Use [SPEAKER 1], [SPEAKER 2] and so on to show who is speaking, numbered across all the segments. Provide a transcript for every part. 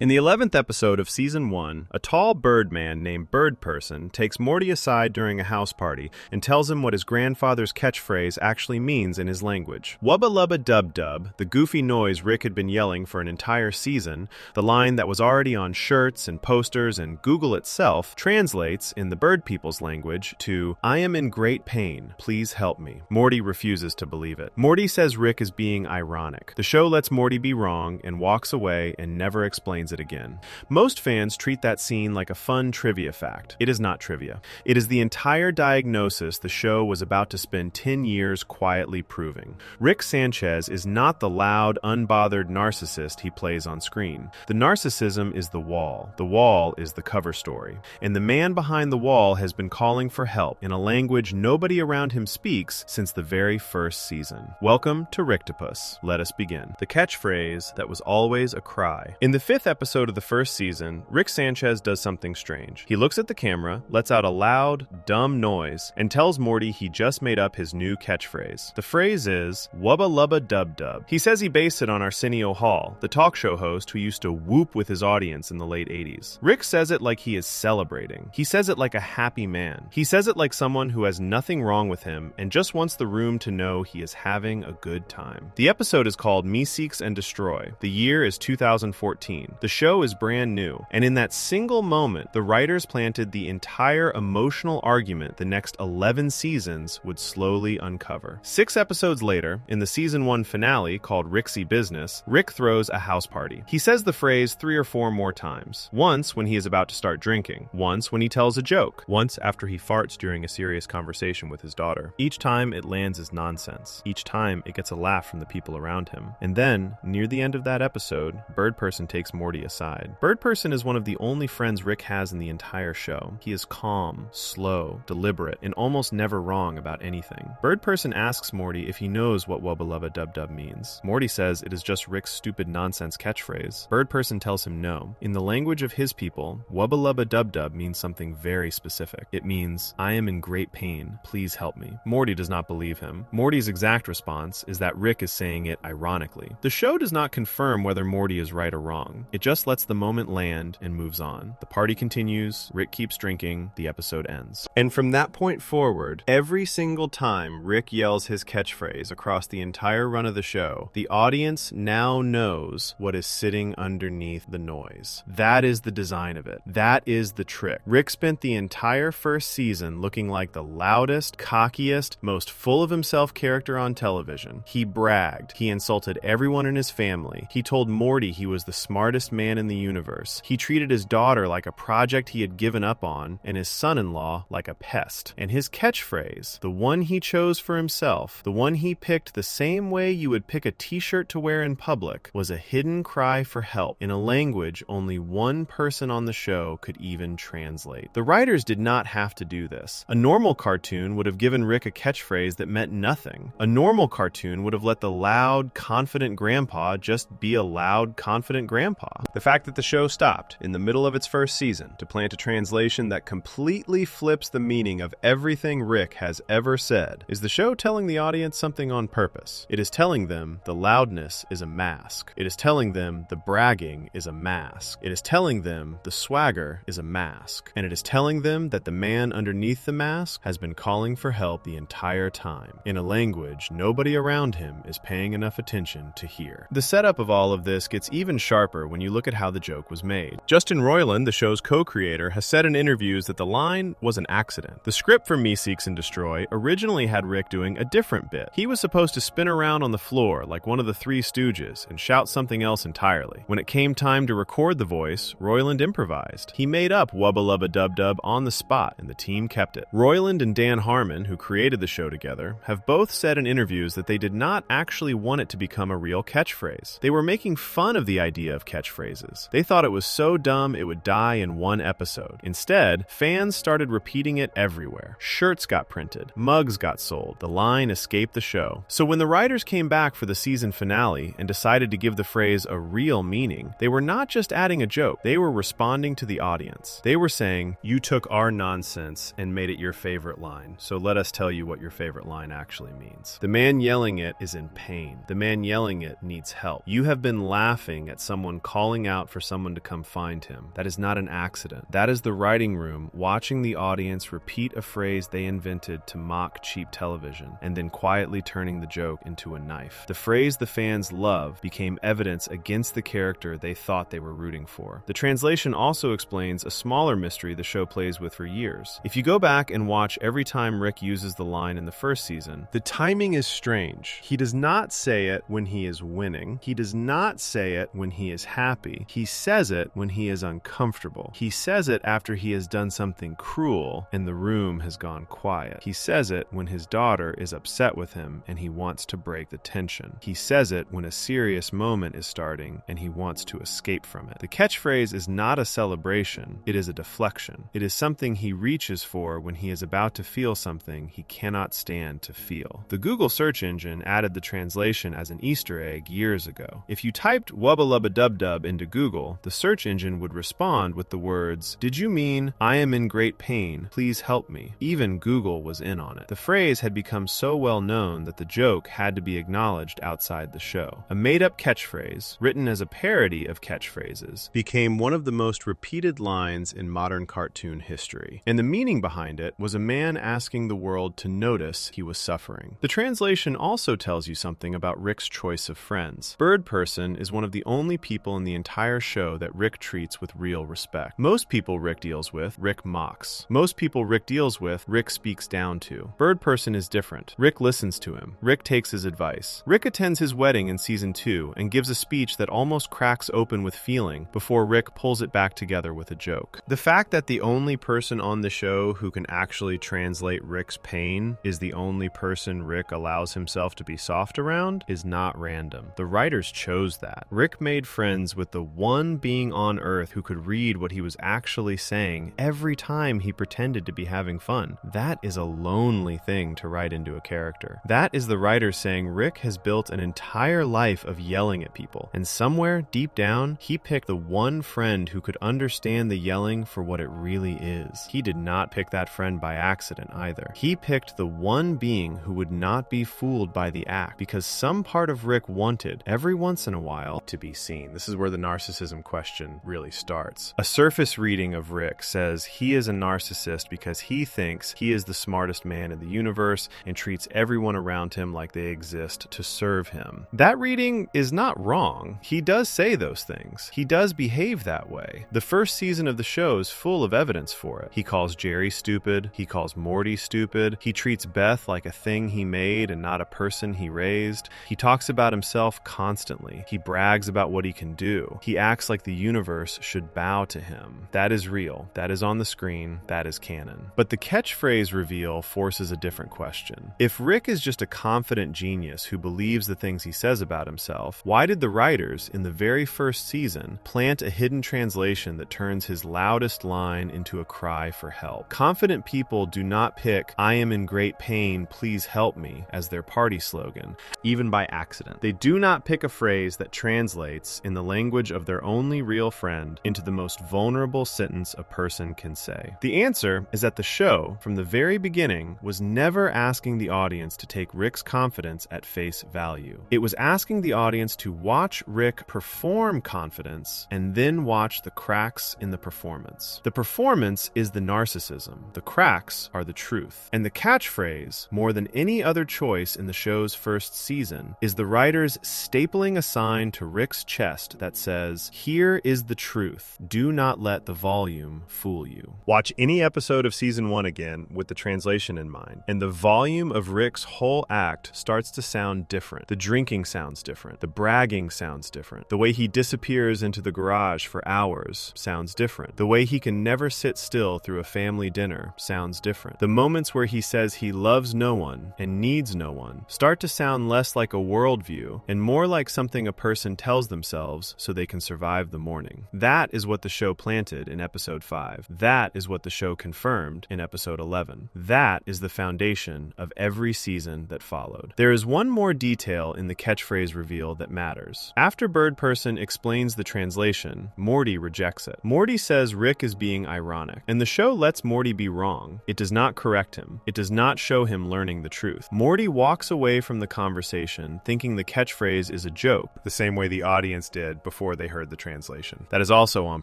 [SPEAKER 1] In the 11th episode of Season 1, a tall bird man named Bird Person takes Morty aside during a house party and tells him what his grandfather's catchphrase actually means in his language. Wubba lubba dub dub, the goofy noise Rick had been yelling for an entire season, the line that was already on shirts and posters and Google itself, translates, in the bird people's language, to, "I am in great pain, please help me." Morty refuses to believe it. Morty says Rick is being ironic. The show lets Morty be wrong and walks away and never explains it again. Most fans treat that scene like a fun trivia fact. It is not trivia. It is the entire diagnosis the show was about to spend 10 years quietly proving. Rick Sanchez is not the loud, unbothered narcissist he plays on screen. The narcissism is the wall. The wall is the cover story. And the man behind the wall has been calling for help in a language nobody around him speaks since the very first season. Welcome to Ricktopus. Let us begin. The catchphrase that was always a cry. In the 5th episode of the first season, Rick Sanchez does something strange. He looks at the camera, lets out a loud, dumb noise, and tells Morty he just made up his new catchphrase. The phrase is, "Wubba lubba dub dub." He says he based it on Arsenio Hall, the talk show host who used to whoop with his audience in the late 80s. Rick says it like he is celebrating. He says it like a happy man. He says it like someone who has nothing wrong with him and just wants the room to know he is having a good time. The episode is called Me Seeks and Destroy. The year is 2014. The show is brand new, and in that single moment, the writers planted the entire emotional argument the next 11 seasons would slowly uncover. 6 episodes later, in the Season 1 finale called Rixie Business, Rick throws a house party. He says the phrase 3 or 4 more times. Once when he is about to start drinking. Once when he tells a joke. Once after he farts during a serious conversation with his daughter. Each time it lands as nonsense. Each time it gets a laugh from the people around him. And then, near the end of that episode, Bird Person takes Morty aside. Bird Person is one of the only friends Rick has in the entire show. He is calm, slow, deliberate, and almost never wrong about anything. Bird Person asks Morty if he knows what Wubba Lubba Dub Dub means. Morty says it is just Rick's stupid nonsense catchphrase. Bird Person tells him no. In the language of his people, Wubba Lubba Dub Dub means something very specific. It means, "I am in great pain, please help me." Morty does not believe him. Morty's exact response is that Rick is saying it ironically. The show does not confirm whether Morty is right or wrong. It just lets the moment land and moves on. The party continues, Rick keeps drinking, the episode ends. And from that point forward, every single time Rick yells his catchphrase across the entire run of the show, the audience now knows what is sitting underneath the noise. That is the design of it. That is the trick. Rick spent the entire first season looking like the loudest, cockiest, most full of himself character on television. He bragged. He insulted everyone in his family. He told Morty he was the smartest man in the universe. He treated his daughter like a project he had given up on, and his son-in-law like a pest. And his catchphrase, the one he chose for himself, the one he picked the same way you would pick a t-shirt to wear in public, was a hidden cry for help in a language only one person on the show could even translate. The writers did not have to do this. A normal cartoon would have given Rick a catchphrase that meant nothing. A normal cartoon would have let the loud, confident grandpa just be a loud, confident grandpa. The fact that the show stopped in the middle of its first season to plant a translation that completely flips the meaning of everything Rick has ever said is the show telling the audience something on purpose. It is telling them the loudness is a mask. It is telling them the bragging is a mask. It is telling them the swagger is a mask. And it is telling them that the man underneath the mask has been calling for help the entire time in a language nobody around him is paying enough attention to hear. The setup of all of this gets even sharper when you look at how the joke was made. Justin Roiland, the show's co-creator, has said in interviews that the line was an accident. The script for Me Seeks and Destroy originally had Rick doing a different bit. He was supposed to spin around on the floor like one of the Three Stooges and shout something else entirely. When it came time to record the voice, Roiland improvised. He made up Wubba Lubba Dub Dub on the spot, and the team kept it. Roiland and Dan Harmon, who created the show together, have both said in interviews that they did not actually want it to become a real catchphrase. They were making fun of the idea of catchphrases. They thought it was so dumb it would die in one episode. Instead, fans started repeating it everywhere. Shirts got printed, mugs got sold, the line escaped the show. So when the writers came back for the season finale and decided to give the phrase a real meaning, they were not just adding a joke, they were responding to the audience. They were saying, "You took our nonsense and made it your favorite line, so let us tell you what your favorite line actually means. The man yelling it is in pain. The man yelling it needs help. You have been laughing at someone calling calling out for someone to come find him. That is not an accident. That is the writing room watching the audience repeat a phrase they invented to mock cheap television, and then quietly turning the joke into a knife. The phrase the fans love became evidence against the character they thought they were rooting for. The translation also explains a smaller mystery the show plays with for years. If you go back and watch every time Rick uses the line in the first season, the timing is strange. He does not say it when he is winning. He does not say it when he is happy. He says it when he is uncomfortable. He says it after he has done something cruel and the room has gone quiet. He says it when his daughter is upset with him and he wants to break the tension. He says it when a serious moment is starting and he wants to escape from it. The catchphrase is not a celebration, it is a deflection. It is something he reaches for when he is about to feel something he cannot stand to feel. The Google search engine added the translation as an Easter egg years ago. If you typed Wubba Lubba Dub Dub into Google, the search engine would respond with the words, "Did you mean, I am in great pain, please help me?" Even Google was in on it. The phrase had become so well known that the joke had to be acknowledged outside the show. A made-up catchphrase, written as a parody of catchphrases, became one of the most repeated lines in modern cartoon history. And the meaning behind it was a man asking the world to notice he was suffering. The translation also tells you something about Rick's choice of friends. Bird Person is one of the only people in the entire show that Rick treats with real respect. Most people Rick deals with, Rick mocks. Most people Rick deals with, Rick speaks down to. Bird Person is different. Rick listens to him. Rick takes his advice. Rick attends his wedding in season 2 and gives a speech that almost cracks open with feeling before Rick pulls it back together with a joke. The fact that the only person on the show who can actually translate Rick's pain is the only person Rick allows himself to be soft around is not random. The writers chose that. Rick made friends with the one being on Earth who could read what he was actually saying every time he pretended to be having fun. That is a lonely thing to write into a character. That is the writer saying Rick has built an entire life of yelling at people, and somewhere deep down, he picked the one friend who could understand the yelling for what it really is. He did not pick that friend by accident either. He picked the one being who would not be fooled by the act, because some part of Rick wanted, every once in a while, to be seen. This is where the narcissism question really starts. A surface reading of Rick says he is a narcissist because he thinks he is the smartest man in the universe and treats everyone around him like they exist to serve him. That reading is not wrong. He does say those things. He does behave that way. The first season of the show is full of evidence for it. He calls Jerry stupid. He calls Morty stupid. He treats Beth like a thing he made and not a person he raised. He talks about himself constantly. He brags about what he can do. He acts like the universe should bow to him. That is real. That is on the screen. That is canon. But the catchphrase reveal forces a different question. If Rick is just a confident genius who believes the things he says about himself, why did the writers in the very first season plant a hidden translation that turns his loudest line into a cry for help? Confident people do not pick "I am in great pain, please help me" as their party slogan, even by accident. They do not pick a phrase that translates in the language of their only real friend into the most vulnerable sentence a person can say. The answer is that the show, from the very beginning, was never asking the audience to take Rick's confidence at face value. It was asking the audience to watch Rick perform confidence and then watch the cracks in the performance. The performance is the narcissism. The cracks are the truth. And the catchphrase, more than any other choice in the show's first season, is the writers stapling a sign to Rick's chest that says, "Here is the truth. Do not let the volume fool you." Watch any episode of season 1 again with the translation in mind, and the volume of Rick's whole act starts to sound different. The drinking sounds different. The bragging sounds different. The way he disappears into the garage for hours sounds different. The way he can never sit still through a family dinner sounds different. The moments where he says he loves no one and needs no one start to sound less like a worldview and more like something a person tells themselves so they can survive the morning. That is what the show planted in episode 5. That is what the show confirmed in episode 11. That is the foundation of every season that followed. There is one more detail in the catchphrase reveal that matters. After Bird Person explains the translation, Morty rejects it. Morty says Rick is being ironic, and the show lets Morty be wrong. It does not correct him. It does not show him learning the truth. Morty walks away from the conversation thinking the catchphrase is a joke, the same way the audience did before before they heard the translation. That is also on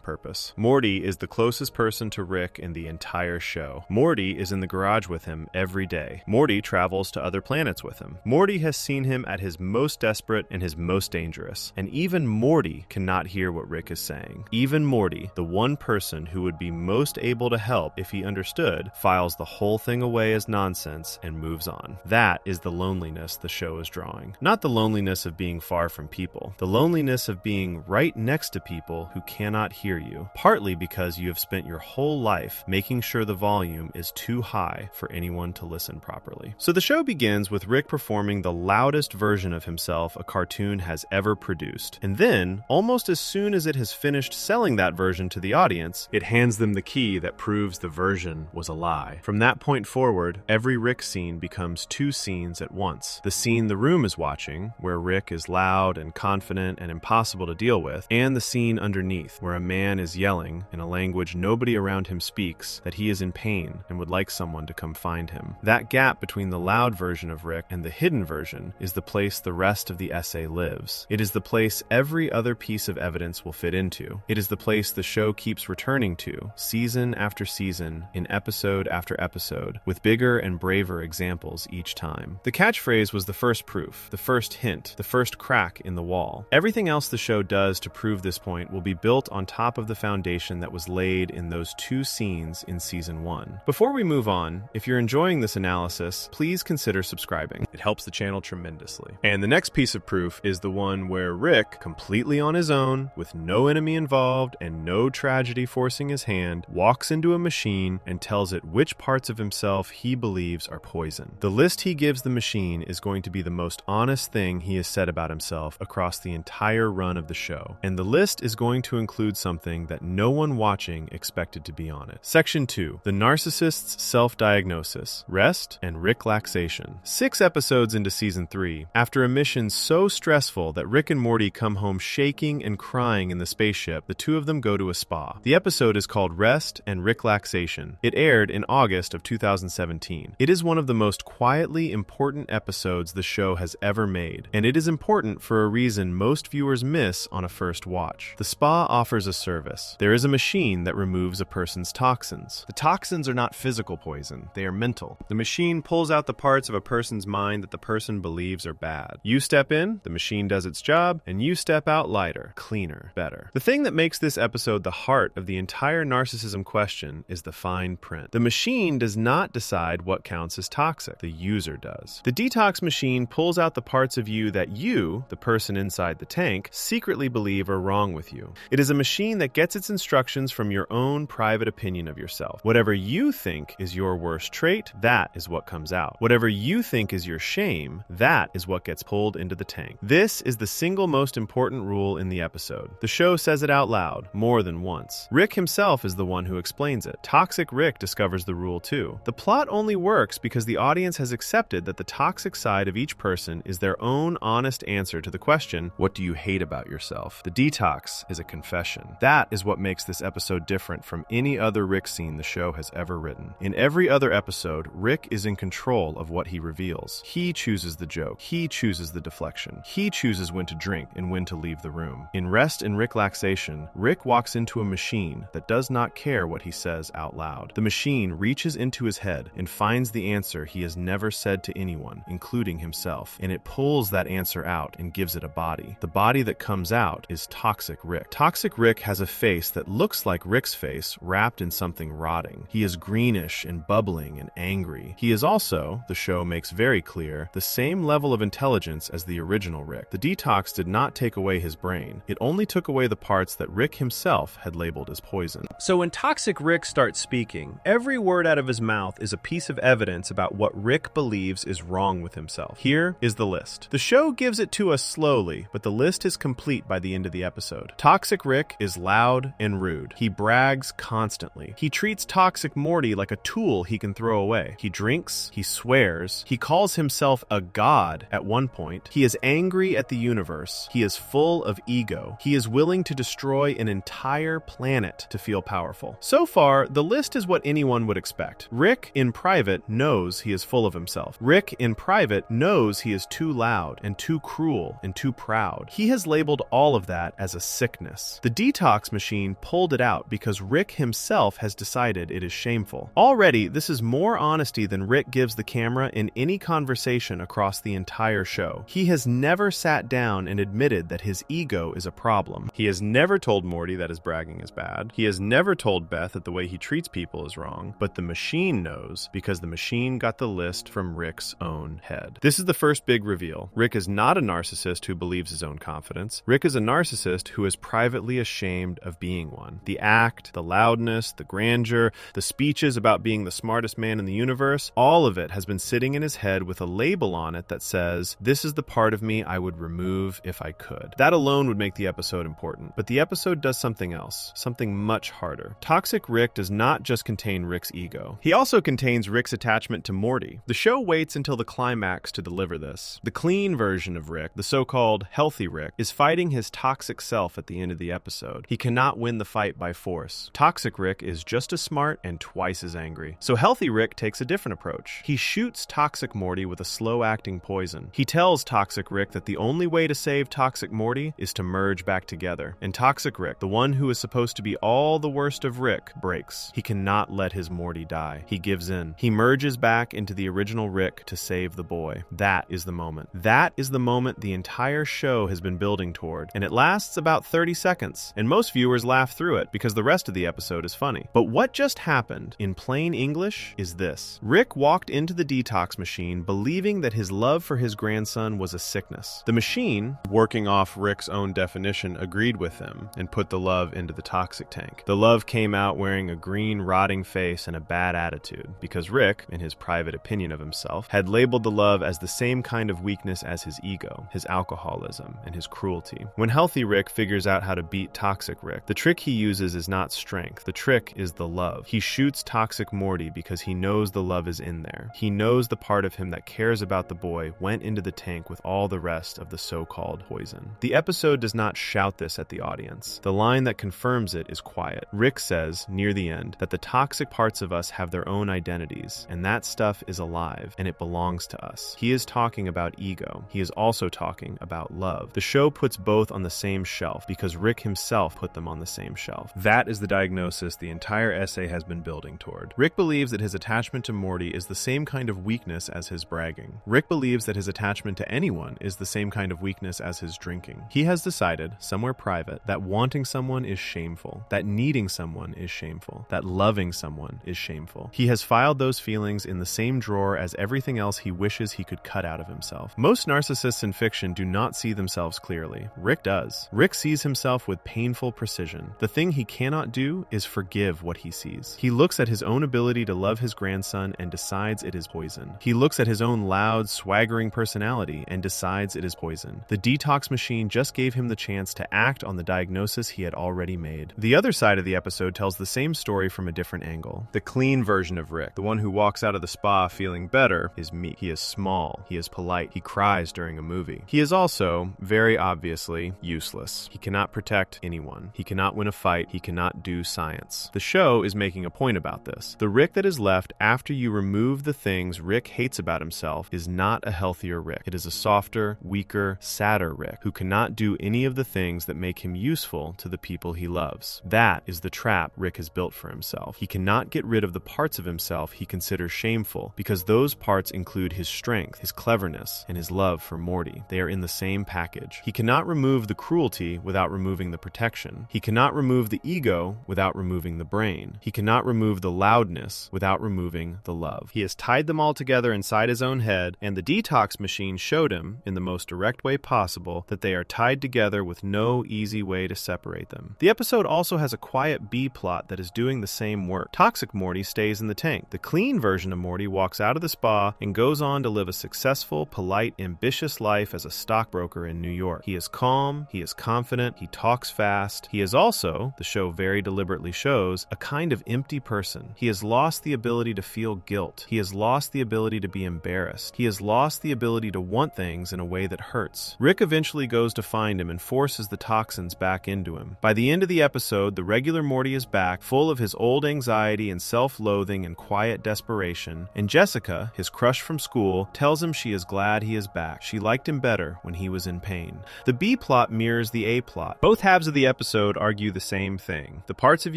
[SPEAKER 1] purpose. Morty is the closest person to Rick in the entire show. Morty is in the garage with him every day. Morty travels to other planets with him. Morty has seen him at his most desperate and his most dangerous. And even Morty cannot hear what Rick is saying. Even Morty, the one person who would be most able to help if he understood, files the whole thing away as nonsense and moves on. That is the loneliness the show is drawing. Not the loneliness of being far from people. The loneliness of being right next to people who cannot hear you. Partly because you have spent your whole life making sure the volume is too high for anyone to listen properly. So the show begins with Rick performing the loudest version of himself a cartoon has ever produced. And then, almost as soon as it has finished selling that version to the audience, it hands them the key that proves the version was a lie. From that point forward, every Rick scene becomes two scenes at once. The scene the room is watching, where Rick is loud and confident and impossible to deal with, and the scene underneath, where a man is yelling in a language nobody around him speaks that he is in pain and would like someone to come find him. That gap between the loud version of Rick and the hidden version is the place the rest of the essay lives. It is the place every other piece of evidence will fit into. It is the place the show keeps returning to, season after season, in episode after episode, with bigger and braver examples each time. The catchphrase was the first proof, the first hint, the first crack in the wall. Everything else the show does to prove this point will be built on top of the foundation that was laid in those two scenes in season 1. Before we move on, if you're enjoying this analysis, please consider subscribing. It helps the channel tremendously. And the next piece of proof is the one where Rick, completely on his own, with no enemy involved and no tragedy forcing his hand, walks into a machine and tells it which parts of himself he believes are poison. The list he gives the machine is going to be the most honest thing he has said about himself across the entire run of the show. And the list is going to include something that no one watching expected to be on it. Section 2. The Narcissist's Self-Diagnosis, Rest, and Ricklaxation. 6 episodes into season 3, after a mission so stressful that Rick and Morty come home shaking and crying in the spaceship, the two of them go to a spa. The episode is called Rest and Ricklaxation. It aired in August of 2017. It is one of the most quietly important episodes the show has ever made, and it is important for a reason most viewers miss on a first watch. The spa offers a service. There is a machine that removes a person's toxins. The toxins are not physical poison, they are mental. The machine pulls out the parts of a person's mind that the person believes are bad. You step in, the machine does its job, and you step out lighter, cleaner, better. The thing that makes this episode the heart of the entire narcissism question is the fine print. The machine does not decide what counts as toxic. The user does. The detox machine pulls out the parts of you that you, the person inside the tank, secretly believe are wrong with you. It is a machine that gets its instructions from your own private opinion of yourself. Whatever you think is your worst trait, that is what comes out. Whatever you think is your shame, that is what gets pulled into the tank. This is the single most important rule in the episode. The show says it out loud, more than once. Rick himself is the one who explains it. Toxic Rick discovers the rule too. The plot only works because the audience has accepted that the toxic side of each person is their own honest answer to the question, what do you hate about yourself? The detox is a confession. That is what makes this episode different from any other Rick scene the show has ever written. In every other episode, Rick is in control of what he reveals. He chooses the joke. He chooses the deflection. He chooses when to drink and when to leave the room. In Rest and Ricklaxation, Rick walks into a machine that does not care what he says out loud. The machine reaches into his head and finds the answer he has never said to anyone, including himself, and it pulls that answer out and gives it a body. The body that comes out is Toxic Rick. Toxic Rick has a face that looks like Rick's face wrapped in something rotting. He is greenish and bubbling and angry. He is also, the show makes very clear, the same level of intelligence as the original Rick. The detox did not take away his brain. It only took away the parts that Rick himself had labeled as poison. So when Toxic Rick starts speaking, every word out of his mouth is a piece of evidence about what Rick believes is wrong with himself. Here is the list. The show gives it to us slowly, but the list is complete by the end of the episode. Toxic Rick is loud and rude. He brags constantly. He treats Toxic Morty like a tool he can throw away. He drinks, he swears, he calls himself a god at one point. He is angry at the universe. He is full of ego. He is willing to destroy an entire planet to feel powerful. So far, the list is what anyone would expect. Rick, in private, knows he is full of himself. Rick, in private, knows he is too loud and too cruel and too proud. He has labeled all all of that as a sickness. The detox machine pulled it out because Rick himself has decided it is shameful. Already, this is more honesty than Rick gives the camera in any conversation across the entire show. He has never sat down and admitted that his ego is a problem. He has never told Morty that his bragging is bad. He has never told Beth that the way he treats people is wrong, but the machine knows because the machine got the list from Rick's own head. This is the first big reveal. Rick is not a narcissist who believes his own confidence. Rick is a narcissist who is privately ashamed of being one. The act, the loudness, the grandeur, the speeches about being the smartest man in the universe, all of it has been sitting in his head with a label on it that says, "This is the part of me I would remove if I could." That alone would make the episode important. But the episode does something else, something much harder. Toxic Rick does not just contain Rick's ego. He also contains Rick's attachment to Morty. The show waits until the climax to deliver this. The clean version of Rick, the so-called healthy Rick, is fighting his toxic self at the end of the episode. He cannot win the fight by force. Toxic Rick is just as smart and twice as angry. So healthy Rick takes a different approach. He shoots toxic Morty with a slow-acting poison. He tells toxic Rick that the only way to save toxic Morty is to merge back together. And toxic Rick, the one who is supposed to be all the worst of Rick, breaks. He cannot let his Morty die. He gives in. He merges back into the original Rick to save the boy. That is the moment. That is the moment the entire show has been building toward, and it lasts about 30 seconds, and most viewers laugh through it because the rest of the episode is funny. But what just happened, in plain English, is this. Rick walked into the detox machine believing that his love for his grandson was a sickness. The machine, working off Rick's own definition, agreed with him and put the love into the toxic tank. The love came out wearing a green, rotting face and a bad attitude, because Rick, in his private opinion of himself, had labeled the love as the same kind of weakness as his ego, his alcoholism, and his cruelty. When healthy Rick figures out how to beat toxic Rick, the trick he uses is not strength. The trick is the love. He shoots toxic Morty because he knows the love is in there. He knows the part of him that cares about the boy went into the tank with all the rest of the so-called poison. The episode does not shout this at the audience. The line that confirms it is quiet. Rick says, near the end, that the toxic parts of us have their own identities, and that stuff is alive, and it belongs to us. He is talking about ego. He is also talking about love. The show puts both on the same shelf because Rick himself put them on the same shelf. That is the diagnosis the entire essay has been building toward. Rick believes that his attachment to Morty is the same kind of weakness as his bragging. Rick believes that his attachment to anyone is the same kind of weakness as his drinking. He has decided, somewhere private, that wanting someone is shameful, that needing someone is shameful, that loving someone is shameful. He has filed those feelings in the same drawer as everything else he wishes he could cut out of himself. Most narcissists in fiction do not see themselves clearly. Rick does. Rick sees himself with painful precision. The thing he cannot do is forgive what he sees. He looks at his own ability to love his grandson and decides it is poison. He looks at his own loud, swaggering personality and decides it is poison. The detox machine just gave him the chance to act on the diagnosis he had already made. The other side of the episode tells the same story from a different angle. The clean version of Rick, the one who walks out of the spa feeling better, is meek. He is small. He is polite. He cries during a movie. He is also, very obviously, useless. He cannot protect anyone. He cannot win a fight. He cannot do science. The show is making a point about this. The Rick that is left after you remove the things Rick hates about himself is not a healthier Rick. It is a softer, weaker, sadder Rick who cannot do any of the things that make him useful to the people he loves. That is the trap Rick has built for himself. He cannot get rid of the parts of himself he considers shameful because those parts include his strength, his cleverness, and his love for Morty. They are in the same package. He cannot remove the cruelty without removing the protection. He cannot remove the ego without removing the brain. He cannot remove the loudness without removing the love. He has tied them all together inside his own head, and the detox machine showed him, in the most direct way possible, that they are tied together with no easy way to separate them. The episode also has a quiet B-plot that is doing the same work. Toxic Morty stays in the tank. The clean version of Morty walks out of the spa and goes on to live a successful, polite, ambitious life as a stockbroker in New York. He is calm, he is confident, he talks fast. He is also, the show very deliberately shows, a kind of empty person. He has lost the ability to feel guilt. He has lost the ability to be embarrassed. He has lost the ability to want things in a way that hurts. Rick eventually goes to find him and forces the toxins back into him. By the end of the episode, the regular Morty is back, full of his old anxiety and self-loathing and quiet desperation, and Jessica, his crush from school, tells him she is glad he is back. She liked him better when he was in pain. The B B-plot mirrors the A-plot. Both halves of the episode argue the same thing. The parts of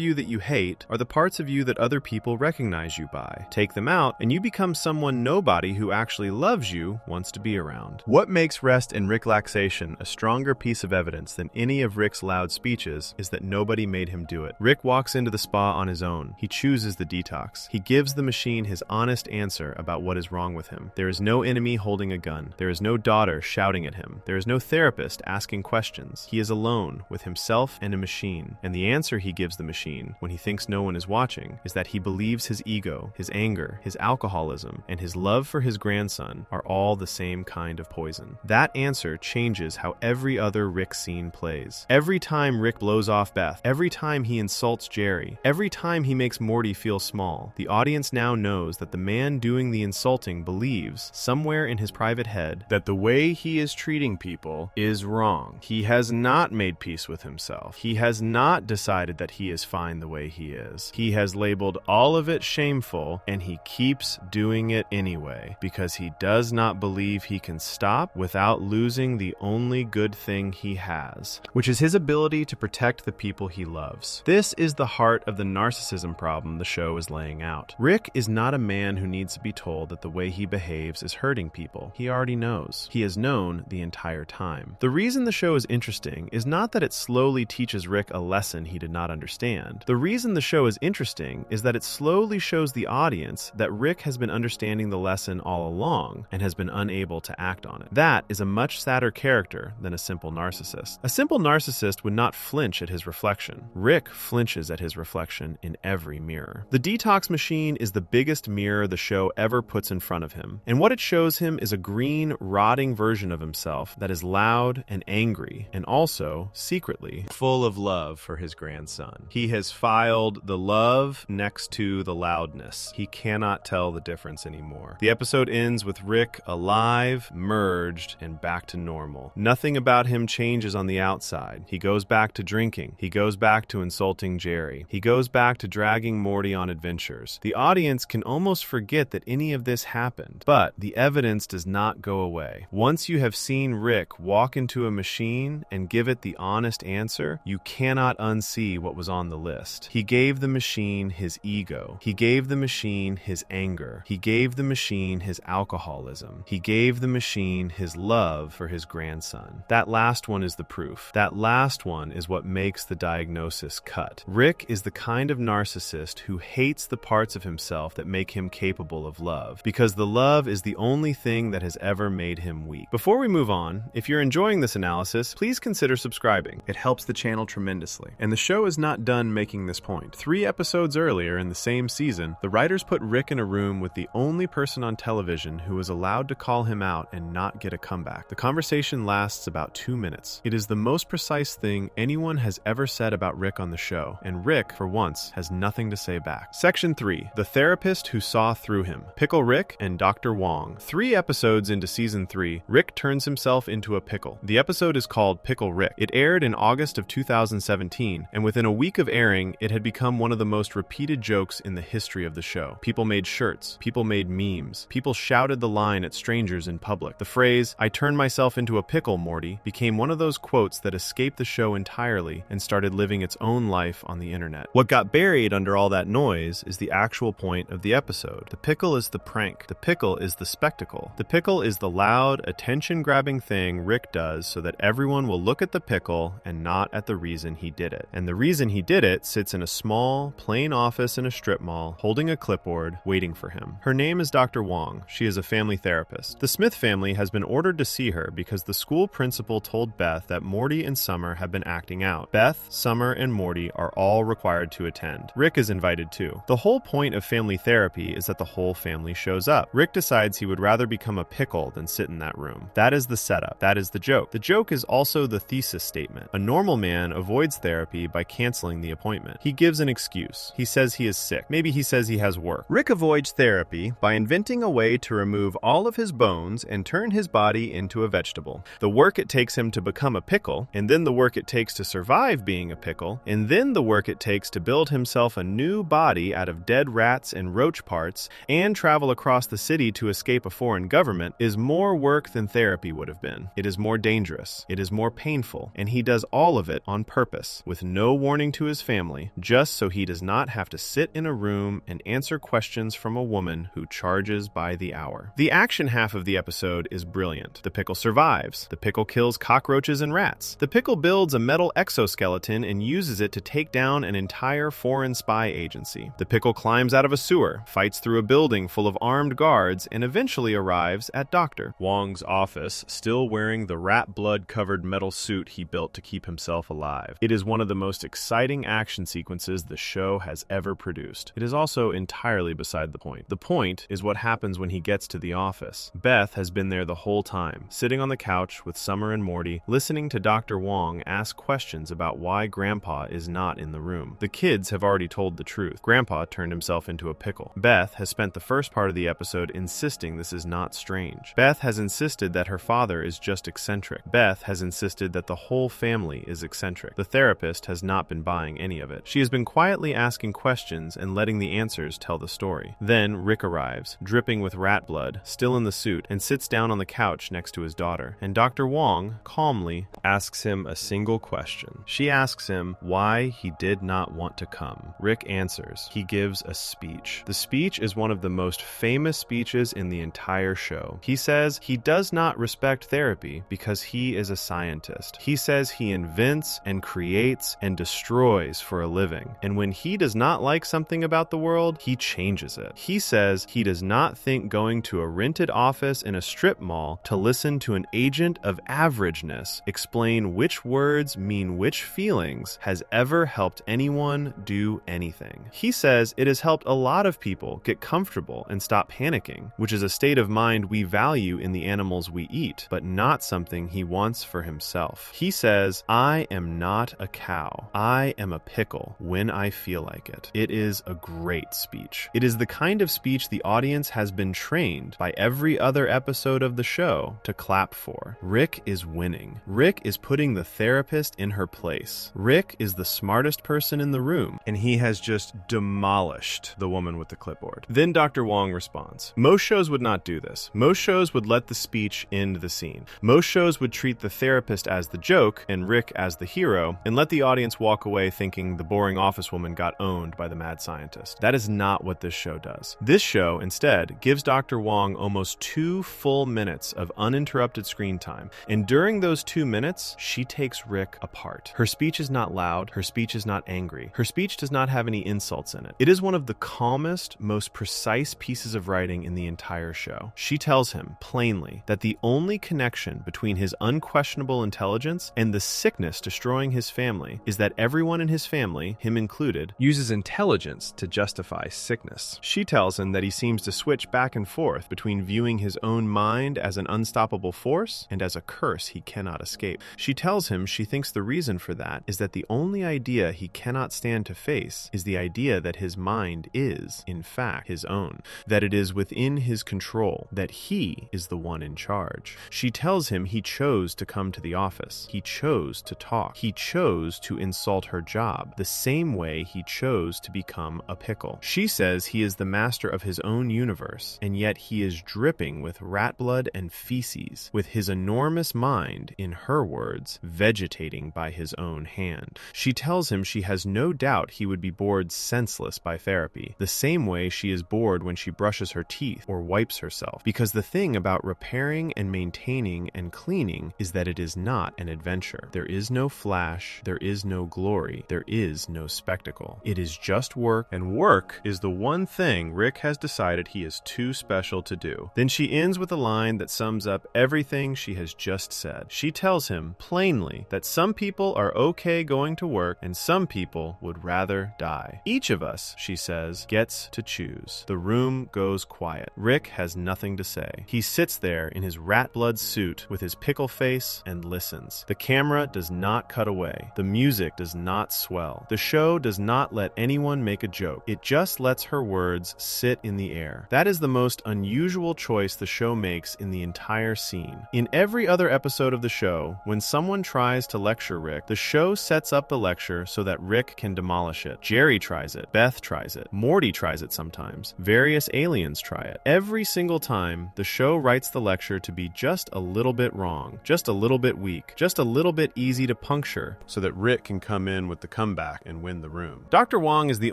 [SPEAKER 1] you that you hate are the parts of you that other people recognize you by. Take them out, and you become someone nobody who actually loves you wants to be around. What makes rest and Rick-laxation a stronger piece of evidence than any of Rick's loud speeches is that nobody made him do it. Rick walks into the spa on his own. He chooses the detox. He gives the machine his honest answer about what is wrong with him. There is no enemy holding a gun. There is no daughter shouting at him. There is no therapist asking questions. He is alone with himself and a machine. And the answer he gives the machine, when he thinks no one is watching, is that he believes his ego, his anger, his alcoholism, and his love for his grandson are all the same kind of poison. That answer changes how every other Rick scene plays. Every time Rick blows off Beth, every time he insults Jerry, every time he makes Morty feel small, the audience now knows that the man doing the insulting believes, somewhere in his private head, that the way he is treating people is wrong. He has not made peace with himself. He has not decided that he is fine the way he is. He has labeled all of it shameful, and he keeps doing it anyway, because he does not believe he can stop without losing the only good thing he has, which is his ability to protect the people he loves. This is the heart of the narcissism problem the show is laying out. Rick is not a man who needs to be told that the way he behaves is hurting people. He already knows. He has known the entire time. The reason the show is interesting is not that it slowly teaches Rick a lesson he did not understand. The reason the show is interesting is that it slowly shows the audience that Rick has been understanding the lesson all along and has been unable to act on it. That is a much sadder character than a simple narcissist. A simple narcissist would not flinch at his reflection. Rick flinches at his reflection in every mirror. The detox machine is the biggest mirror the show ever puts in front of him, and what it shows him is a green, rotting version of himself that is loud and angry, and also, secretly, full of love for his grandson. He has filed the love next to the loudness. He cannot tell the difference anymore. The episode ends with Rick alive, merged, and back to normal. Nothing about him changes on the outside. He goes back to drinking. He goes back to insulting Jerry. He goes back to dragging Morty on adventures. The audience can almost forget that any of this happened, but the evidence does not go away. Once you have seen Rick walk into a machine and give it the honest answer, you cannot unsee what was on the list. He gave the machine his ego. He gave the machine his anger. He gave the machine his alcoholism. He gave the machine his love for his grandson. That last one is the proof. That last one is what makes the diagnosis cut. Rick is the kind of narcissist who hates the parts of himself that make him capable of love, because the love is the only thing that has ever made him weak. Before we move on, if you're enjoying this analysis, please consider subscribing. It helps the channel tremendously. And the show is not done making this point. 3 episodes earlier in the same season, the writers put Rick in a room with the only person on television who was allowed to call him out and not get a comeback. The conversation lasts about 2 minutes. It is the most precise thing anyone has ever said about Rick on the show, and Rick, for once, has nothing to say back. Section 3. The Therapist Who Saw Through Him. Pickle Rick and Dr. Wong. 3 episodes into Season 3, Rick turns himself into a pickle. The episode is called Pickle Rick. It aired in August of 2017, and within a week of airing, it had become one of the most repeated jokes in the history of the show. People made shirts. People made memes. People shouted the line at strangers in public. The phrase, "I turned myself into a pickle, Morty," became one of those quotes that escaped the show entirely and started living its own life on the internet. What got buried under all that noise is the actual point of the episode. The pickle is the prank. The pickle is the spectacle. The pickle is the loud, attention-grabbing thing Rick does so that everyone will look at the pickle and not at the reason he did it. And the reason he did it sits in a small, plain office in a strip mall, holding a clipboard, waiting for him. Her name is Dr. Wong. She is a family therapist. The Smith family has been ordered to see her because the school principal told Beth that Morty and Summer have been acting out. Beth, Summer, and Morty are all required to attend. Rick is invited too. The whole point of family therapy is that the whole family shows up. Rick decides he would rather become a pickle than sit in that room. That is the setup. That is the joke. The joke is also the thesis statement. A normal man avoids therapy by canceling the appointment. He gives an excuse. He says he is sick. Maybe he says he has work. Rick avoids therapy by inventing a way to remove all of his bones and turn his body into a vegetable. The work it takes him to become a pickle, and then the work it takes to survive being a pickle, and then the work it takes to build himself a new body out of dead rats and roach parts and travel across the city to escape a foreign government is more work than therapy would have been. It is more dangerous. worse. It is more painful, and he does all of it on purpose, with no warning to his family, just so he does not have to sit in a room and answer questions from a woman who charges by the hour. The action half of the episode is brilliant. The pickle survives. The pickle kills cockroaches and rats. The pickle builds a metal exoskeleton and uses it to take down an entire foreign spy agency. The pickle climbs out of a sewer, fights through a building full of armed guards, and eventually arrives at Dr. Wong's office, still wearing the rat blood-covered metal suit he built to keep himself alive. It is one of the most exciting action sequences the show has ever produced. It is also entirely beside the point. The point is what happens when he gets to the office. Beth has been there the whole time, sitting on the couch with Summer and Morty, listening to Dr. Wong ask questions about why Grandpa is not in the room. The kids have already told the truth. Grandpa turned himself into a pickle. Beth has spent the first part of the episode insisting this is not strange. Beth has insisted that her father is just eccentric. Beth has insisted that the whole family is eccentric. The therapist has not been buying any of it. She has been quietly asking questions and letting the answers tell the story. Then Rick arrives, dripping with rat blood, still in the suit, and sits down on the couch next to his daughter. And Dr. Wong calmly asks him a single question. She asks him why he did not want to come. Rick answers. He gives a speech. The speech is one of the most famous speeches in the entire show. He says he does not respect therapy because he is a scientist. He says he invents and creates and destroys for a living. And when he does not like something about the world, he changes it. He says he does not think going to a rented office in a strip mall to listen to an agent of averageness explain which words mean which feelings has ever helped anyone do anything. He says it has helped a lot of people get comfortable and stop panicking, which is a state of mind we value in the animals we eat, but not something he wants for himself. He says, I am not a cow. I am a pickle when I feel like it. It is a great speech. It is the kind of speech the audience has been trained by every other episode of the show to clap for. Rick is winning. Rick is putting the therapist in her place. Rick is the smartest person in the room, and he has just demolished the woman with the clipboard. Then Dr. Wong responds. Most shows would not do this. Most shows would let the speech end the scene. Most shows would treat the therapist as the joke and Rick as the hero, and let the audience walk away thinking the boring office woman got owned by the mad scientist. That is not what this show does. This show, instead, gives Dr. Wong almost 2 full minutes of uninterrupted screen time, and during those 2 minutes, she takes Rick apart. Her speech is not loud. Her speech is not angry. Her speech does not have any insults in it. It is one of the calmest, most precise pieces of writing in the entire show. She tells him, plainly, that the only connection between his unquestionable intelligence and the sickness destroying his family is that everyone in his family, him included, uses intelligence to justify sickness. She tells him that he seems to switch back and forth between viewing his own mind as an unstoppable force and as a curse he cannot escape. She tells him she thinks the reason for that is that the only idea he cannot stand to face is the idea that his mind is, in fact, his own, that it is within his control, that he is the one in charge. She tells him he chose to come to the office. He chose to talk. He chose to insult her job, the same way he chose to become a pickle. She says he is the master of his own universe, and yet he is dripping with rat blood and feces, with his enormous mind, in her words, vegetating by his own hand. She tells him she has no doubt he would be bored senseless by therapy, the same way she is bored when she brushes her teeth or wipes herself, because the thing about repairing and maintaining and cleaning is that it is not an adventure. There is no flash, there is no glory, there is no spectacle. It is just work, and work is the one thing Rick has decided he is too special to do. Then she ends with a line that sums up everything she has just said. She tells him plainly that some people are okay going to work and some people would rather die. Each of us, she says, gets to choose. The room goes quiet. Rick has nothing to say. He sits there in his rat blood suit with his pickle face and listens. The camera does not cut away. The music does not swell. The show does not let anyone make a joke. It just lets her words sit in the air. That is the most unusual choice the show makes in the entire scene. In every other episode of the show, when someone tries to lecture Rick, the show sets up the lecture so that Rick can demolish it. Jerry tries it. Beth tries it. Morty tries it sometimes. Various aliens try it. Every single time, the show writes the lecture to be just a little bit wrong, just a little bit weak, just a little bit easy to puncture, so that Rick can come in with the comeback and win the room. Dr. Wong is the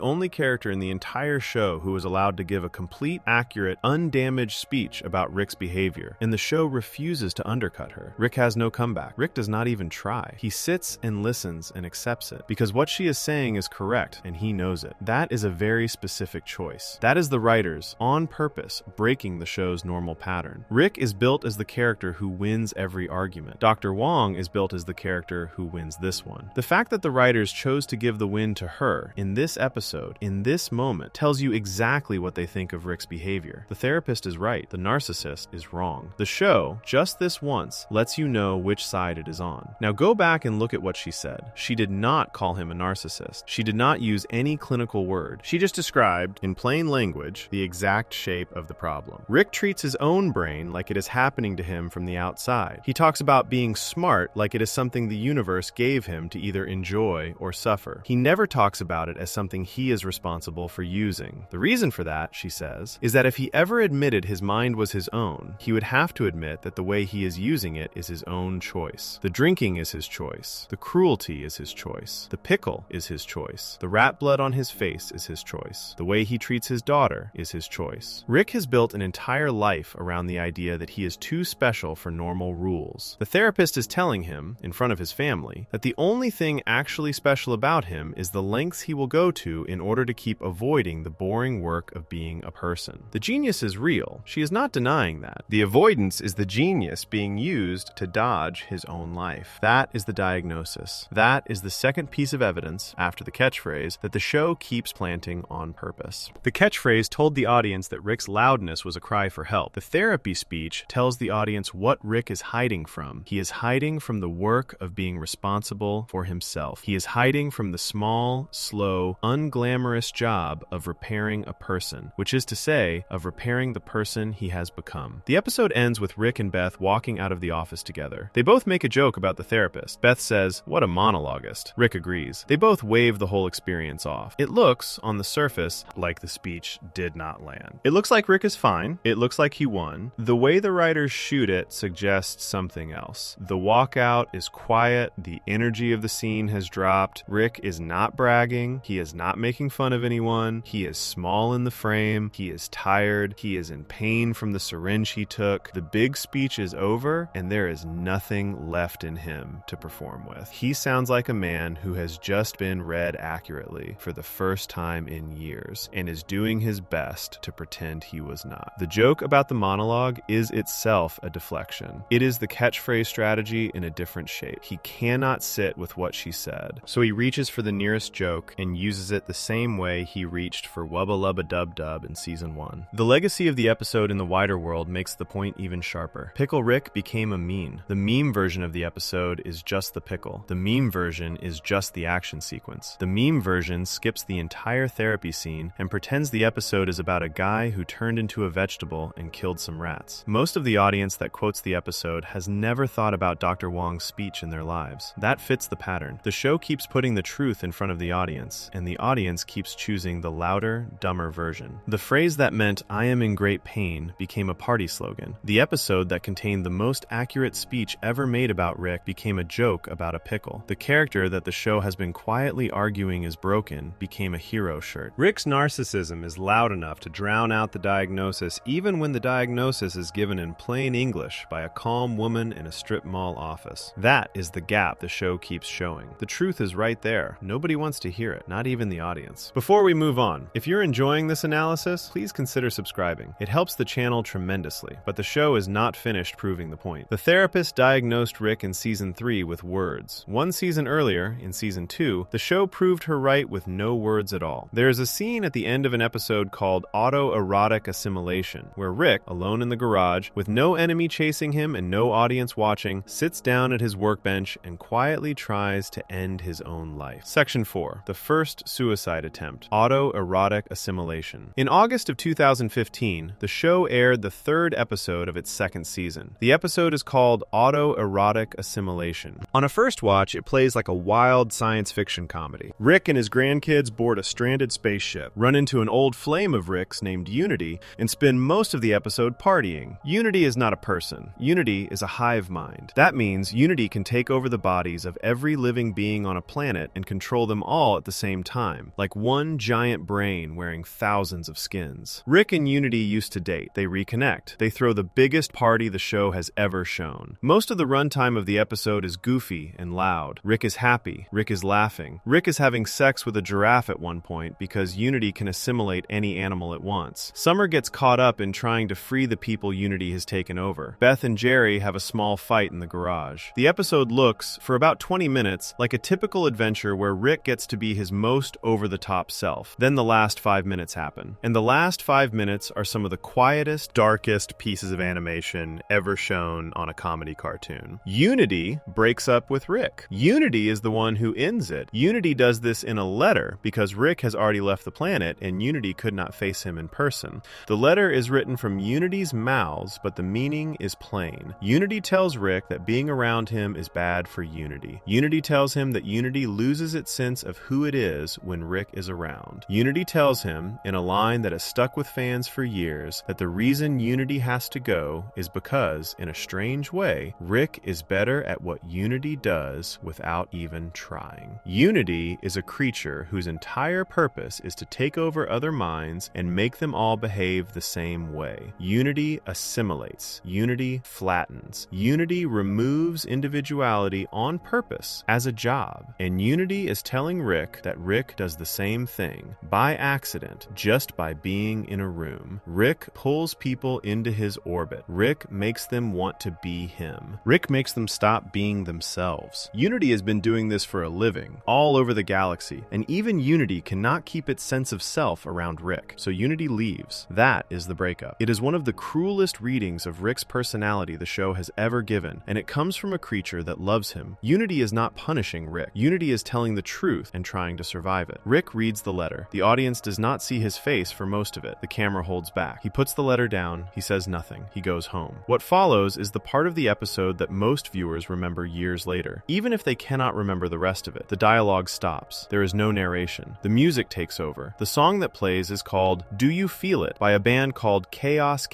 [SPEAKER 1] only character in the entire show who is allowed to give a complete, accurate, undamaged speech about Rick's behavior, and the show refuses to undercut her. Rick has no comeback. Rick does not even try. He sits and listens and accepts it, because what she is saying is correct, and he knows it. That is a very specific choice. That is the writers, on purpose, breaking the show's normal pattern. Rick is built as the character who wins every argument. Dr. Wong is built as the character who wins this one. The fact that the writers chose to give the win to her in this episode, in this moment, tells you exactly what they think of Rick's behavior. The therapist is right. The narcissist is wrong. The show, just this once, lets you know which side it is on. Now go back and look at what she said. She did not call him a narcissist. She did not use any clinical word. She just described, in plain language, the exact shape of the problem. Rick treats his own brain like it is happening to him from the outside. He talks about being smart like it is something the universe gave him to either enjoy or suffer. He never talks about it as something he is responsible for using. The reason for that, she says, is that if he ever admitted his mind was his own, he would have to admit that the way he is using it is his own choice. The drinking is his choice. The cruelty is his choice. The pickle is his choice. The rat blood on his face is his choice. The way he treats his daughter is his choice. Rick has built an entire life around the idea that he is too special for normal rules. The therapist is telling him, in front of his family, that the only thing actually special about him is the lengths he will go to in order to keep avoiding the boring work of being a person. The genius is real. She is not denying that. The avoidance is the genius being used to dodge his own life. That is the diagnosis. That is the second piece of evidence, after the catchphrase, that the show keeps planting on purpose. The catchphrase told the audience that Rick's loudness was a cry for help. The therapy speech tells the audience what Rick is hiding from. He is hiding from the work of being responsible for himself. He is hiding from the small, slow, unglamorous job of repairing a person, which is to say, of repairing the person he has become. The episode ends with Rick and Beth walking out of the office together. They both make a joke about the therapist. Beth says, "What a monologuist." Rick agrees. They both wave the whole experience off. It looks, on the surface, like the speech did not land. It looks like Rick is fine. It looks like he won. The way the writers shoot it suggests something else. The walkout is quiet. The energy of the scene has dropped. Rick is not bragging. He is not making fun of anyone. He is small in the frame. He is tired. He is in pain from the syringe he took. The big speech is over, and there is nothing left in him to perform with. He sounds like a man who has just been read accurately for the first time in years and is doing his best to pretend he was not. The joke about the monologue is itself a deflection. It is the catchphrase strategy in a different shape. He cannot sit with what she said, so he reaches for the nearest joke and uses it the same way he reached for Wubba Lubba Dub Dub in Season 1. The legacy of the episode in the wider world makes the point even sharper. Pickle Rick became a meme. The meme version of the episode is just the pickle. The meme version is just the action sequence. The meme version skips the entire therapy scene and pretends the episode is about a guy who turned into a vegetable and killed some rats. Most of the audience that quotes the episode has never thought about Dr. Wong's speech in their lives. That fits the pattern. The show keeps putting the truth in front of the audience, and the audience keeps choosing the louder, dumber version. The phrase that meant "I am in great pain" became a party slogan. The episode that contained the most accurate speech ever made about Rick became a joke about a pickle. The character that the show has been quietly arguing is broken became a hero shirt. Rick's narcissism is loud enough to drown out the diagnosis, even when the diagnosis is given in plain English by a calm woman in a strip mall office. That is the gap the show keeps showing. The truth is right there. Nobody wants to hear it, not even the audience. Before we move on, if you're enjoying this analysis, please consider subscribing. It helps the channel tremendously, but the show is not finished proving the point. The therapist diagnosed Rick in Season 3 with words. One season earlier, in Season 2, the show proved her right with no words at all. There is a scene at the end of an episode called Autoerotic Assimilation, where Rick, alone in the garage, with no enemy chasing him and no audience watching, sits down at his workbench and quietly tries to end his own life. Section 4. The first suicide attempt. Autoerotic Assimilation. In August of 2015, the show aired the third episode of its second season. The episode is called Autoerotic Assimilation. On a first watch, it plays like a wild science fiction comedy. Rick and his grandkids board a stranded spaceship, run into an old flame of Rick's named Unity, and spend most of the episode partying. Unity is not a person. Unity is a hive hive mind. That means Unity can take over the bodies of every living being on a planet and control them all at the same time, like one giant brain wearing thousands of skins. Rick and Unity used to date. They reconnect. They throw the biggest party the show has ever shown. Most of the runtime of the episode is goofy and loud. Rick is happy. Rick is laughing. Rick is having sex with a giraffe at one point because Unity can assimilate any animal it wants. Summer gets caught up in trying to free the people Unity has taken over. Beth and Jerry have a small fight in the garage. The episode looks, for about 20 minutes, like a typical adventure where Rick gets to be his most over-the-top self. Then the last 5 minutes happen. And the last 5 minutes are some of the quietest, darkest pieces of animation ever shown on a comedy cartoon. Unity breaks up with Rick. Unity is the one who ends it. Unity does this in a letter because Rick has already left the planet and Unity could not face him in person. The letter is written from Unity's mouths, but the meaning is plain. Unity tells Rick that being around him is bad for Unity. Unity tells him that Unity loses its sense of who it is when Rick is around. Unity tells him, in a line that has stuck with fans for years, that the reason Unity has to go is because, in a strange way, Rick is better at what Unity does without even trying. Unity is a creature whose entire purpose is to take over other minds and make them all behave the same way. Unity assimilates. Unity flattens. Unity removes individuality on purpose as a job. And Unity is telling Rick that Rick does the same thing, by accident, just by being in a room. Rick pulls people into his orbit. Rick makes them want to be him. Rick makes them stop being themselves. Unity has been doing this for a living, all over the galaxy, and even Unity cannot keep its sense of self around Rick, so Unity leaves. That is the breakup. It is one of the cruelest readings of Rick's personality the show has ever given, and it comes from a creature that loves him. Unity is not punishing Rick. Unity is telling the truth and trying to survive it. Rick reads the letter. The audience does not see his face for most of it. The camera holds back. He puts the letter down. He says nothing. He goes home. What follows is the part of the episode that most viewers remember years later. Even if they cannot remember the rest of it, the dialogue stops. There is no narration. The music takes over. The song that plays is called Do You Feel It by a band called Chaos,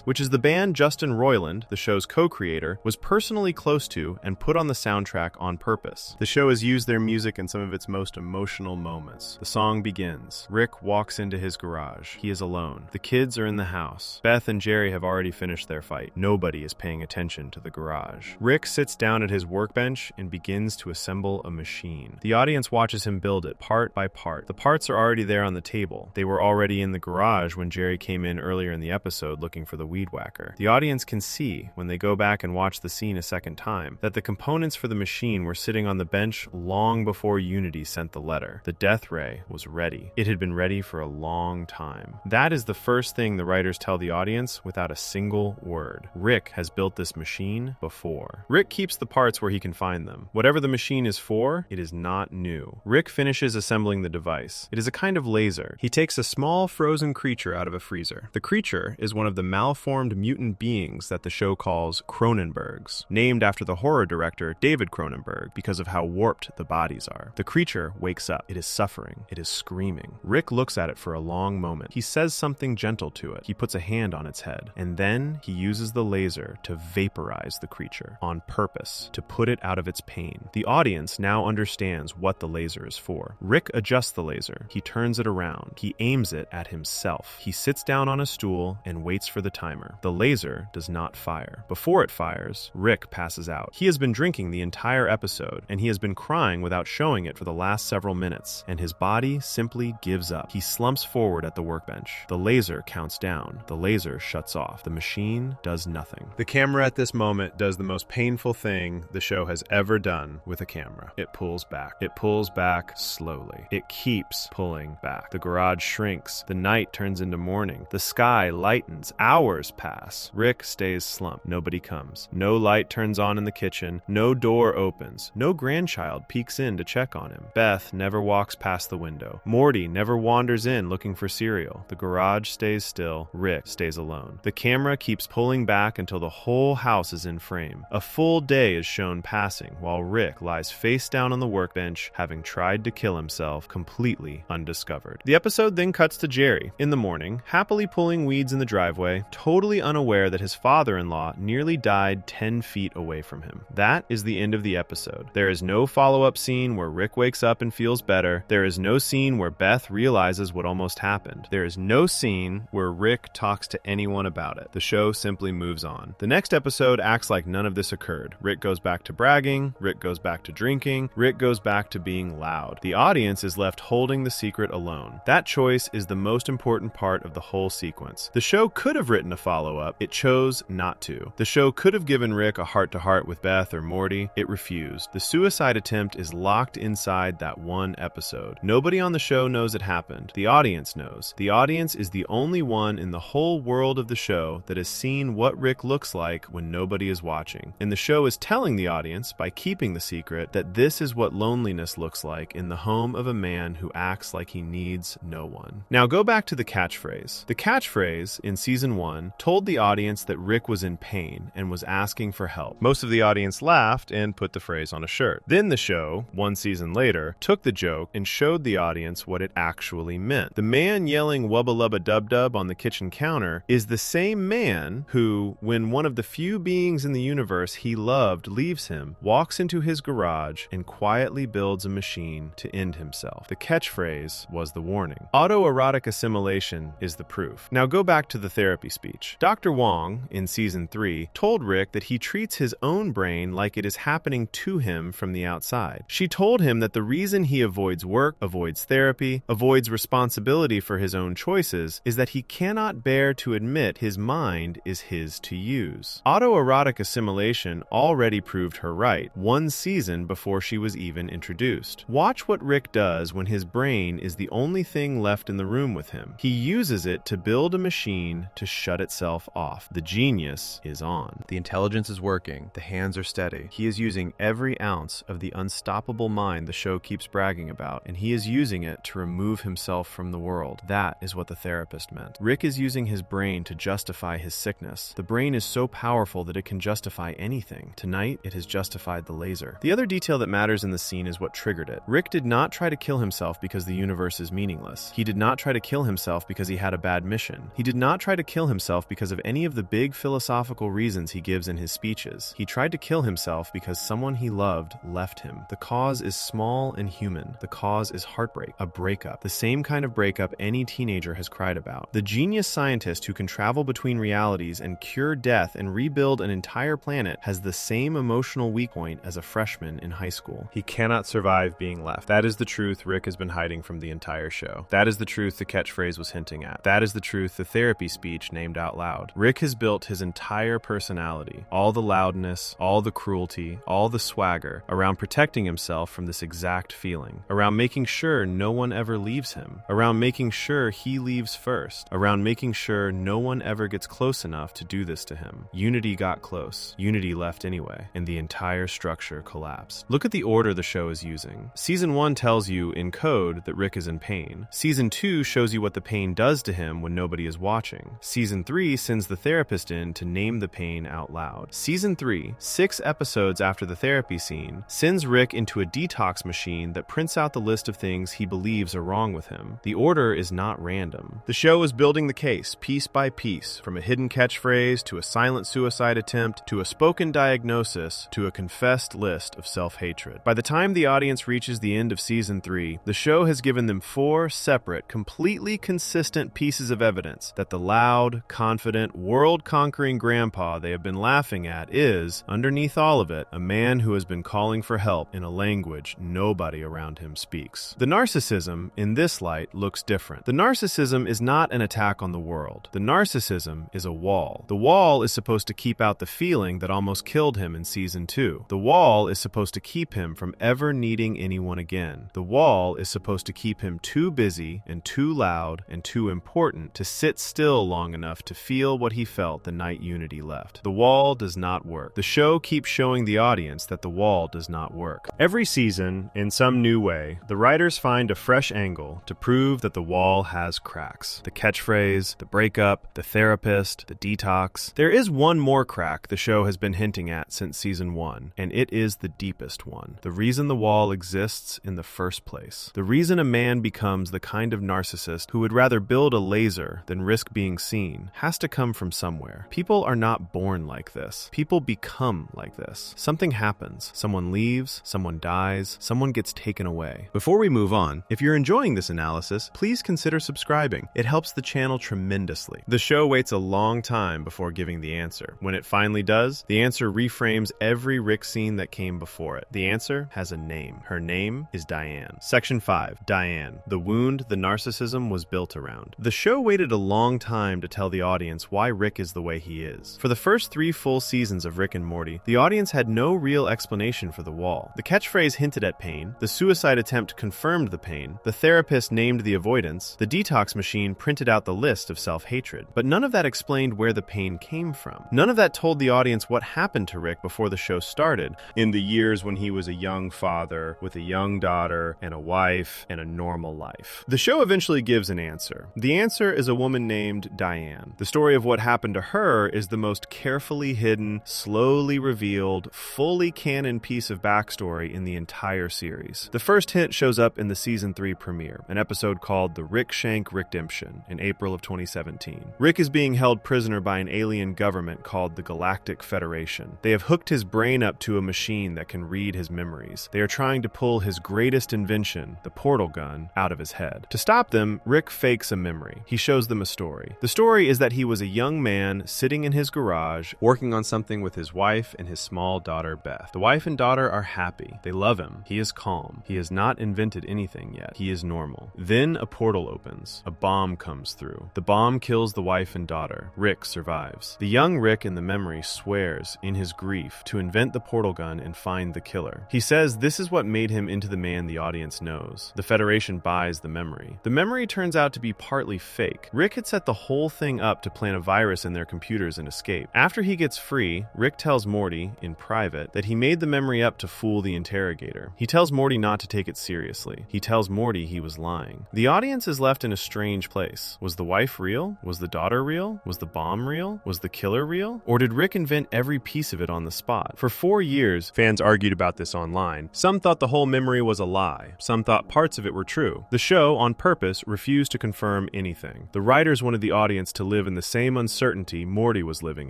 [SPEAKER 1] which is the band Justin Roiland, the show's co-creator, was personally close to and put on the soundtrack on purpose. The show has used their music in some of its most emotional moments. The song begins. Rick walks into his garage. He is alone. The kids are in the house. Beth and Jerry have already finished their fight. Nobody is paying attention to the garage. Rick sits down at his workbench and begins to assemble a machine. The audience watches him build it part by part. The parts are already there on the table. They were already in the garage when Jerry came in earlier in the episode looking for the weed whacker. The audience can see, when they go back and watch the scene a second time, that the components for the machine were sitting on the bench long before Unity sent the letter. The death ray was ready. It had been ready for a long time. That is the first thing the writers tell the audience without a single word. Rick has built this machine before. Rick keeps the parts where he can find them. Whatever the machine is for, it is not new. Rick finishes assembling the device. It is a kind of laser. He takes a small frozen creature out of a freezer. The creature is one of the malformed mutant beings that the show calls Cronenbergs, named after the horror director David Cronenberg because of how warped the bodies are. The creature wakes up. It is suffering. It is screaming. Rick looks at it for a long moment. He says something gentle to it. He puts a hand on its head, and then he uses the laser to vaporize the creature on purpose, to put it out of its pain. The audience now understands what the laser is for. Rick adjusts the laser. He turns it around. He aims it at himself. He sits down on a stool and waits for the timer. The laser does not fire. Before it fires, Rick passes out. He has been drinking the entire episode, and he has been crying without showing it for the last several minutes, and his body simply gives up. He slumps forward at the workbench. The laser counts down. The laser shuts off. The machine does nothing. The camera at this moment does the most painful thing the show has ever done with a camera. It pulls back. It pulls back slowly. It keeps pulling back. The garage shrinks. The night turns into morning. The sky lightens. Hours pass. Rick stays slumped. Nobody comes. No light turns on in the kitchen. No door opens. No grandchild peeks in to check on him. Beth never walks past the window. Morty never wanders in looking for cereal. The garage stays still. Rick stays alone. The camera keeps pulling back until the whole house is in frame. A full day is shown passing while Rick lies face down on the workbench, having tried to kill himself completely undiscovered. The episode then cuts to Jerry in the morning, happily pulling weeds in the driveway, totally unaware that his father-in-law nearly died outside 10 feet away from him. That is the end of the episode. There is no follow-up scene where Rick wakes up and feels better. There is no scene where Beth realizes what almost happened. There is no scene where Rick talks to anyone about it. The show simply moves on. The next episode acts like none of this occurred. Rick goes back to bragging. Rick goes back to drinking. Rick goes back to being loud. The audience is left holding the secret alone. That choice is the most important part of the whole sequence. The show could have written a follow-up. It chose not to. The show could have given Rick a heart-to-heart with Beth or Morty. It refused. The suicide attempt is locked inside that one episode. Nobody on the show knows it happened. The audience knows. The audience is the only one in the whole world of the show that has seen what Rick looks like when nobody is watching. And the show is telling the audience, by keeping the secret, that this is what loneliness looks like in the home of a man who acts like he needs no one. Now go back to the catchphrase. The catchphrase in season 1 told the audience that Rick was in pain and was asking for help. Most of the audience laughed and put the phrase on a shirt. Then the show, one season later, took the joke and showed the audience what it actually meant. The man yelling "Wubba Lubba Dub Dub" on the kitchen counter is the same man who, when one of the few beings in the universe he loved leaves him, walks into his garage and quietly builds a machine to end himself. The catchphrase was the warning. Autoerotic assimilation is the proof. Now go back to the therapy speech. Dr. Wong, in season 3, told Rick that he treats his own brain like it is happening to him from the outside. She told him that the reason he avoids work, avoids therapy, avoids responsibility for his own choices is that he cannot bear to admit his mind is his to use. Autoerotic assimilation already proved her right, one season before she was even introduced. Watch what Rick does when his brain is the only thing left in the room with him. He uses it to build a machine to shut itself off. The genius is on. The intelligence is working. The hands are steady. He is using every ounce of the unstoppable mind the show keeps bragging about, and he is using it to remove himself from the world. That is what the therapist meant. Rick is using his brain to justify his sickness. The brain is so powerful that it can justify anything. Tonight, it has justified the laser. The other detail that matters in the scene is what triggered it. Rick did not try to kill himself because the universe is meaningless. He did not try to kill himself because he had a bad mission. He did not try to kill himself because of any of the big philosophical reasons he gives in his speeches. He tried to kill himself because someone he loved left him. The cause is small and human. The cause is heartbreak, a breakup, the same kind of breakup any teenager has cried about. The genius scientist who can travel between realities and cure death and rebuild an entire planet has the same emotional weak point as a freshman in high school. He cannot survive being left. That is the truth Rick has been hiding from the entire show. That is the truth the catchphrase was hinting at. That is the truth the therapy speech named out loud. Rick has built his entire personality, all the loudness, all the cruelty, all the swagger, around protecting himself from this exact feeling, around making sure no one ever leaves him, around making sure he leaves first, around making sure no one ever gets close enough to do this to him. Unity got close. Unity left anyway, and the entire structure collapsed. Look at the order the show is using. Season 1 tells you in code that Rick is in pain. Season 2 shows you what the pain does to him when nobody is watching. Season 3 sends the therapist in to name the pain out loud. Season 3, 6 episodes after the therapy scene, sends Rick into a detox machine that prints out the list of things he believes are wrong with him. The order is not random. The show is building the case piece by piece, from a hidden catchphrase to a silent suicide attempt to a spoken diagnosis to a confessed list of self-hatred. By the time the audience reaches the end of season 3, the show has given them 4 separate, completely consistent pieces of evidence that the loud, confident, world-conquering grandpa they have been laughing at is, underneath all of it, a man who has been calling for help in a language nobody around him speaks. The narcissism, in this light, looks different. The narcissism is not an attack on the world. The narcissism is a wall. The wall is supposed to keep out the feeling that almost killed him in season 2. The wall is supposed to keep him from ever needing anyone again. The wall is supposed to keep him too busy and too loud and too important to sit still long enough to feel what he felt the night Unity left. The wall does not work. The show keeps showing the audience that the wall does not work. Every season, in some new way, the writers find a fresh angle to prove that the wall has cracks. The catchphrase, the breakup, the therapist, the detox. There is one more crack the show has been hinting at since season 1, and it is the deepest one. The reason the wall exists in the first place. The reason a man becomes the kind of narcissist who would rather build a laser than risk being seen has to come from somewhere. People are not born like this. People become like this. Something happens. Someone leaves, someone dies, someone gets taken away. Before we move on, if you're enjoying this analysis, please consider subscribing. It helps the channel tremendously. The show waits a long time before giving the answer. When it finally does, the answer reframes every Rick scene that came before it. The answer has a name. Her name is Diane. Section 5. Diane. The wound the narcissism was built around. The show waited a long time to tell the audience why Rick is the way he is. For the first 3 full seasons of Rick and Morty, the audience had no real explanation for the wall. The catchphrase hinted at pain, the suicide attempt confirmed the pain, the therapist named the avoidance, the detox machine printed out the list of self-hatred. But none of that explained where the pain came from. None of that told the audience what happened to Rick before the show started, in the years when he was a young father with a young daughter and a wife and a normal life. The show eventually gives an answer. The answer is a woman named Diane. The story of what happened to her is the most carefully hidden, slowly revealed, fully canon piece of backstory in the entire series. The first hint shows up in the season 3 premiere, an episode called The Rick Shank Redemption, in April of 2017. Rick is being held prisoner by an alien government called the Galactic Federation. They have hooked his brain up to a machine that can read his memories. They are trying to pull his greatest invention, the portal gun, out of his head. To stop them, Rick fakes a memory. He shows them a story. The story is that he was a young man sitting in his garage, working on something with his wife and his small daughter, Beth. The wife and daughter are happy. They love him. He is calm. He has not invented anything yet. He is normal. Then a portal opens. A bomb comes through. The bomb kills the wife and daughter. Rick survives. The young Rick in the memory swears, in his grief, to invent the portal gun and find the killer. He says this is what made him into the man the audience knows. The Federation buys the memory. The memory turns out to be partly fake. Rick had set the whole thing up to plant a virus in their computers and escape. After he gets free, Rick tells Morty, in private, that he made the memory up to fool the interrogator. He tells Morty not to take it seriously. He tells Morty he was lying. The audience is left in a strange place. Was the wife real? Was the daughter real? Was the bomb real? Was the killer real? Or did Rick invent every piece of it on the spot? For 4 years, fans argued about this online. Some thought the whole memory was a lie. Some thought parts of it were true. The show, on purpose, refused to confirm anything. The writers wanted the audience to live in the same uncertainty Morty was living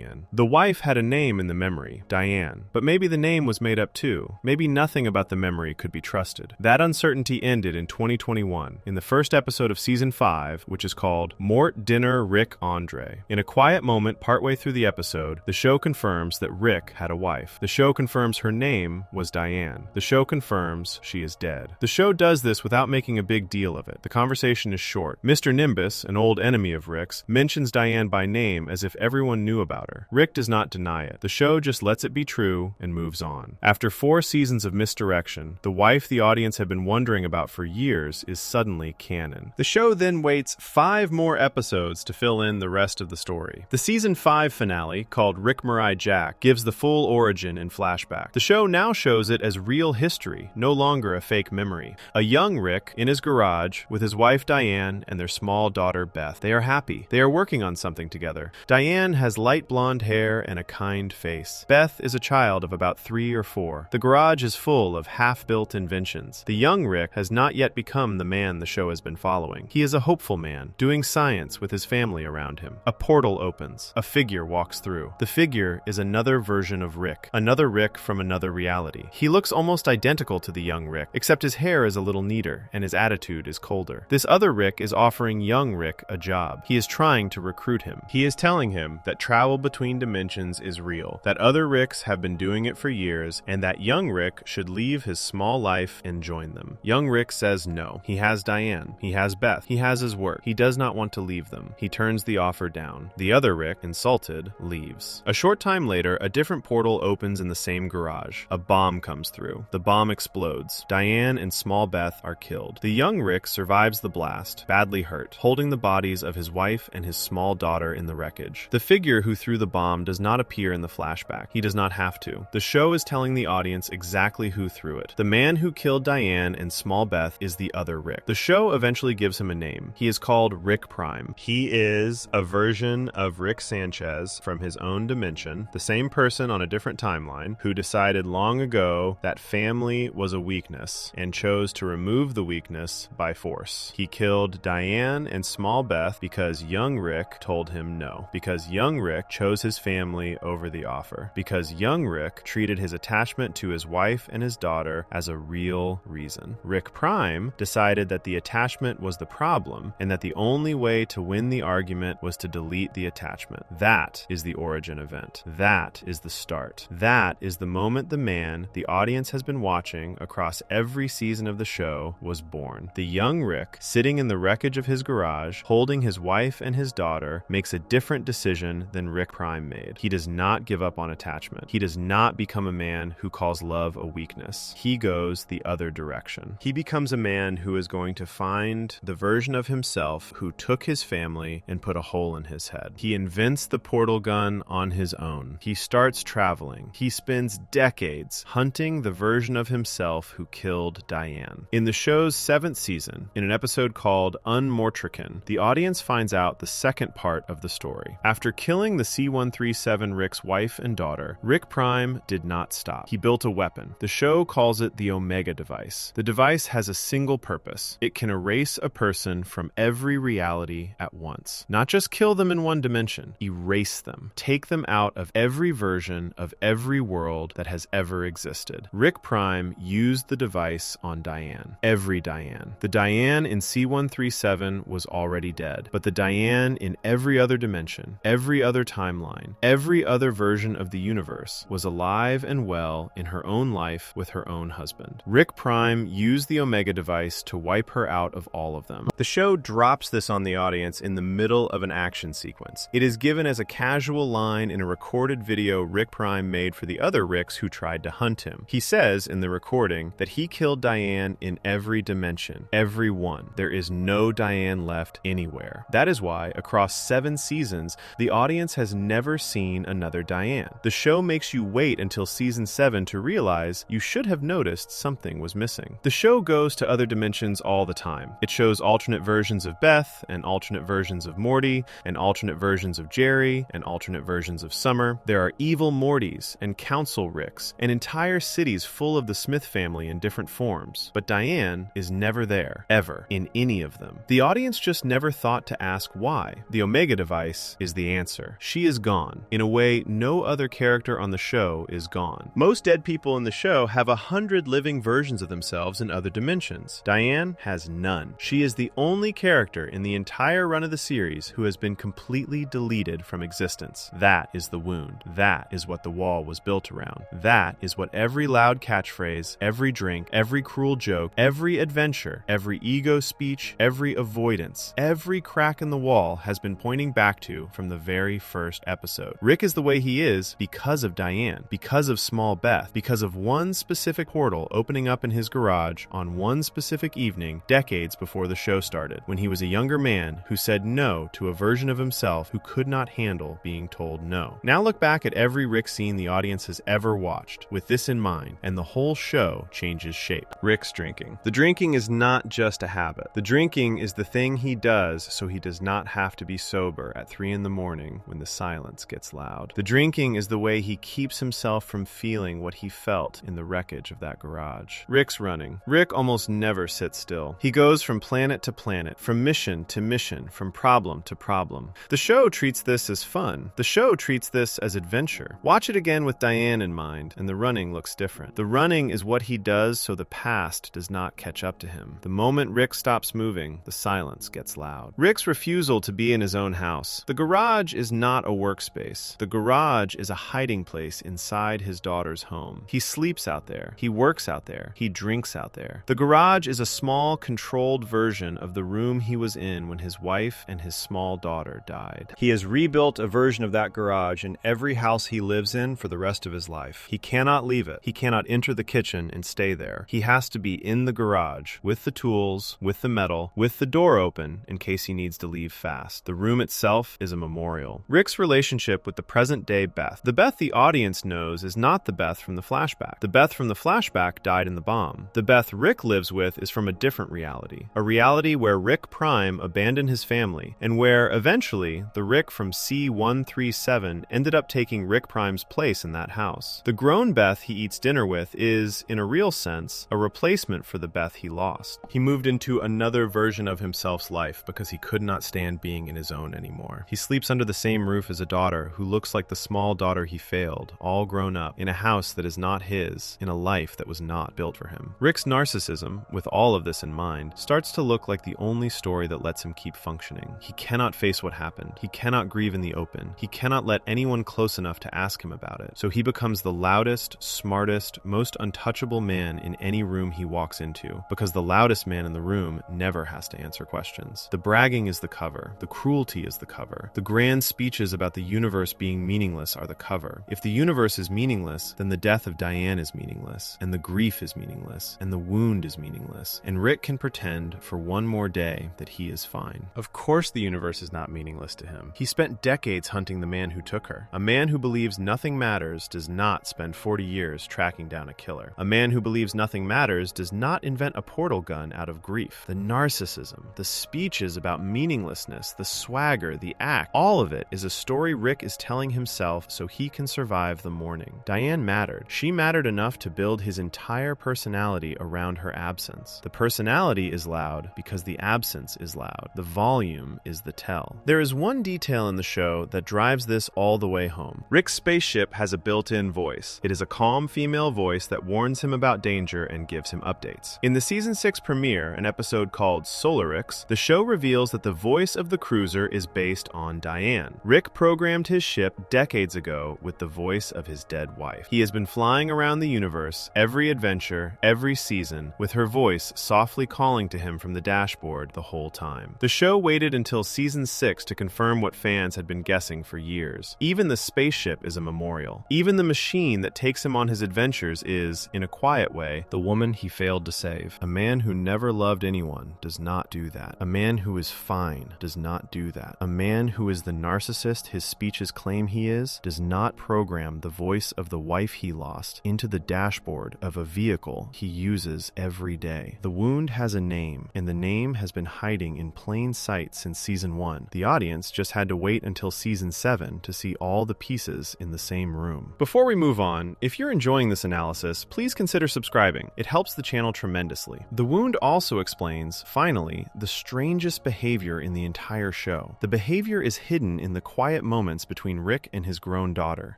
[SPEAKER 1] in. The wife had a name in the memory, Diane, but maybe the name was made up too. Maybe nothing about the memory could be trusted. That uncertainty ended in 2021, in the first episode of season 5, which is called Mort Dinner Rick Andre. In a quiet moment partway through the episode, the show confirms that Rick had a wife. The show confirms her name was Diane. The show confirms she is dead. The show does this without making a big deal of it. The conversation is short. Mr. Nimbus, an old enemy of Rick's, mentions Diane by name as if everyone knew about her. Rick does not deny it. The show just lets it be true and moves on. After 4 seasons of misdirection, the wife the audience had been wondering about for years is suddenly canon. The show then waits 5 more episodes to fill in the rest of the story. The season 5 finale, called Rick Mirai Jack, gives the full origin in flashback. The show now shows it as real history, no longer a fake memory. A young Rick in his garage with his wife Diane and their small daughter Beth. They are happy. They are working on something together. Diane has light blonde hair and a kind face. Beth is a child of about 3 or 4. The garage is full of half-built inventions. The young Rick has not yet become the man the show has been following. He is a hopeful man, doing science with his family around him. A portal opens. A figure walks through. The figure is another version of Rick. Another Rick from another reality. He looks almost identical to the young Rick, except his hair is a little neater and his attitude is colder. This other Rick is offering young Rick a job. He is trying to recruit him. He is telling him that travel between dimensions is real, that other Ricks have been doing it for years, and that young Rick should leave his small life and join them. Young Rick says no. He has Diane. He has Beth. He has his work. He does not want to leave them. He turns the offer down. The other Rick, insulted, leaves. A short time later, a different portal opens in the same garage. A bomb comes through. The bomb explodes. Diane and small Beth are killed. The young Rick survives the blast, badly hurt, holding the bodies of his wife and his small daughter in the wreckage. The figure who threw the bomb does not appear in the flashback. He does not have to. The show is telling the audience exactly who threw it. The man who killed Diane and small Beth is the other Rick. The show eventually gives him a name. He is called Rick Prime. He is a version of Rick Sanchez from his own dimension, the same person on a different timeline, who decided long ago that family was a weakness and chose to remove the weakness by force. He killed Diane and small Beth because young Rick told him no, because young Rick chose his family family over the offer, because young Rick treated his attachment to his wife and his daughter as a real reason. Rick Prime decided that the attachment was the problem and that the only way to win the argument was to delete the attachment. That is the origin event. That is the start. That is the moment the man the audience has been watching across every season of the show was born. The young Rick, sitting in the wreckage of his garage, holding his wife and his daughter, makes a different decision than Rick Prime made. He does not give up on attachment. He does not become a man who calls love a weakness. He goes the other direction. He becomes a man who is going to find the version of himself who took his family and put a hole in his head. He invents the portal gun on his own. He starts traveling. He spends decades hunting the version of himself who killed Diane. In the show's 7th season, in an episode called Unmortrican, the audience finds out the second part of the story. After killing the C-137 Rick's wife and daughter, Rick Prime did not stop. He built a weapon. The show calls it the Omega device. The device has a single purpose. It can erase a person from every reality at once. Not just kill them in one dimension, erase them. Take them out of every version of every world that has ever existed. Rick Prime used the device on Diane. Every Diane. The Diane in C-137 was already dead, but the Diane in every other dimension, every other timeline, every other version of the universe was alive and well in her own life with her own husband. Rick Prime used the Omega device to wipe her out of all of them. The show drops this on the audience in the middle of an action sequence. It is given as a casual line in a recorded video Rick Prime made for the other Ricks who tried to hunt him. He says in the recording that he killed Diane in every dimension, every one. There is no Diane left anywhere. That is why, across 7 seasons, the audience has never seen another Diane. The show makes you wait until season 7 to realize you should have noticed something was missing. The show goes to other dimensions all the time. It shows alternate versions of Beth, and alternate versions of Morty, and alternate versions of Jerry, and alternate versions of Summer. There are evil Mortys, and Council Ricks, and entire cities full of the Smith family in different forms. But Diane is never there, ever, in any of them. The audience just never thought to ask why. The Omega device is the answer. She is gone, in a way no other character on the show is gone. Most dead people in the show have 100 living versions of themselves in other dimensions. Diane has none. She is the only character in the entire run of the series who has been completely deleted from existence. That is the wound. That is what the wall was built around. That is what every loud catchphrase, every drink, every cruel joke, every adventure, every ego speech, every avoidance, every crack in the wall has been pointing back to from the very first episode. Rick is the way he is because of Diane, because of Small Beth, because of one specific portal opening up in his garage on one specific evening decades before the show started, when he was a younger man who said no to a version of himself who could not handle being told no. Now look back at every Rick scene the audience has ever watched with this in mind, and the whole show changes shape. Rick's drinking. The drinking is not just a habit. The drinking is the thing he does so he does not have to be sober at 3 in the morning when the silence gets loud. The drinking is the way he keeps himself from feeling what he felt in the wreckage of that garage. Rick's running. Rick almost never sits still. He goes from planet to planet, from mission to mission, from problem to problem. The show treats this as fun. The show treats this as adventure. Watch it again with Diane in mind, and the running looks different. The running is what he does so the past does not catch up to him. The moment Rick stops moving, the silence gets loud. Rick's refusal to be in his own house. The garage is not a workspace. The garage is a hiding place inside his daughter's home. He sleeps out there. He works out there. He drinks out there. The garage is a small, controlled version of the room he was in when his wife and his small daughter died. He has rebuilt a version of that garage in every house he lives in for the rest of his life. He cannot leave it. He cannot enter the kitchen and stay there. He has to be in the garage, with the tools, with the metal, with the door open in case he needs to leave fast. The room itself is a memorial. Rick's relationship with the present-day Beth. The Beth the audience knows is not the Beth from the flashback. The Beth from the flashback died in the bomb. The Beth Rick lives with is from a different reality. A reality where Rick Prime abandoned his family, and where, eventually, the Rick from C-137 ended up taking Rick Prime's place in that house. The grown Beth he eats dinner with is, in a real sense, a replacement for the Beth he lost. He moved into another version of himself's life because he could not stand being in his own anymore. He sleeps under the same roof as a daughter daughter who looks like the small daughter he failed, all grown up, in a house that is not his, in a life that was not built for him. Rick's narcissism, with all of this in mind, starts to look like the only story that lets him keep functioning. He cannot face what happened. He cannot grieve in the open. He cannot let anyone close enough to ask him about it. So he becomes the loudest, smartest, most untouchable man in any room he walks into, because the loudest man in the room never has to answer questions. The bragging is the cover. The cruelty is the cover. The grand speeches about the universe being meaningless are the cover. If the universe is meaningless, then the death of Diane is meaningless, and the grief is meaningless, and the wound is meaningless, and Rick can pretend for one more day that he is fine. Of course the universe is not meaningless to him. He spent decades hunting the man who took her. A man who believes nothing matters does not spend 40 years tracking down a killer. A man who believes nothing matters does not invent a portal gun out of grief. The narcissism, the speeches about meaninglessness, the swagger, the act, all of it is a story Rick is telling himself so he can survive the morning. Diane mattered. She mattered enough to build his entire personality around her absence. The personality is loud because the absence is loud. The volume is the tell. There is one detail in the show that drives this all the way home. Rick's spaceship has a built-in voice. It is a calm female voice that warns him about danger and gives him updates. In the season 6 premiere, an episode called Solarix, the show reveals that the voice of the cruiser is based on Diane. Rick programmed his ship decades ago with the voice of his dead wife. He has been flying around the universe, every adventure, every season, with her voice softly calling to him from the dashboard the whole time. The show waited until season 6 to confirm what fans had been guessing for years. Even the spaceship is a memorial. Even the machine that takes him on his adventures is, in a quiet way, the woman he failed to save. A man who never loved anyone does not do that. A man who is fine does not do that. A man who is the narcissist his speeches claim he is does not program the voice of the wife he lost into the dashboard of a vehicle he uses every day. The wound has a name, and the name has been hiding in plain sight since season 1. The audience just had to wait until season 7 to see all the pieces in the same room. Before we move on, if you're enjoying this analysis, please consider subscribing. It helps the channel tremendously. The wound also explains, finally, the strangest behavior in the entire show. The behavior is hidden in the quiet moments between Rick and his grown daughter.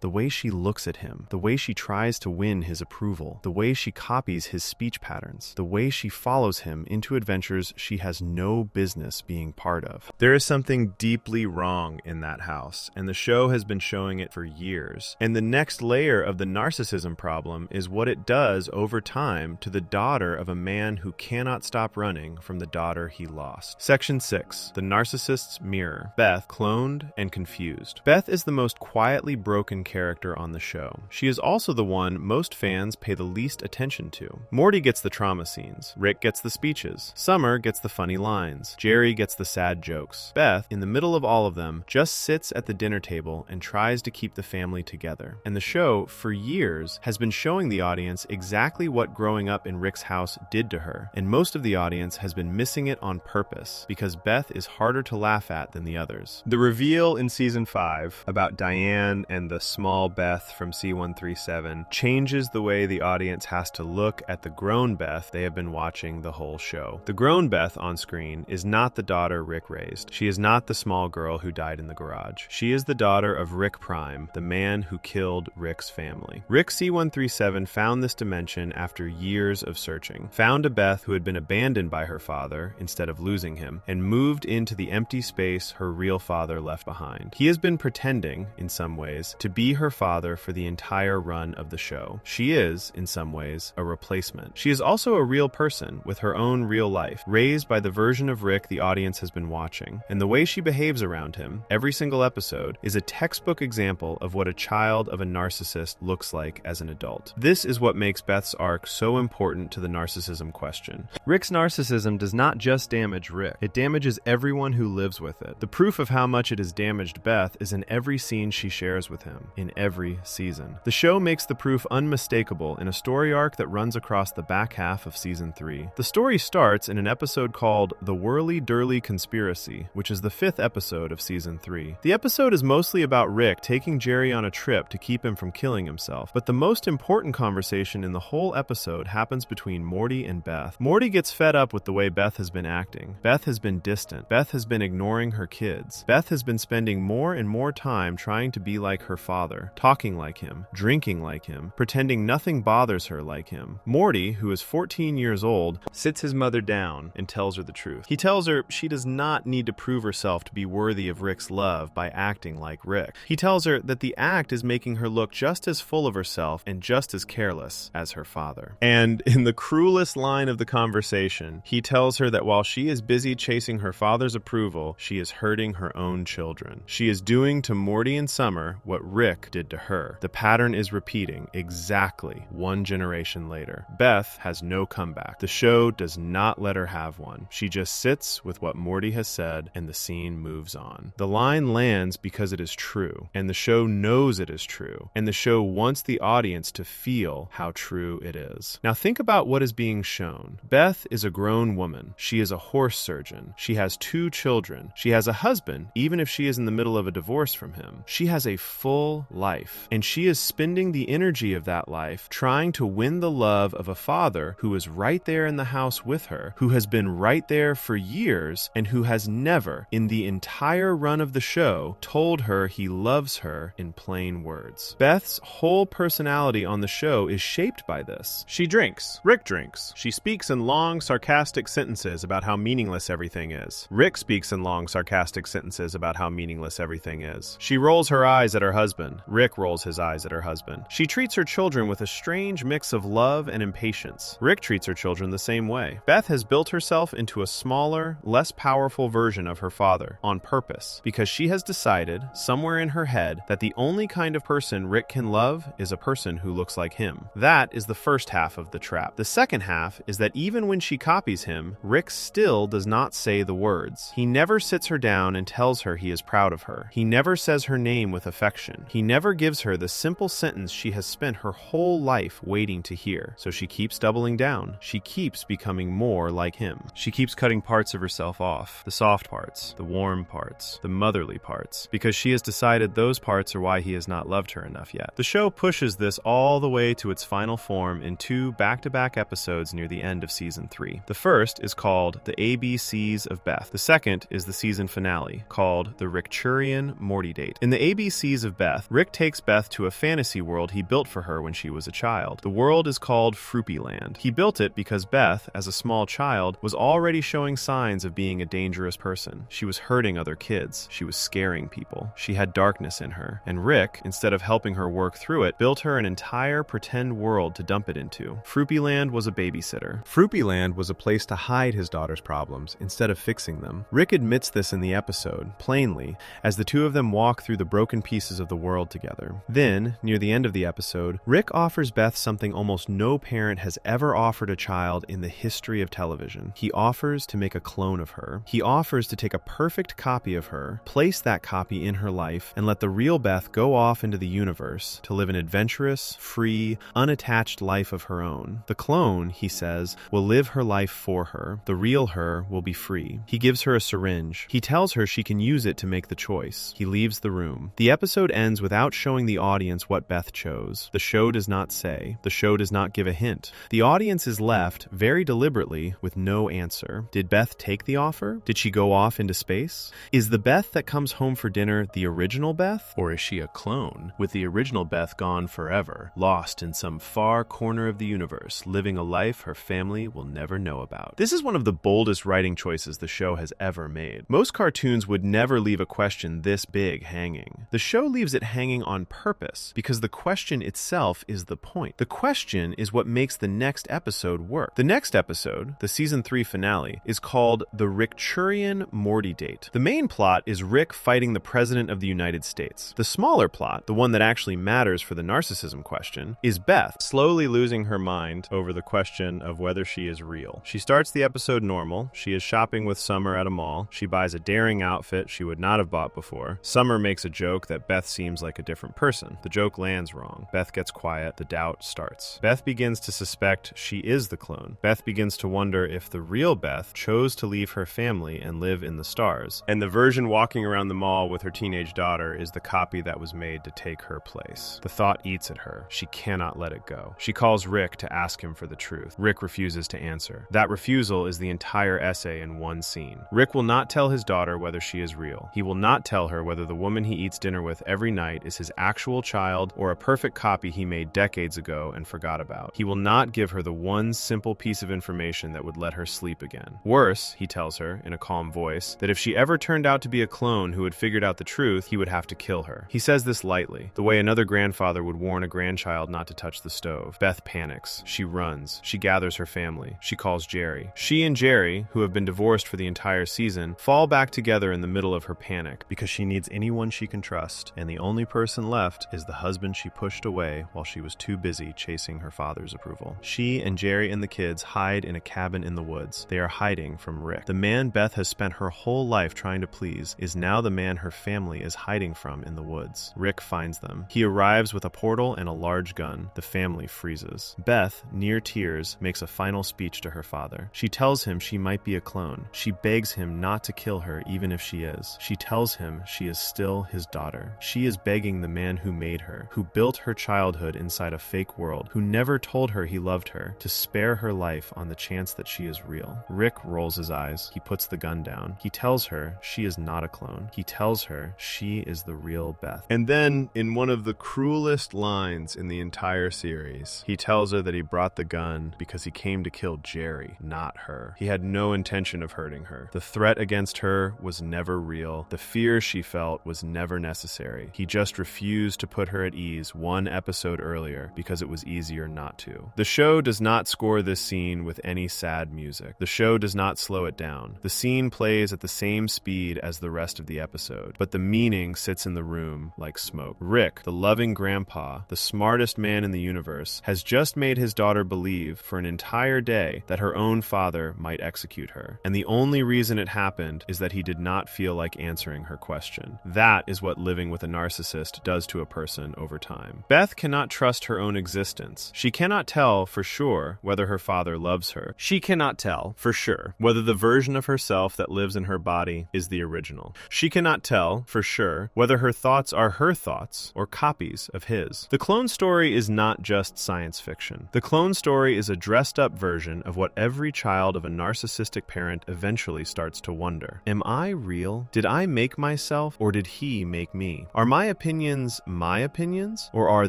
[SPEAKER 1] The way she looks at him, the way she tries to win his approval, the way she copies his speech patterns, the way she follows him into adventures she has no business being part of. There is something deeply wrong in that house, and the show has been showing it for years. And the next layer of the narcissism problem is what it does over time to the daughter of a man who cannot stop running from the daughter he lost. Section 6. The Narcissist's Mirror. Beth, cloned and confused. Beth is the most quietly broken character on the show. She is also the one most fans pay the least attention to. Morty gets the trauma scenes. Rick gets the speeches. Summer gets the funny lines. Jerry gets the sad jokes. Beth, in the middle of all of them, just sits at the dinner table and tries to keep the family together. And the show, for years, has been showing the audience exactly what growing up in Rick's house did to her, and most of the audience has been missing it on purpose, because Beth is harder to laugh at than the others. The reveal in season 5 about Diane and the small Beth from C137 changes the way the audience has to look at the grown Beth they have been watching the whole show. The grown Beth on screen is not the daughter Rick raised. She is not the small girl who died in the garage. She is the daughter of Rick Prime, the man who killed Rick's family. Rick C137 found this dimension after years of searching, found a Beth who had been abandoned by her father instead of losing him, and moved into the empty space her real father left behind. He has been pretending, in some ways, to be her father for the entire run of the show. She is, in some ways, a replacement. She is also a real person with her own real life, raised by the version of Rick the audience has been watching, and the way she behaves around him, every single episode, is a textbook example of what a child of a narcissist looks like as an adult. This is what makes Beth's arc so important to the narcissism question. Rick's narcissism does not just damage Rick, it damages everyone who lives with it. The proof of how much it has damaged Beth is in every scene she shares with him, in every season. The show makes the proof unmistakable in a story arc that runs across the back half of season 3. The story starts in an episode called The Whirly-Durly Conspiracy, which is the 5th episode of season 3. The episode is mostly about Rick taking Jerry on a trip to keep him from killing himself, but the most important conversation in the whole episode happens between Morty and Beth. Morty gets fed up with the way Beth has been acting. Beth has been distant. Beth has been ignoring her kids. Beth has been spending more and more time trying to be like her father, talking like him, drinking like him, pretending nothing bothers her like him. Morty, who is 14 years old, sits his mother down and tells her the truth. He tells her she does not need to prove herself to be worthy of Rick's love by acting like Rick. He tells her that the act is making her look just as full of herself and just as careless as her father. And in the cruelest line of the conversation, he tells her that while she is busy chasing her father's approval, she is hurting her own children. She is doing to Morty and Summer what Rick did to her. The pattern is repeating exactly one generation later. Beth has no comeback. The show does not let her have one. She just sits with what Morty has said, and the scene moves on. The line lands because it is true, and the show knows it is true, and the show wants the audience to feel how true it is. Now think about what is being shown. Beth is a grown woman. She is a horse surgeon. She has 2 children. She has a husband, even if she is in the middle of a divorce from him. She has a full life, and she is spending the energy of that life trying to win the love of a father who is right there in the house with her, who has been right there for years, and who has never, in the entire run of the show, told her he loves her in plain words. Beth's whole personality on the show is shaped by this. She drinks. Rick drinks. She speaks in long, sarcastic sentences about how meaningless everything is. Rick speaks in long, sarcastic sentences about how meaningless everything is. She rolls her eyes at her husband. Rick rolls his eyes at her husband. She treats her children with a strange mix of love and impatience. Rick treats her children the same way. Beth has built herself into a smaller, less powerful version of her father on purpose because she has decided, somewhere in her head, that the only kind of person Rick can love is a person who looks like him. That is the first half of the trap. The second half is that even when she copies him, Rick still does not say the words. He never sits her down and tells her he is proud of her. He never says her name with affection. He never gives her the simple sentence she has spent her whole life waiting to hear. So she keeps doubling down. She keeps becoming more like him. She keeps cutting parts of herself off. The soft parts, the warm parts, the motherly parts, because she has decided those parts are why he has not loved her enough yet. The show pushes this all the way to its final form in 2 back-to-back episodes near the end of season 3. The first is called The ABCs of Beth. The second is the season finale, called The Rickchurian Morty Date. In the ABCs of Beth, Rick takes Beth to a fantasy world he built for her when she was a child. The world is called Fruppyland. He built it because Beth, as a small child, was already showing signs of being a dangerous person. She was hurting other kids. She was scaring people. She had darkness in her. And Rick, instead of helping her work through it, built her an entire pretend world to dump it into. Fruppyland was a babysitter. Fruppyland was a place to hide his daughter's problems instead of fixing them. Rick admits this in the episode, plainly, as the two of them walk through the broken pieces of the world together. Then, near the end of the episode, Rick offers Beth something almost no parent has ever offered a child in the history of television. He offers to make a clone of her. He offers to take a perfect copy of her, place that copy in her life, and let the real Beth go off into the universe to live an adventurous, free, unattached life of her own. The clone, he says, will live her life for her. The real her will be free. He gives her a syringe. He tells her she can use it to make the choice. He leaves the room. The episode ends without showing the audience what Beth chose. The show does not say. The show does not give a hint. The audience is left, very deliberately, with no answer. Did Beth take the offer? Did she go off into space? Is the Beth that comes home for dinner the original Beth? Or is she a clone, with the original Beth gone forever, lost in some far corner of the universe, living a life her family will never know about? This is one of the boldest writing choices the show has ever made. Most cartoons would never leave a question this big hanging. The show leaves it hanging on purpose, because the question itself is the point. The question is what makes the next episode work. The next episode, the season 3 finale, is called The Rickchurian Morty Date. The main plot is Rick fighting the President of the United States. The smaller plot, the one that actually matters for the narcissism question, is Beth slowly losing her mind over the question of whether she is real. She starts the episode normal. She is shopping with Summer at a mall. She buys a daring outfit she would not have bought before. Summer makes a joke that Beth seems like a different person. The joke lands wrong. Beth gets quiet. The doubt starts. Beth begins to suspect she is the clone. Beth begins to wonder if the real Beth chose to leave her family and live in the stars, and the version walking around the mall with her teenage daughter is the copy that was made to take her place. The thought eats at her. She cannot let it go. She calls Rick to ask him for the truth. Rick refuses to answer. That refusal is the entire essay in one scene. Rick will not tell his daughter whether she is real. He will not tell her whether whether the woman he eats dinner with every night is his actual child or a perfect copy he made decades ago and forgot about. He will not give her the one simple piece of information that would let her sleep again. Worse, he tells her, in a calm voice, that if she ever turned out to be a clone who had figured out the truth, he would have to kill her. He says this lightly, the way another grandfather would warn a grandchild not to touch the stove. Beth panics. She runs. She gathers her family. She calls Jerry. She and Jerry, who have been divorced for the entire season, fall back together in the middle of her panic because she needs anyone she can trust, and the only person left is the husband she pushed away while she was too busy chasing her father's approval. She and Jerry and the kids hide in a cabin in the woods. They are hiding from Rick. The man Beth has spent her whole life trying to please is now the man her family is hiding from in the woods. Rick finds them. He arrives with a portal and a large gun. The family freezes. Beth, near tears, makes a final speech to her father. She tells him she might be a clone. She begs him not to kill her even if she is. She tells him she is still his daughter. She is begging the man who made her, who built her childhood inside a fake world, who never told her he loved her, to spare her life on the chance that she is real. Rick rolls his eyes. He puts the gun down. He tells her she is not a clone. He tells her she is the real Beth. And then, in one of the cruelest lines in the entire series, he tells her that he brought the gun because he came to kill Jerry, not her. He had no intention of hurting her. The threat against her was never real. The fear she felt was never necessary. He just refused to put her at ease one episode earlier because it was easier not to. The show does not score this scene with any sad music. The show does not slow it down. The scene plays at the same speed as the rest of the episode, but the meaning sits in the room like smoke. Rick, the loving grandpa, the smartest man in the universe, has just made his daughter believe for an entire day that her own father might execute her. And the only reason it happened is that he did not feel like answering her question. That is what living with a narcissist does to a person over time. Beth cannot trust her own existence. She cannot tell for sure whether her father loves her. She cannot tell for sure whether the version of herself that lives in her body is the original. She cannot tell for sure whether her thoughts are her thoughts or copies of his. The clone story is not just science fiction. The clone story is a dressed-up version of what every child of a narcissistic parent eventually starts to wonder. Am I real? Did I make myself, or did he make me? Are my opinions my opinions, or are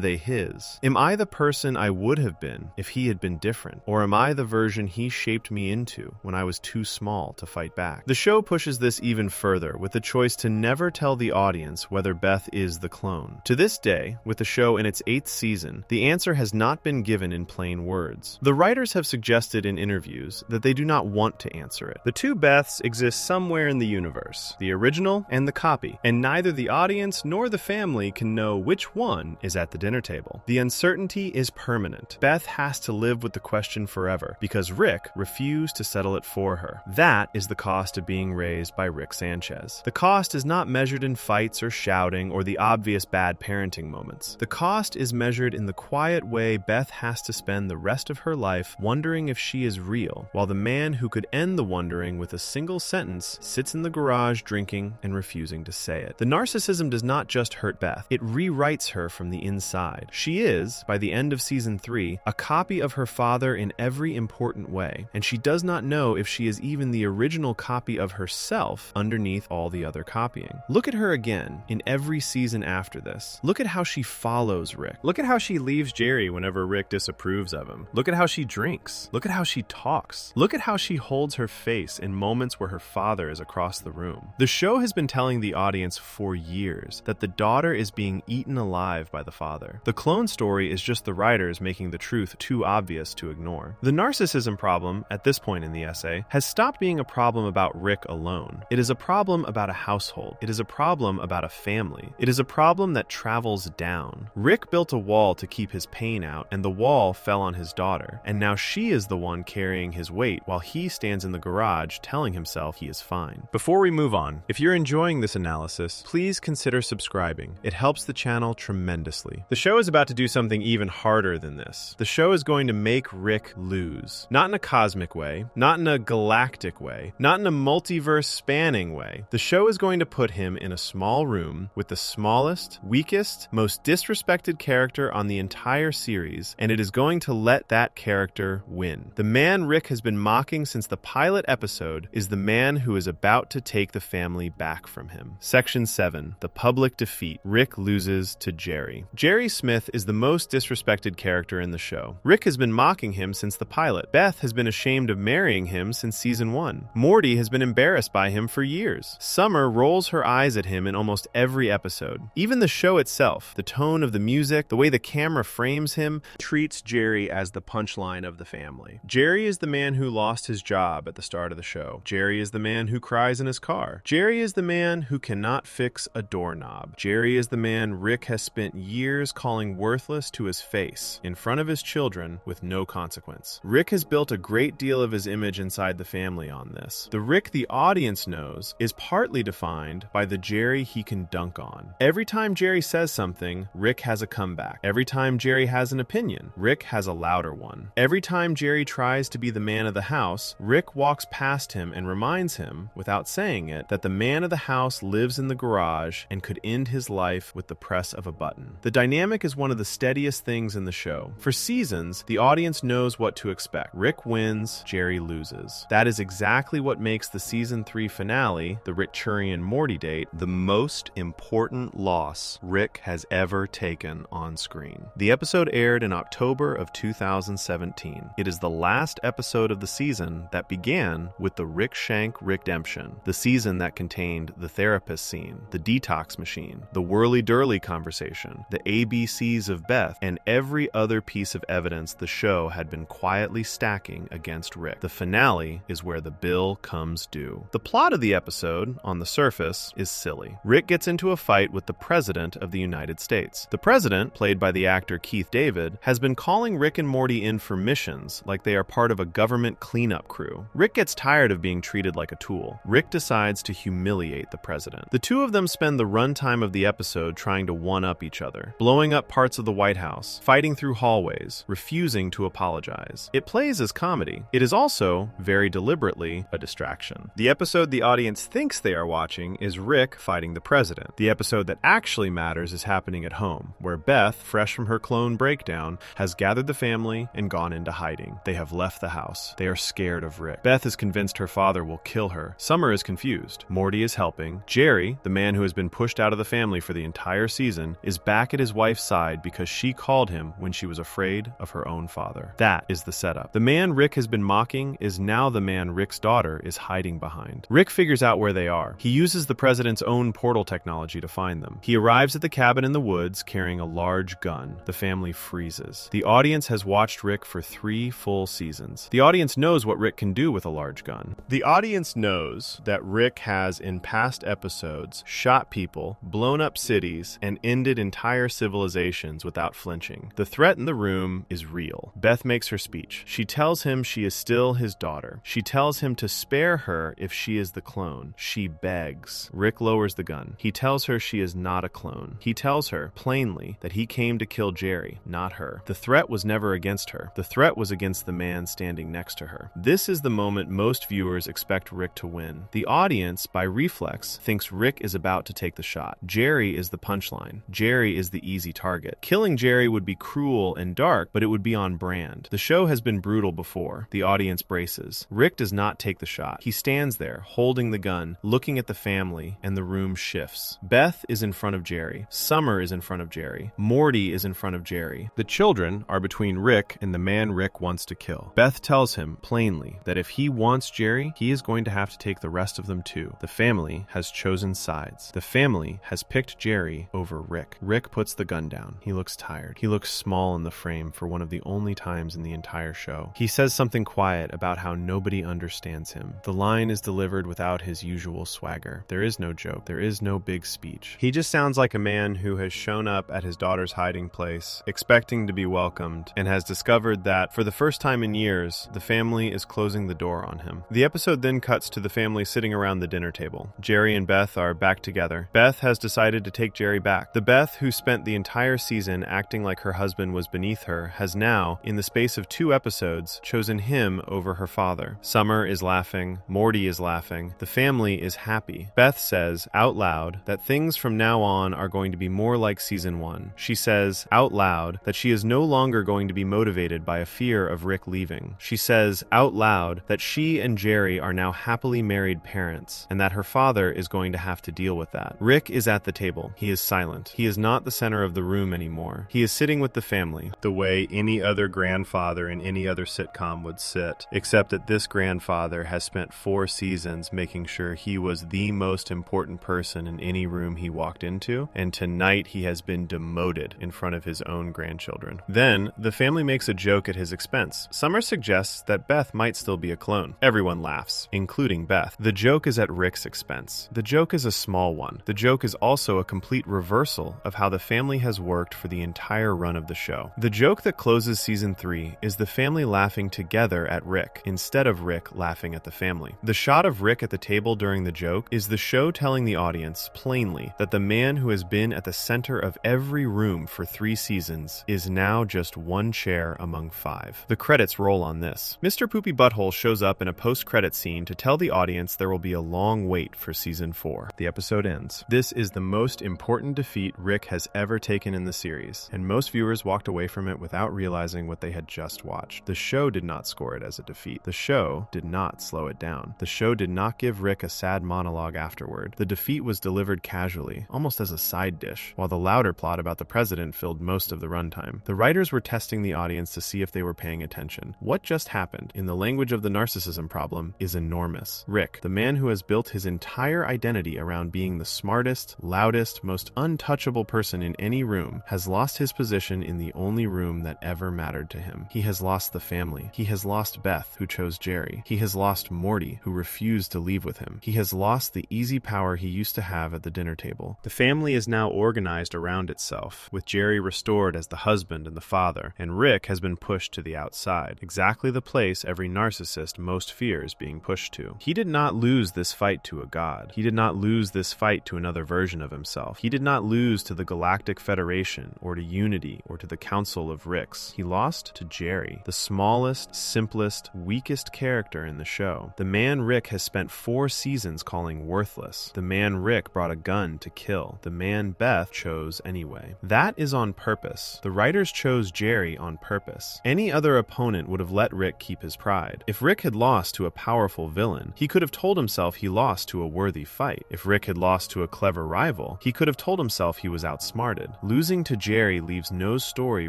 [SPEAKER 1] they his? Am I the person I would have been if he had been different, or am I the version he shaped me into when I was too small to fight back? The show pushes this even further with the choice to never tell the audience whether Beth is the clone. To this day, with the show in its 8th season, the answer has not been given in plain words. The writers have suggested in interviews that they do not want to answer it. The two Beths exist somewhere in the universe, the original and the copy, and neither the audience nor the family can know which one is at the dinner table. The uncertainty is permanent. Beth has to live with the question forever because Rick refused to settle it for her. That is the cost of being raised by Rick Sanchez. The cost is not measured in fights or shouting or the obvious bad parenting moments. The cost is measured in the quiet way Beth has to spend the rest of her life wondering if she is real, while the man who could end the wondering with a single sentence sits in the garage drinking and refusing to say it. The narcissism does not just hurt Beth, it rewrites her from the inside. She is, by the end of season 3, a copy of her father in every important way, and she does not know if she is even the original copy of herself underneath all the other copying. Look at her again in every season after this. Look at how she follows Rick. Look at how she leaves Jerry whenever Rick disapproves of him. Look at how she drinks. Look at how she talks. Look at how she holds her face in moments where her father is across the room. The show has been telling the audience for years that the daughter is being eaten alive by the father. The clone story is just the writers making the truth too obvious to ignore. The narcissism problem, at this point in the essay, has stopped being a problem about Rick alone. It is a problem about a household. It is a problem about a family. It is a problem that travels down. Rick built a wall to keep his pain out, and the wall fell on his daughter, and now she is the one carrying his weight while he stands in the garage telling himself he is fine. Before we move on, if you're enjoying this analysis, please consider subscribing. It helps the channel tremendously. The show is about to do something even harder than this. The show is going to make Rick lose. Not in a cosmic way, not in a galactic way, not in a multiverse spanning way. The show is going to put him in a small room with the smallest, weakest, most disrespected character on the entire series, and it is going to let that character win. The man Rick has been mocking since the pilot episode is the man who is about to take the family back from him. Section 7. The Public Defeat. Rick loses to Jerry. Jerry Smith is the most disrespected character in the show. Rick has been mocking him since the pilot. Beth has been ashamed of marrying him since season 1. Morty has been embarrassed by him for years. Summer rolls her eyes at him in almost every episode. Even the show itself, the tone of the music, the way the camera frames him, treats Jerry as the punchline of the family. Jerry is the man who lost his job at the start of the show. Jerry is the man who cries in his car. Jerry is the man who cannot fix a doorknob. Jerry is the man Rick has spent years calling worthless to his face, in front of his children, with no consequence. Rick has built a great deal of his image inside the family on this. The Rick the audience knows is partly defined by the Jerry he can dunk on. Every time Jerry says something, Rick has a comeback. Every time Jerry has an opinion, Rick has a louder one. Every time Jerry tries to be the man of the house, Rick walks past him and reminds him, without saying it, that the man of the house lives in the garage and could end his life with the press of a button. The dynamic is one of the steadiest things in the show. For seasons, the audience knows what to expect. Rick wins, Jerry loses. That is exactly what makes the season 3 finale, the Richturian Morty date, the most important loss Rick has ever taken on screen. The episode aired in October of 2017. It is the last episode of the season that began with the Rick Shank redemption, the season that contained the therapist scene, the detox machine, the whirly-durly conversation, the ABCs of Beth, and every other piece of evidence the show had been quietly stacking against Rick. The finale is where the bill comes due. The plot of the episode, on the surface, is silly. Rick gets into a fight with the President of the United States. The President, played by the actor Keith David, has been calling Rick and Morty in for missions like they are part of a government cleanup crew. Rick gets tired of being treated like a tool. Rick decides to humiliate the President. The two of them spend the runtime of the episode trying to one-up each other, blowing up parts of the White House, fighting through hallways, refusing to apologize. It plays as comedy. It is also, very deliberately, a distraction. The episode the audience thinks they are watching is Rick fighting the President. The episode that actually matters is happening at home, where Beth, fresh from her clone breakdown, has gathered the family and gone into hiding. They have left the house. They are scared of Rick. Beth is convinced her father will kill her. Summer is confused. Morty is helping. Jerry, the man who has been pushed out of the family for the entire season, is back at his wife's side because she called him when she was afraid of her own father. That is the setup. The man Rick has been mocking is now the man Rick's daughter is hiding behind. Rick figures out where they are. He uses the President's own portal technology to find them. He arrives at the cabin in the woods carrying a large gun. The family freezes. The audience has watched Rick for 3 full seasons. The audience knows what Rick can do with a large gun. The audience knows that Rick has, in past episodes, shot people, blown up cities, and ended entire civilizations without flinching. The threat in the room is real. Beth makes her speech. She tells him she is still his daughter. She tells him to spare her if she is the clone. She begs. Rick lowers the gun. He tells her she is not a clone. He tells her, plainly, that he came to kill Jerry, not her. The threat was never against her. The threat was against the man standing next to her. This is the moment most viewers expect Rick to win. The audience, by reflex, thinks Rick is about to take the shot. Jerry is the punchline. Jerry is the easy target. Killing Jerry would be cruel and dark, but it would be on brand. The show has been brutal before. The audience braces. Rick does not take the shot. He stands there, holding the gun, looking at the family, and the room shifts. Beth is in front of Jerry. Summer is in front of Jerry. Morty is in front of Jerry. The children are between Rick and the man Rick wants to kill. Beth tells him, plainly, that if he wants Jerry, he is going to have to take the rest of them too. The family has chosen sides. The family has picked Jerry over Rick. Rick puts the gun down. He looks tired. He looks small in the frame for one of the only times in the entire show. He says something quiet about how nobody understands him. The line is delivered without his usual swagger. There is no joke. There is no big speech. He just sounds like a man who has shown up at his daughter's hiding place, expecting to be welcomed, and has discovered that, for the first time in years, the family is closing the door on him. The episode then cuts to the family sitting around the dinner table. Jerry and Beth are back together. Beth has decided to take Jerry back. The Beth who spent the entire season acting like her husband was beneath her has now, in the space of 2 episodes, chosen him over her father. Summer is laughing. Morty is laughing. The family is happy. Beth says, out loud, that things from now on are going to be more like season 1. She says, out loud, that she is no longer going to be motivated by a fear of Rick leaving. She says, out loud, that she and Jerry are now happily married parents, and that her father is going to have to deal with that. Rick is at the table. He is silent. He is not the center of the room anymore. He is sitting with the family, the way any other grandfather in any other sitcom would sit, except that this grandfather has spent 4 seasons making sure he was the most important person in any room he walked into, and tonight he has been demoted in front of his own grandchildren. Then, the family makes a joke at his expense. Summer suggests that Beth might still be a clone. Everyone laughs, including Beth. The joke is at Rick's expense. The joke is a small one. The joke is also a complete reversal of how the family has worked for the entire run of the show. The joke that closes season 3 is the family laughing together at Rick, instead of Rick laughing at the family. The shot of Rick at the table during the joke is the show telling the audience plainly that the man who has been at the center of every room for 3 seasons is now just one chair among 5. The credits roll on this. Mr. Poopy Butthole shows up in a post-credit scene to tell the audience there will be a long wait for season 4. The episode ends. This is the most important defeat Rick has ever taken in the series, and most viewers walked away from it without realizing what they had just watched. The show did not score it as a defeat. The show did not slow it down. The show did not give Rick a sad monologue afterward. The defeat was delivered casually, almost as a side dish, while the louder plot about the president filled most of the runtime. The writers were testing the audience to see if they were paying attention. What just happened, in the language of the narcissism problem, is enormous. Rick, the man who has built his entire identity around being the smartest, loudest, most untouchable person in any room, has lost his position in the only room that ever mattered to him. He has lost the family. He has lost Beth, who chose Jerry. He has lost Morty, who refused to leave with him. He has lost the easy power he used to have at the dinner table. The family is now organized around itself, with Jerry restored as the husband and the father, and Rick has been pushed to the outside, exactly the place every narcissist most fears being pushed to. He did not lose this fight to a god. He did not lose this fight to another version of himself. He did not lose to the Galactic Federation, or to Unity, or to the Council of Ricks. He lost to Jerry, the smallest, simplest, weakest character in the show. The man Rick has spent 4 seasons calling worthless. The man Rick brought a gun to kill. The man Beth chose anyway. That is on purpose. The writers chose Jerry on purpose. Any other opponent would have let Rick keep his pride. If Rick had lost to a powerful villain, he could have told himself he lost to a worthy fight. If Rick had lost to a clever rival, he could have told himself he was outsmarted. Losing to Jerry leaves no story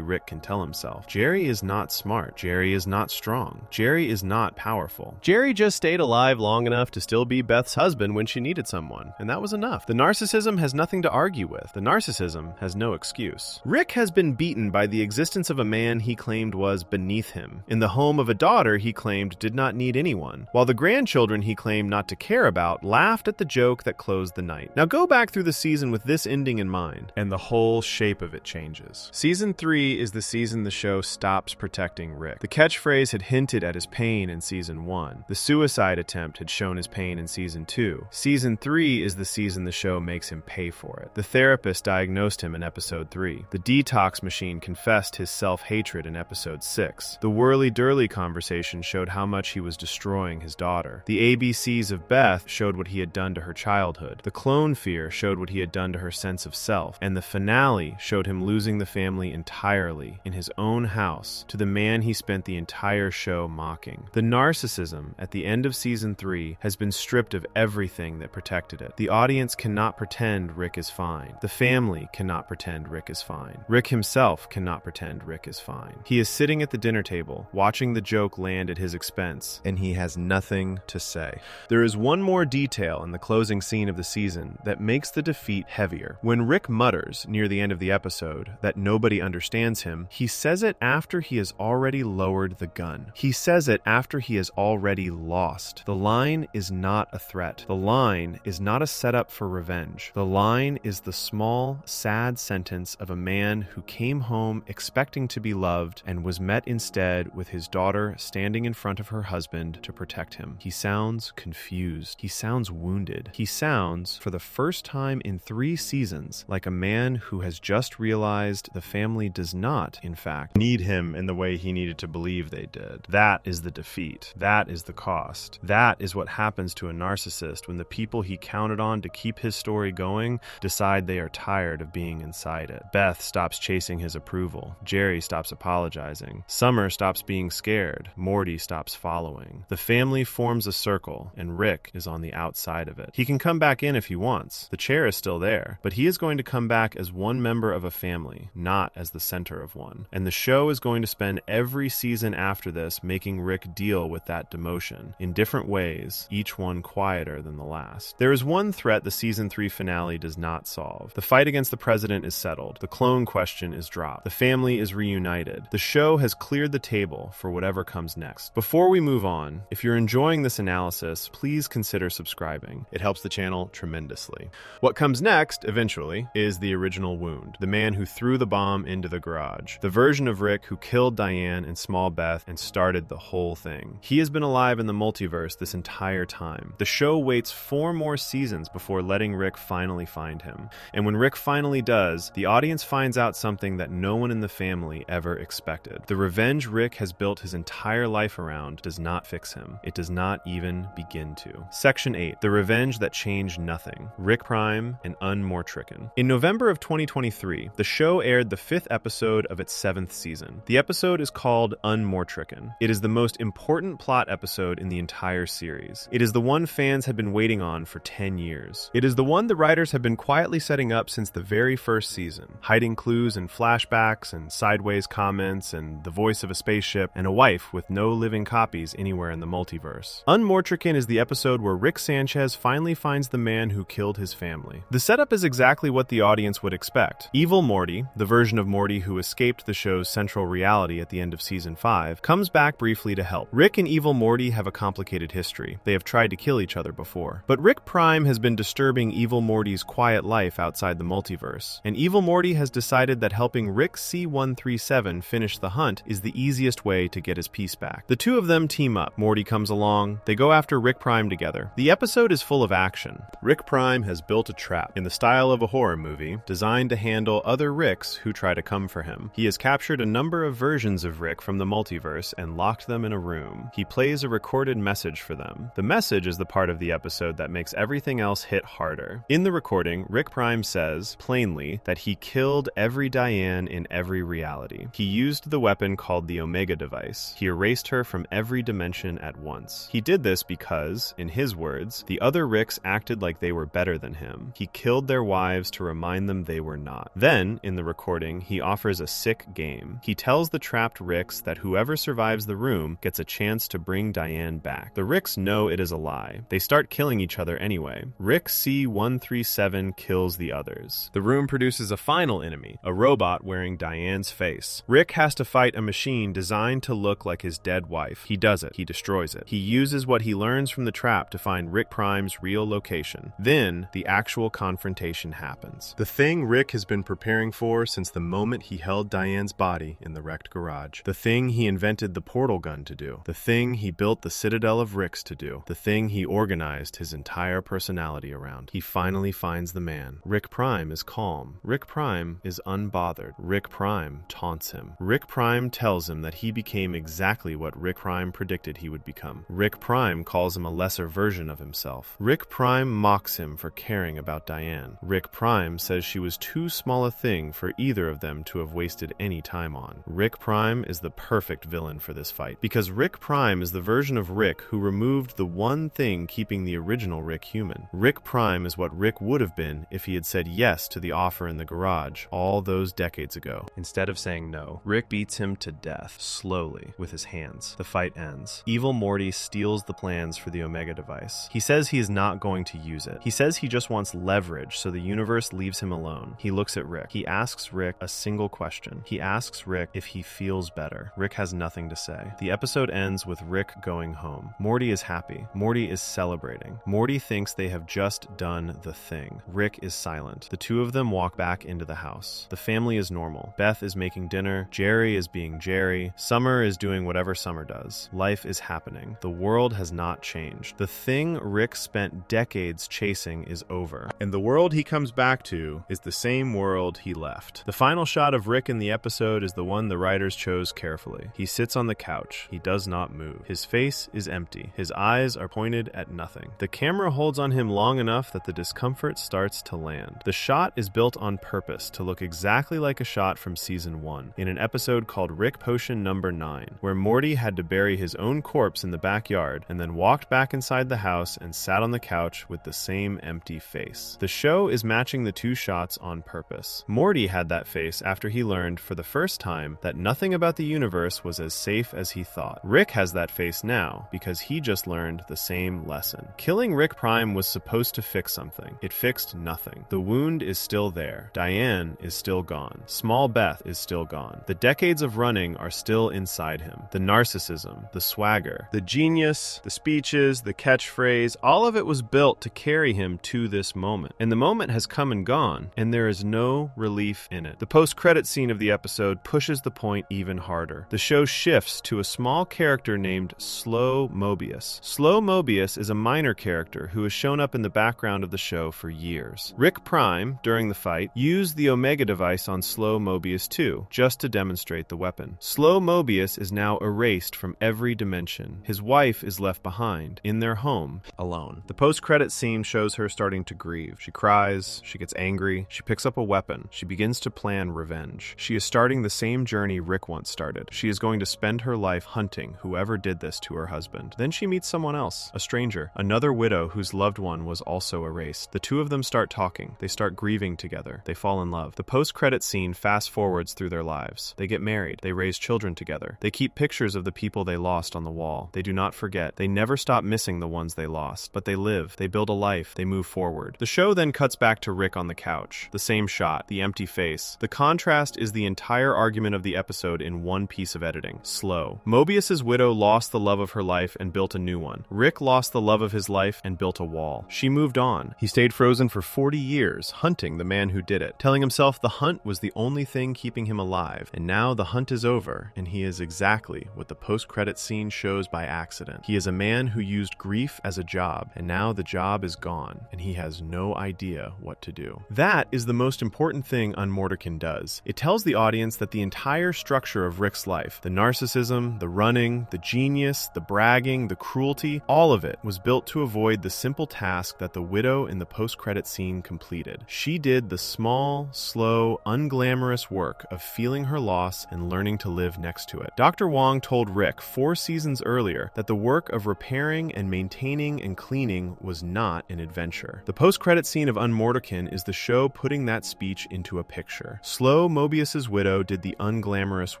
[SPEAKER 1] Rick can tell himself. Jerry is not smart. Jerry is not strong. Jerry is not powerful. Jerry just stayed alive long enough to still be Beth's husband when she needed someone, and that was enough. The narcissism has nothing to argue with. The narcissism has no excuse. Rick has been beaten by the existence of a man he claimed was beneath him, in the home of a daughter he claimed did not need anyone, while the grandchildren he claimed not to care about laughed at the joke that closed the night. Now go back through the season with this ending in mind, and the whole shape of it changes. Season 3 is the season the show stops protecting Rick. The catchphrase had hinted at his pain in season 1. The suicide attempt had shown his pain in season 2. Season 3 is the season the show makes him pay for it. The therapist diagnosed him in episode 3. The detox machine confessed his self-hatred in episode 6. The whirly-durly conversation showed how much he was destroying his daughter. The ABCs of Beth showed what he had done to her childhood. The clone fear showed what he had done to her sense of self. And the finale showed him losing the family entirely in his own house to the man he spent the entire show mocking. The narcissism at the end of season 3 has been stripped of everything that protected it. The audience cannot pretend Rick is fine. The family cannot pretend Rick is fine. Rick himself cannot pretend Rick is fine. He is sitting at the dinner table, watching the joke land at his expense, and he has nothing to say. There is one more detail in the closing scene of the season that makes the defeat heavier. When Rick mutters near the end of the episode that nobody understands him, he says it after he has already lowered the gun. He says it after he has already lost. The line is not a threat. The line is not a setup for revenge. The line is the small, sad sentence of a man who came home expecting to be loved and was met instead with his daughter standing in front of her husband to protect him. He sounds confused. He sounds wounded. He sounds, for the first time in 3 seasons, like a man who has just realized the family does not, in fact, need him in the way he needed to believe they did. That is the defeat. That is the cost. That is what happens to a narcissist when the people he counted on to keep his story going decide they are tired of being inside it. Beth stops chasing his approval. Jerry stops apologizing. Summer stops being scared. Morty stops following. The family forms a circle, and Rick is on the outside of it. He can cut come back in if he wants. The chair is still there, but he is going to come back as one member of a family, not as the center of one. And the show is going to spend every season after this making Rick deal with that demotion in different ways, each one quieter than the last. There is one threat the season 3 finale does not solve. The fight against the president is settled. The clone question is dropped. The family is reunited. The show has cleared the table for whatever comes next. Before we move on, if you're enjoying this analysis, please consider subscribing. It helps the channel tremendously. What comes next, eventually, is the original wound, the man who threw the bomb into the garage, the version of Rick who killed Diane and Small Beth and started the whole thing. He has been alive in the multiverse this entire time. The show waits 4 more seasons before letting Rick finally find him. And when Rick finally does, the audience finds out something that no one in the family ever expected. The revenge Rick has built his entire life around does not fix him. It does not even begin to. Section 8. The Revenge That Changed Nothing. Rick Prime and Unmortricken. In November of 2023, the show aired the 5th episode of its 7th season. The episode is called Unmortricken. It is the most important plot episode in the entire series. It is the one fans had been waiting on for 10 years. It is the one the writers have been quietly setting up since the very first season, hiding clues and flashbacks and sideways comments and the voice of a spaceship and a wife with no living copies anywhere in the multiverse. Unmortricken is the episode where Rick Sanchez finally finds the man who killed his family. The setup is exactly what the audience would expect. Evil Morty, the version of Morty who escaped the show's central reality at the end of season 5, comes back briefly to help. Rick and Evil Morty have a complicated history. They have tried to kill each other before. But Rick Prime has been disturbing Evil Morty's quiet life outside the multiverse, and Evil Morty has decided that helping Rick C-137 finish the hunt is the easiest way to get his peace back. The two of them team up. Morty comes along. They go after Rick Prime together. The episode is full of action. Rick Prime has built a trap in the style of a horror movie designed to handle other Ricks who try to come for him. He has captured a number of versions of Rick from the multiverse and locked them in a room. He plays a recorded message for them. The message is the part of the episode that makes everything else hit harder. In the recording, Rick Prime says, plainly, that he killed every Diane in every reality. He used the weapon called the Omega device. He erased her from every dimension at once. He did this because, in his words, the other Ricks acted like they were better than him. He killed their wives to remind them they were not. Then, in the recording, he offers a sick game. He tells the trapped Ricks that whoever survives the room gets a chance to bring Diane back. The Ricks know it is a lie. They start killing each other anyway. Rick C-137 kills the others. The room produces a final enemy, a robot wearing Diane's face. Rick has to fight a machine designed to look like his dead wife. He does it. He destroys it. He uses what he learns from the trap to find Rick Prime's real location. Then, the actual confrontation happens. The thing Rick has been preparing for since the moment he held Diane's body in the wrecked garage. The thing he invented the portal gun to do. The thing he built the Citadel of Ricks to do. The thing he organized his entire personality around. He finally finds the man. Rick Prime is calm. Rick Prime is unbothered. Rick Prime taunts him. Rick Prime tells him that he became exactly what Rick Prime predicted he would become. Rick Prime calls him a lesser version of himself. Rick Prime mocks him for caring about Diane. Rick Prime says she was too small a thing for either of them to have wasted any time on. Rick Prime is the perfect villain for this fight, because Rick Prime is the version of Rick who removed the one thing keeping the original Rick human. Rick Prime is what Rick would have been if he had said yes to the offer in the garage all those decades ago. Instead of saying no, Rick beats him to death, slowly, with his hands. The fight ends. Evil Morty steals the plans for the Omega device. He says he is not going to use it. He says he just wants leverage so the universe leaves him alone. He looks at Rick. He asks Rick a single question. He asks Rick if he feels better. Rick has nothing to say. The episode ends with Rick going home. Morty is happy. Morty is celebrating. Morty thinks they have just done the thing. Rick is silent. The two of them walk back into the house. The family is normal. Beth is making dinner. Jerry is being Jerry. Summer is doing whatever Summer does. Life is happening. The world has not changed. The thing Rick spent decades chasing is over. And the world he comes back to is the same world he left. The final shot of Rick in the episode is the one the writers chose carefully. He sits on the couch. He does not move. His face is empty. His eyes are pointed at nothing. The camera holds on him long enough that the discomfort starts to land. The shot is built on purpose to look exactly like a shot from season 1, in an episode called Rick Potion Number 9, where Morty had to bury his own corpse in the backyard and then walked back inside the house and sat on the couch couch with the same empty face. The show is matching the two shots on purpose. Morty had that face after he learned for the first time that nothing about the universe was as safe as he thought. Rick has that face now because he just learned the same lesson. Killing Rick Prime was supposed to fix something. It fixed nothing. The wound is still there. Diane is still gone. Small Beth is still gone. The decades of running are still inside him. The narcissism, the swagger, the genius, the speeches, the catchphrase, all of it was built to carry him to this moment. And the moment has come and gone, and there is no relief in it. The post-credit scene of the episode pushes the point even harder. The show shifts to a small character named Slow Mobius. Slow Mobius is a minor character who has shown up in the background of the show for years. Rick Prime, during the fight, used the Omega device on Slow Mobius too, just to demonstrate the weapon. Slow Mobius is now erased from every dimension. His wife is left behind, in their home, alone. The post-credit scene shows her starting to grieve. She cries, she gets angry, she picks up a weapon, she begins to plan revenge. She is starting the same journey Rick once started. She is going to spend her life hunting whoever did this to her husband. Then she meets someone else, a stranger, another widow whose loved one was also erased. The two of them start talking. They start grieving together. They fall in love. The post-credit scene fast forwards through their lives. They get married. They raise children together. They keep pictures of the people they lost on the wall. They do not forget. They never stop missing the ones they lost, but they live. They build a life. They move forward. The show then cuts back to Rick on the couch. The same shot, the empty face. The contrast is the entire argument of the episode in one piece of editing. Slow. Mobius's widow lost the love of her life and built a new one. Rick lost the love of his life and built a wall. She moved on. He stayed frozen for 40 years, hunting the man who did it, telling himself the hunt was the only thing keeping him alive. And now the hunt is over, and he is exactly what the post-credit scene shows by accident. He is a man who used grief as a job, and now the job is gone, and he has no idea what to do. That is the most important thing Unmortican does. It tells the audience that the entire structure of Rick's life, the narcissism, the running, the genius, the bragging, the cruelty, all of it was built to avoid the simple task that the widow in the post-credit scene completed. She did the small, slow, unglamorous work of feeling her loss and learning to live next to it. Dr. Wong told Rick 4 seasons earlier that the work of repairing and maintaining and cleaning was not an adventure. The post-credit scene of Unmortican is the show putting that speech into a picture. Slow Mobius's widow did the unglamorous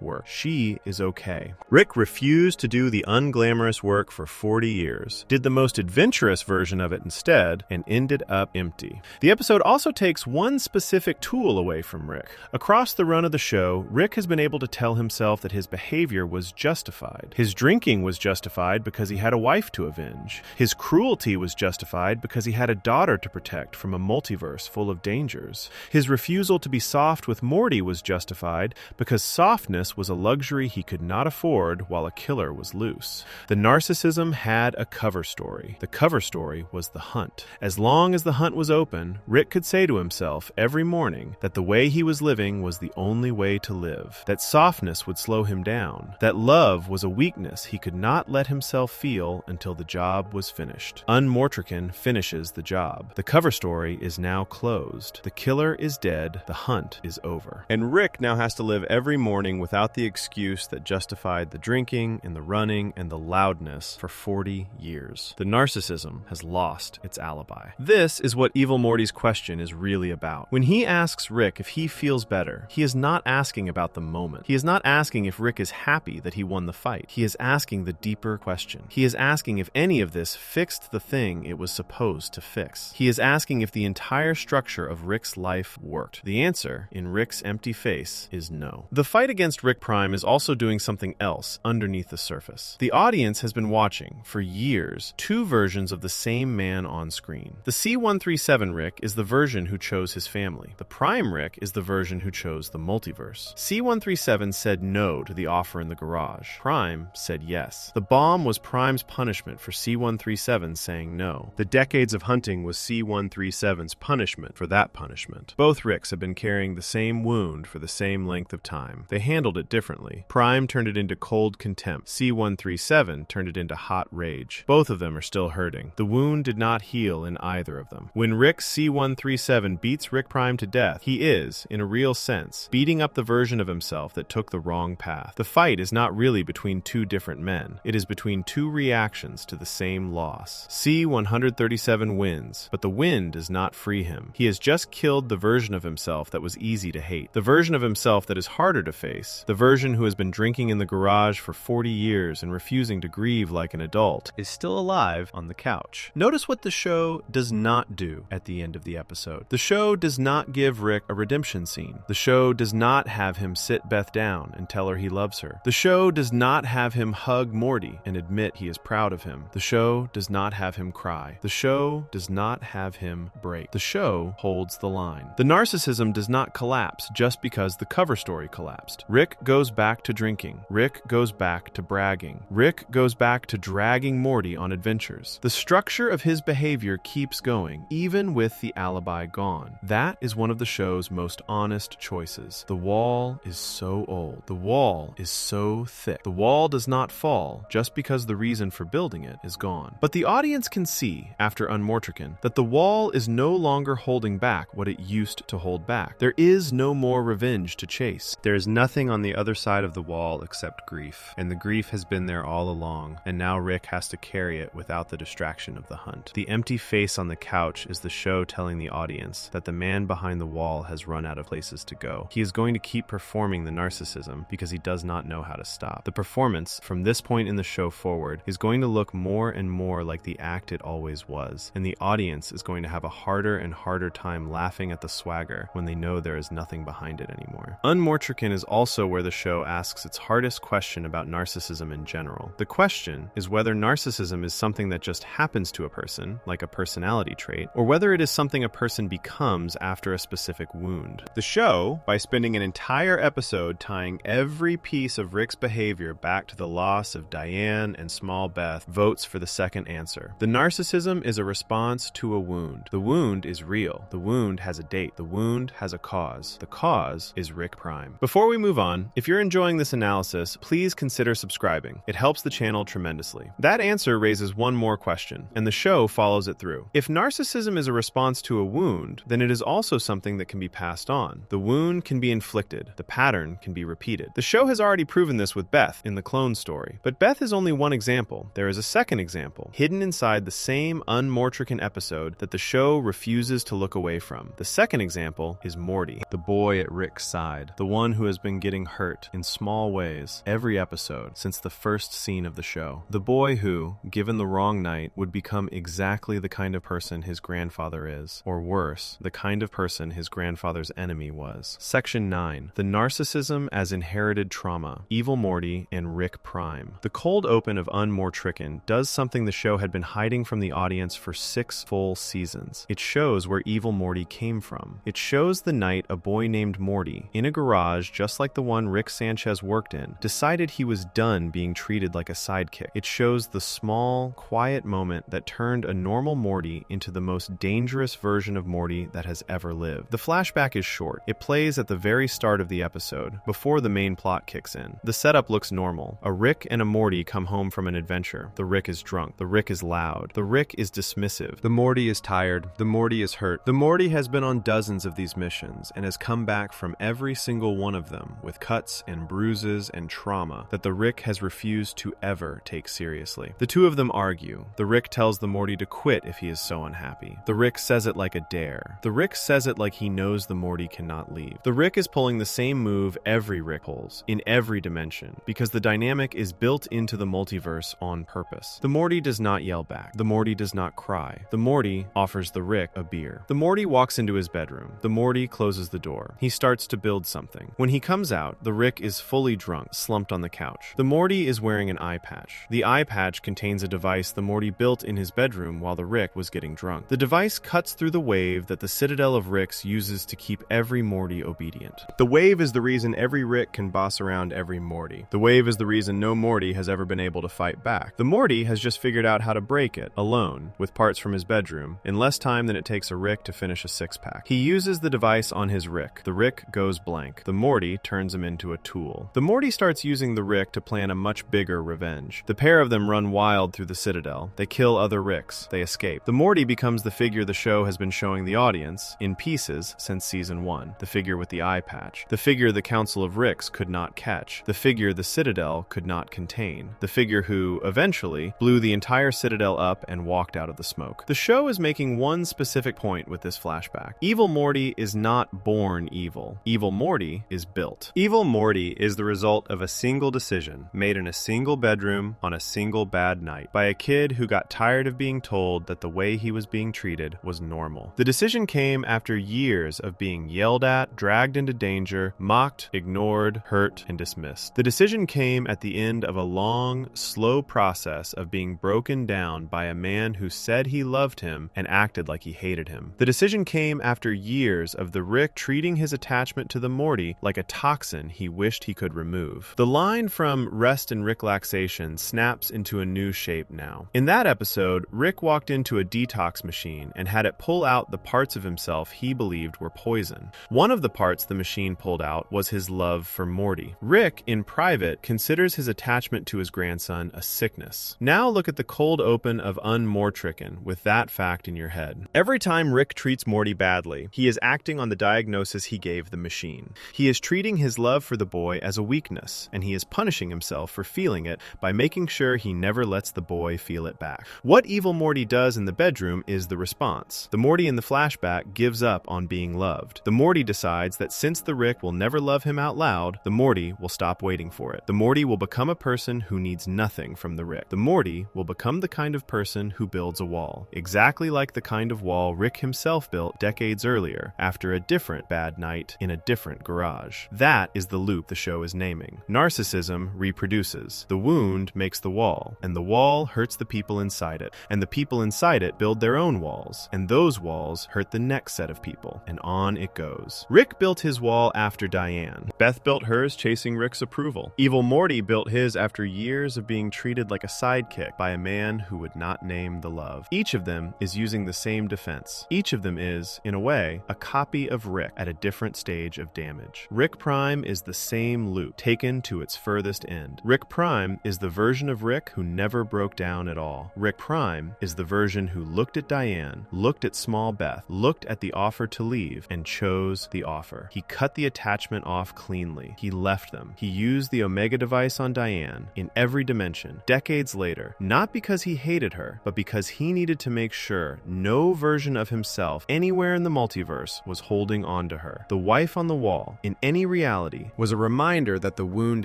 [SPEAKER 1] work. She is okay. Rick refused to do the unglamorous work for 40 years, did the most adventurous version of it instead, and ended up empty. The episode also takes one specific tool away from Rick. Across the run of the show, Rick has been able to tell himself that his behavior was justified. His drinking was justified because he had a wife to avenge. His cruelty was justified because he had a daughter to protect from a multiverse full of dangers. His refusal to be soft with Morty was justified because softness was a luxury he could not afford while a killer was loose. The narcissism had a cover story. The cover story was the hunt. As long as the hunt was open, Rick could say to himself every morning that the way he was living was the only way to live, that softness would slow him down, that love was a weakness he could not let himself feel until the job was finished. Unmortican finishes the job. The cover story is now closed. The killer is dead. The hunt is over. And Rick now has to live every morning without the excuse that justified the drinking and the running and the loudness for 40 years. The narcissism has lost its alibi. This is what Evil Morty's question is really about. When he asks Rick if he feels better, he is not asking about the moment. He is not asking if Rick is happy that he won the fight. He is asking the deeper question. He is asking if any of this fixed the thing it was supposed to fix. He is asking if the entire structure of Rick's life worked. The answer, in Rick's empty face, is no. The fight against Rick Prime is also doing something else underneath the surface. The audience has been watching, for years, 2 versions of the same man on screen. The C-137 Rick is the version who chose his family. The Prime Rick is the version who chose the multiverse. C-137 said no to the offer in the garage. Prime said yes. The bomb was Prime's punishment for C-137 saying no. The decades of hunting was C-137's punishment for that punishment. Both Ricks have been carrying the same wound for the same length of time. They handled it differently. Prime turned it into cold contempt. C-137 turned it into hot rage. Both of them are still hurting. The wound did not heal in either of them. When Rick C-137 beats Rick Prime to death, he is, in a real sense, beating up the version of himself that took the wrong path. The fight is not really between 2 different men. It is between 2 reactions to the same loss. C-137 137 wins, but the wind does not free him. He has just killed the version of himself that was easy to hate, the version of himself that is harder to face, the version who has been drinking in the garage for 40 years and refusing to grieve like an adult, is still alive on the couch. Notice what the show does not do at the end of the episode. The show does not give Rick a redemption scene. The show does not have him sit Beth down and tell her he loves her. The show does not have him hug Morty and admit he is proud of him. The show does not have him cry. The show does not have him break. The show holds the line. The narcissism does not collapse just because the cover story collapsed. Rick goes back to drinking. Rick goes back to bragging. Rick goes back to dragging Morty on adventures. The structure of his behavior keeps going, even with the alibi gone. That is one of the show's most honest choices. The wall is so old. The wall is so thick. The wall does not fall just because the reason for building it is gone. But the audience can see, after Unmortrican, that the wall is no longer holding back what it used to hold back. There is no more revenge to chase. There is nothing on the other side of the wall except grief, and the grief has been there all along, and now Rick has to carry it without the distraction of the hunt. The empty face on the couch is the show telling the audience that the man behind the wall has run out of places to go. He is going to keep performing the narcissism because he does not know how to stop. The performance, from this point in the show forward, is going to look more and more like the act it always was, and the audience is going to have a harder and harder time laughing at the swagger when they know there is nothing behind it anymore. Unmortrican is also where the show asks its hardest question about narcissism in general. The question is whether narcissism is something that just happens to a person, like a personality trait, or whether it is something a person becomes after a specific wound. The show, by spending an entire episode tying every piece of Rick's behavior back to the loss of Diane and Small Beth, votes for the second answer. The narcissism is a response to a wound. The wound is real. The wound has a date. The wound has a cause. The cause is Rick Prime. Before we move on, if you're enjoying this analysis, please consider subscribing. It helps the channel tremendously. That answer raises one more question, and the show follows it through. If narcissism is a response to a wound, then it is also something that can be passed on. The wound can be inflicted. The pattern can be repeated. The show has already proven this with Beth in the clone story. But Beth is only one example. There is a second example, hidden inside the same Unmortrican episode that the show refuses to look away from. The second example is Morty, the boy at Rick's side, the one who has been getting hurt in small ways every episode since the first scene of the show. The boy who, given the wrong night, would become exactly the kind of person his grandfather is, or worse, the kind of person his grandfather's enemy was. Section 9. The Narcissism as Inherited Trauma, Evil Morty, and Rick Prime. The cold open of Unmortrican does something the show had been hiding from the audience for 6 full seasons. It shows where Evil Morty came from. It shows the night a boy named Morty, in a garage just like the one Rick Sanchez worked in, decided he was done being treated like a sidekick. It shows the small, quiet moment that turned a normal Morty into the most dangerous version of Morty that has ever lived. The flashback is short. It plays at the very start of the episode, before the main plot kicks in. The setup looks normal. A Rick and a Morty come home from an adventure. The Rick is drunk. The Rick is loud. The Rick is dismissive. The Morty is tired. The Morty is hurt. The Morty has been on dozens of these missions and has come back from every single one of them with cuts and bruises and trauma that the Rick has refused to ever take seriously. The two of them argue. The Rick tells the Morty to quit if he is so unhappy. The Rick says it like a dare. The Rick says it like he knows the Morty cannot leave. The Rick is pulling the same move every Rick pulls, in every dimension, because the dynamic is built into the multiverse on purpose. The Morty does not yell back. The Morty does not cry. The Morty offers the Rick a beer. The Morty walks into his bedroom. The Morty closes the door. He starts to build something. When he comes out, the Rick is fully drunk, slumped on the couch. The Morty is wearing an eye patch. The eye patch contains a device the Morty built in his bedroom while the Rick was getting drunk. The device cuts through the wave that the Citadel of Ricks uses to keep every Morty obedient. The wave is the reason every Rick can boss around every Morty. The wave is the reason no Morty has ever been able to fight back. The Morty has just figured out how to break it, alone, with parts from his bedroom, in less time than it takes a Rick to finish a 6-pack. He uses the device on his Rick. The Rick goes blank. The Morty turns him into a tool. The Morty starts using the Rick to plan a much bigger revenge. The pair of them run wild through the Citadel. They kill other Ricks. They escape. The Morty becomes the figure the show has been showing the audience, in pieces, since season 1. The figure with the eye patch. The figure the Council of Ricks could not catch. The figure the Citadel could not contain. The figure who, eventually, blew the entire Citadel up and walked out of the smoke. The show is making one specific point with this flashback. Evil Morty is not born evil. Evil Morty is built. Evil Morty is the result of a single decision made in a single bedroom on a single bad night by a kid who got tired of being told that the way he was being treated was normal. The decision came after years of being yelled at, dragged into danger, mocked, ignored, hurt, and dismissed. The decision came at the end of a long, slow process of being broken down by a man who said he loved him and acted like he hated him. The decision came after years of the Rick treating his attachment to the Morty like a toxin he wished he could remove. The line from Rest and Ricklaxation snaps into a new shape now. In that episode, Rick walked into a detox machine and had it pull out the parts of himself he believed were poison. One of the parts the machine pulled out was his love for Morty. Rick, in private, considers his attachment to his grandson a sickness. Now look at the cold open of Unmortricken with that fact in your head. Every time Rick treats Morty badly, he is acting on the diagnosis he gave the machine. He is treating his love for the boy as a weakness, and he is punishing himself for feeling it by making sure he never lets the boy feel it back. What Evil Morty does in the bedroom is the response. The Morty in the flashback gives up on being loved. The Morty decides that since the Rick will never love him out loud, the Morty will stop waiting for it. The Morty will become a person who needs nothing from the Rick. The Morty will become the kind of person who builds a wall, exactly like the kind of wall Rick himself built decades earlier after a different bad night in a different garage. That is the loop the show is naming. Narcissism reproduces. The wound makes the wall, and the wall hurts the people inside it, and the people inside it build their own walls, and those walls hurt the next set of people, and on it goes. Rick built his wall after Diane. Beth built hers chasing Rick's approval. Evil Morty built his after years of being treated like a sidekick by a man who would not name the love. Each of them is using the same defense. Each of them is, in a way, a copy of Rick at a different stage of damage. Rick Prime is the same loop, taken to its furthest end. Rick Prime is the version of Rick who never broke down at all. Rick Prime is the version who looked at Diane, looked at small Beth, looked at the offer to leave, and chose the offer. He cut the attachment off cleanly. He left them. He used the Omega device on Diane in every dimension, decades later, not because he hated her, but because he needed to make sure no version of himself anywhere in the multiverse was holding on to her. The wife on the wall, in any reality, was a reminder that the wound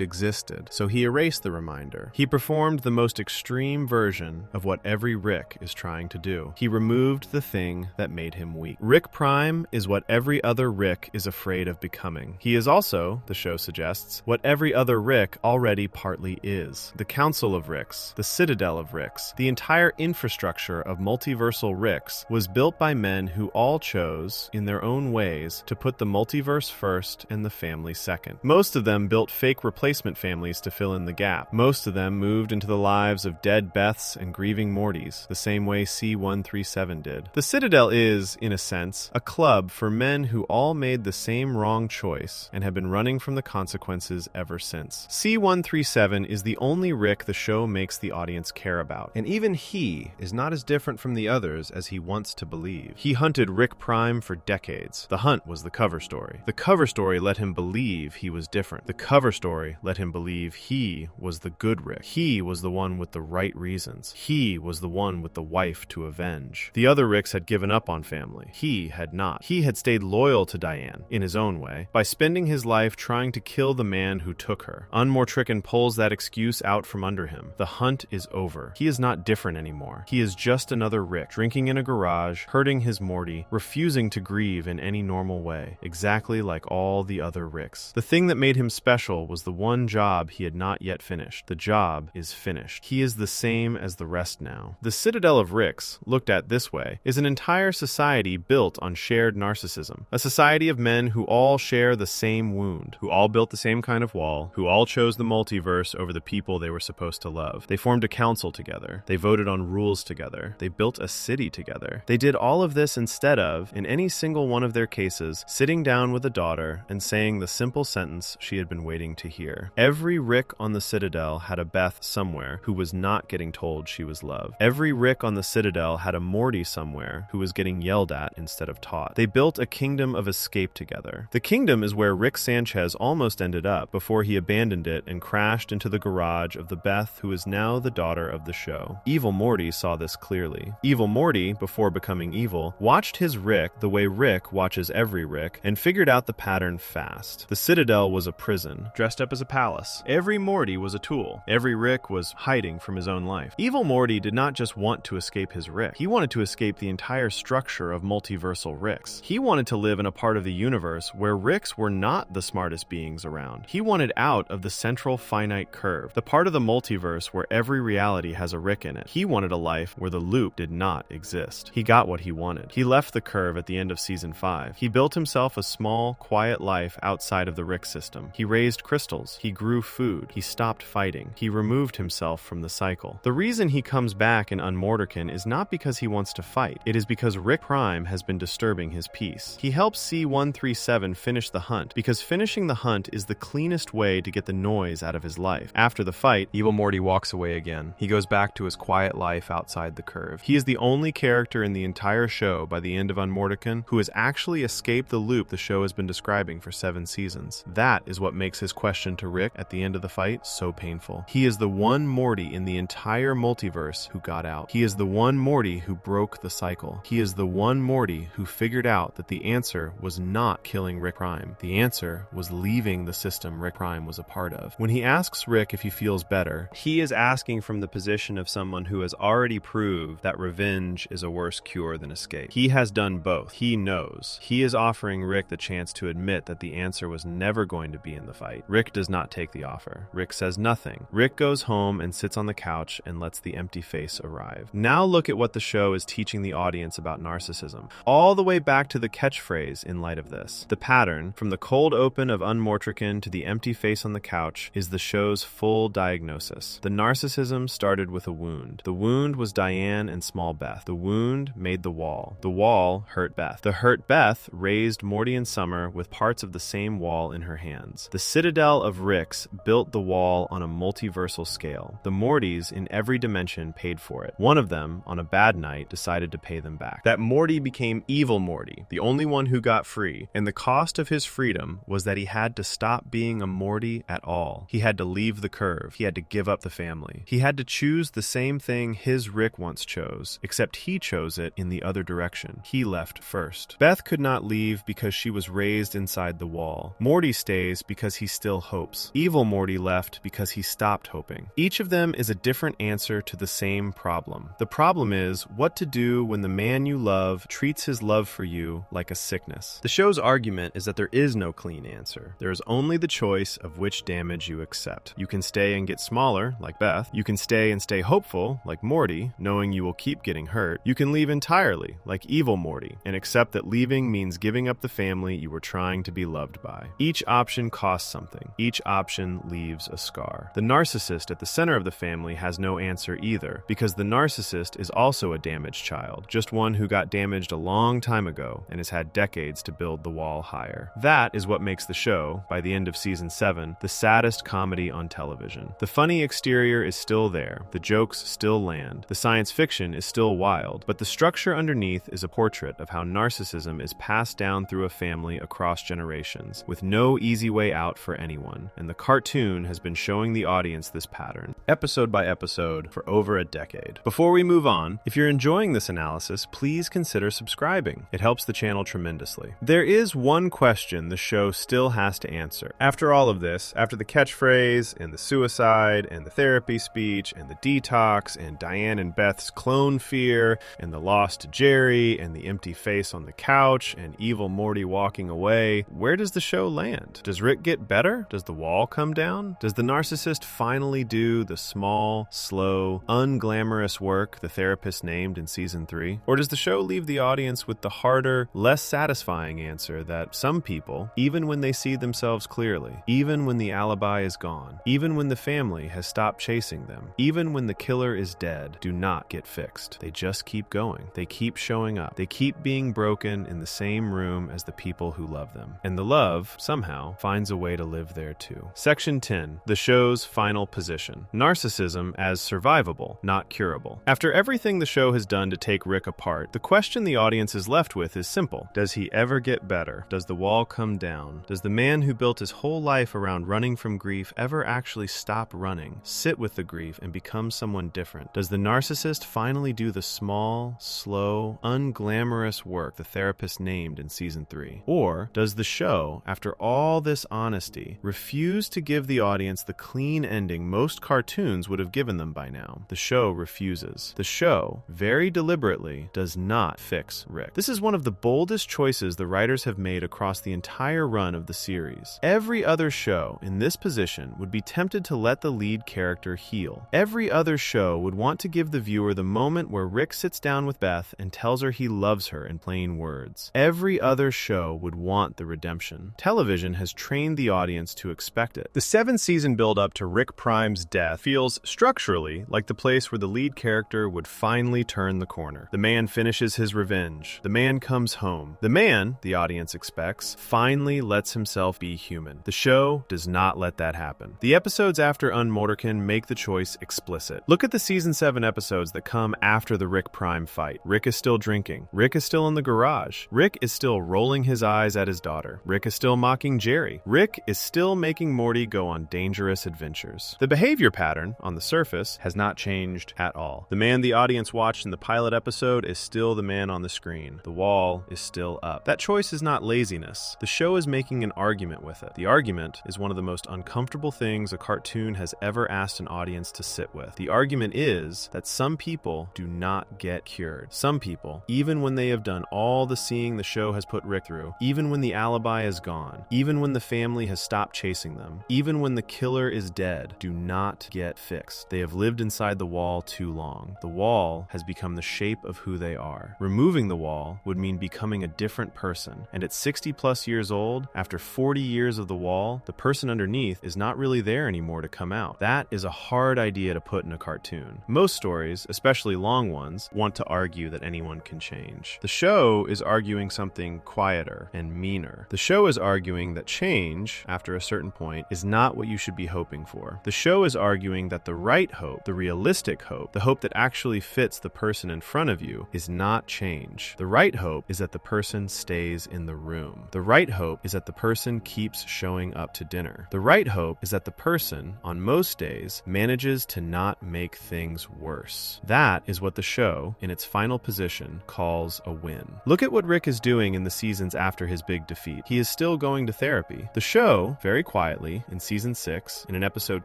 [SPEAKER 1] existed, so he erased the reminder. He performed the most extreme version of what every Rick is trying to do. He removed the thing that made him weak. Rick Prime is what every other Rick is afraid of becoming. He is also, the show suggests, what every other Rick already partly is. The Council of Ricks, the Citadel of Ricks, the entire infrastructure of multiversal Ricks was built by men who all chose, in their own ways, to put the multiverse first and the family second. Most of them built fake replacement families to fill in the gap. Most of them moved into the lives of dead Beths and grieving Mortys, the same way C-137 did. The Citadel is, in a sense, a club for men who all made the same wrong choice and have been running from the consequences ever since. C-137 is the only Rick the show makes the audience care about, and even he is not as different from the others as he wants to believe. He hunted Rick Prime for decades. The hunt was the cover story. The cover story let him believe he was different. The cover story let him believe he was the good Rick. He was the one with the right reasons. He was the one with the wife to avenge. The other Ricks had given up on family. He had not. He had stayed loyal to Diane, in his own way, by spending his life trying to kill the man who took her. Unmortricken pulls that excuse out from under him. The hunt is over. He is not different anymore. He is just another Rick, drinking in a garage, hurting his Morty, refusing to grieve in any normal way, exactly like all the other Ricks. The thing that made him special was the one job he had not yet finished. The job is finished. He is the same as the rest now. The Citadel of Ricks, looked at this way, is an entire society built on shared narcissism. A society of men who all share the same wound, who all built the same kind of wall, who all chose the multiverse over the people they were supposed to love. They formed a council together. They voted on rules together. They built a city together. They did all of this instead of, in any single one of their cases, sitting down with a daughter and saying the simple sentence she had been waiting to hear. Every Rick on the Citadel had a Beth somewhere who was not getting told she was loved. Every Rick on the Citadel had a Morty somewhere who was getting yelled at instead of taught. They built a kingdom of escape together. The kingdom is where Rick Sanchez almost ended up before he abandoned it and crashed into the garage of the Beth who is now the daughter of the show. Evil Morty saw this clearly. Evil Morty, before becoming evil, watched his Rick the way Rick watches every Rick and figured out the pattern fast. The Citadel was a prison, dressed up as a palace. Every Morty was a tool. Every Rick was hiding from his own life. Evil Morty did not just want to escape his Rick. He wanted to escape the entire structure of multiversal Ricks. He wanted to live in a part of the universe where Ricks were not the smartest beings around. He wanted out of the central finite curve, the part of the multiverse where every reality has a Rick in it. He wanted a life where the loop did not exist. He got what he wanted. He left the curve at the end of season 5. He built himself a small, quiet life outside of the Rick system. He raised crystals. He grew food. He stopped fighting. He removed himself from the cycle. The reason he comes back in Unmortican is not because he wants to fight. It is because Rick Prime has been disturbing his peace. He helps C-137 finish the hunt because finishing the hunt is the cleanest way to get the noise out of his life. After the fight, Evil Morty walks away again. He goes back to his quiet life outside the curve. He is the only character in the entire show by the end of Unmortican who has actually escaped the loop the show has been describing for 7 seasons. That is what makes his question to Rick at the end of the fight so painful. He is the one Morty in the entire multiverse who got out. He is the one Morty who broke the cycle. He is the one Morty who figured out that the answer was not killing Rick Prime. The answer was leaving the system Rick Prime was a part of. When he asks Rick if he feels better, he is asking from the position of someone who has already proved that revenge is a worse cure than escape. He has done both. He knows. He is offering Rick the chance to admit that the answer was never going to be in the fight. Rick does not take the offer. Rick says nothing. Rick goes home and sits on the couch and lets the empty face arrive. Now look at what the show is teaching the audience about narcissism, all the way back to the catchphrase in light of this. The pattern, from the cold open of Unmortican to the empty face on the couch, is the show's full diagnosis. The narcissism started with a wound. The wound was Diane and Small Beth. The wound made the wall. The wall hurt Beth. The hurt Beth raised Morty and Summer with parts of the same wall in her hands. The Citadel of Ricks built the wall on a multiversal scale. The Mortys in every dimension paid for it. One of them, on a bad night, decided to pay them back. That Morty became Evil Morty, the only one who got free, and the cost of his freedom was that he had to stop being a Morty at all. He had to leave the curve. He had to give up the family. He had to choose the same thing his Rick once chose, except he chose it in the other direction. He left first. Beth could not leave because she was raised inside the wall. Morty stays because he still hopes. Evil Morty left because he stopped hoping. Each of them is a different answer to the same problem. The problem is what to do when the man you love treats his love for you like a sickness. The show's argument is that there is no clean answer. There is only the choice of which damage you accept. You can stay and get smaller, like Beth. You can stay and stay hopeful, like Morty, knowing you will keep getting hurt. You can leave entirely, like Evil Morty, and accept that leaving means giving up the family you were trying to be loved by. Each option costs something. Each option leaves a scar. The narcissist at the center of the family has no answer either, because the narcissist is also a damaged child, just one who got damaged a long time ago and has had decades to build the wall higher. That is what makes the show, by the end of season 7, the saddest comedy on television. The funny exterior is still there, the jokes still land, the science fiction is still wild, but the structure underneath is a portrait of how narcissism is passed down through a family across generations, with no easy way out for anyone, and the cartoon has been showing the audience this pattern, episode by episode, for over a decade. Before we move on, if you're enjoying this analysis, please consider subscribing. It helps the channel tremendously. There is one question the show still has to answer. After all of this, after the catchphrase, and the suicide, and the therapy speech, and the detox, and Diane and Beth's clone fear, and the loss to Jerry, and the empty face on the couch, and Evil Morty walking away, where does the show land? Does Rick get better? Does the wall come down? Does the narcissist finally do the small, slow, unglamorous work the therapist named in season 3? Or does the show leave the audience with the harder, less satisfying answer that some people, even when they see themselves clearly, even when the alibi is gone, even when the family has stopped chasing them, even when the killer is dead, do not get fixed. They just keep going. They keep showing up. They keep being broken in the same room as the people who love them. And the love, somehow, finds a way to live there too. Section 10, the show's final position. Narcissism as survivable, not curable. After everything the show has done to take Rick apart, the question the audience is left with is simple. Does he ever get better? Does the wall come down? Does the man who built his whole life around running from grief ever actually stop running, sit with the grief, and become someone different? Does the narcissist finally do the small, slow, unglamorous work the therapist named in Season 3? Or does the show, after all this honesty, refuse to give the audience the clean ending most cartoons would have given them by now? The show refuses. The show, very deliberately, does not fix Rick. This is one of the boldest choices the writers have made across the entire run of the series. Every other show in this position would be tempted to let the lead character heal. Every other show would want to give the viewer the moment where Rick sits down with Beth and tells her he loves her in plain words. Every other show would want the redemption. Television has trained the audience to expect it. The 7-season build-up to Rick Prime's death feels structurally like the place where the lead character would finally turn the corner. The man finishes his revenge. The man comes home. The man, the audience expects, finally lets himself be human. The show does not let that happen. The episodes after Unmorderkin make the choice explicit. Look at the Season 7 episodes that come after the Rick Prime fight. Rick is still drinking. Rick is still in the garage. Rick is still rolling his eyes at his daughter. Rick is still mocking Jerry. Rick is still making Morty go on dangerous adventures. The behavior pattern, on the surface, has not changed at all. The man the audience watched in the pilot episode is still the man on the screen. The wall is still up. That choice is not laziness. The show is making an argument with it. The argument is one of the most uncomfortable things a cartoon has ever asked an audience to sit with. The argument is that some people do not get cured. Some people, even when they have done all the seeing the show has put Rick through, even when the alibi is gone, even when the family has stopped chasing them, even when the killer is dead, do not get fixed. They have lived inside the wall too long. The wall has become the shape of who they are. Removing the wall would mean becoming a different person. And at 60 plus years old, after 40 years of the wall, the person underneath is not really there anymore to come out. That is a hard idea to put in a cartoon. Most stories, especially long ones, want to argue that anyone can change. The show is arguing something quieter and meaner. The show is arguing that change, after a certain point, is not what you should be hoping for. The show is arguing that the right hope, the realistic hope, the hope that actually fits the person in front of you, is not change. The right hope is that the person stays in the room. The right hope is that the person keeps showing up to dinner. The right hope is that the person, on most days, manages to not make things worse. That is what the show, in its final position, calls a win. Look at what Rick is doing in the seasons after his big defeat. He is still going to therapy. The show, very quietly, in Season 6, in an episode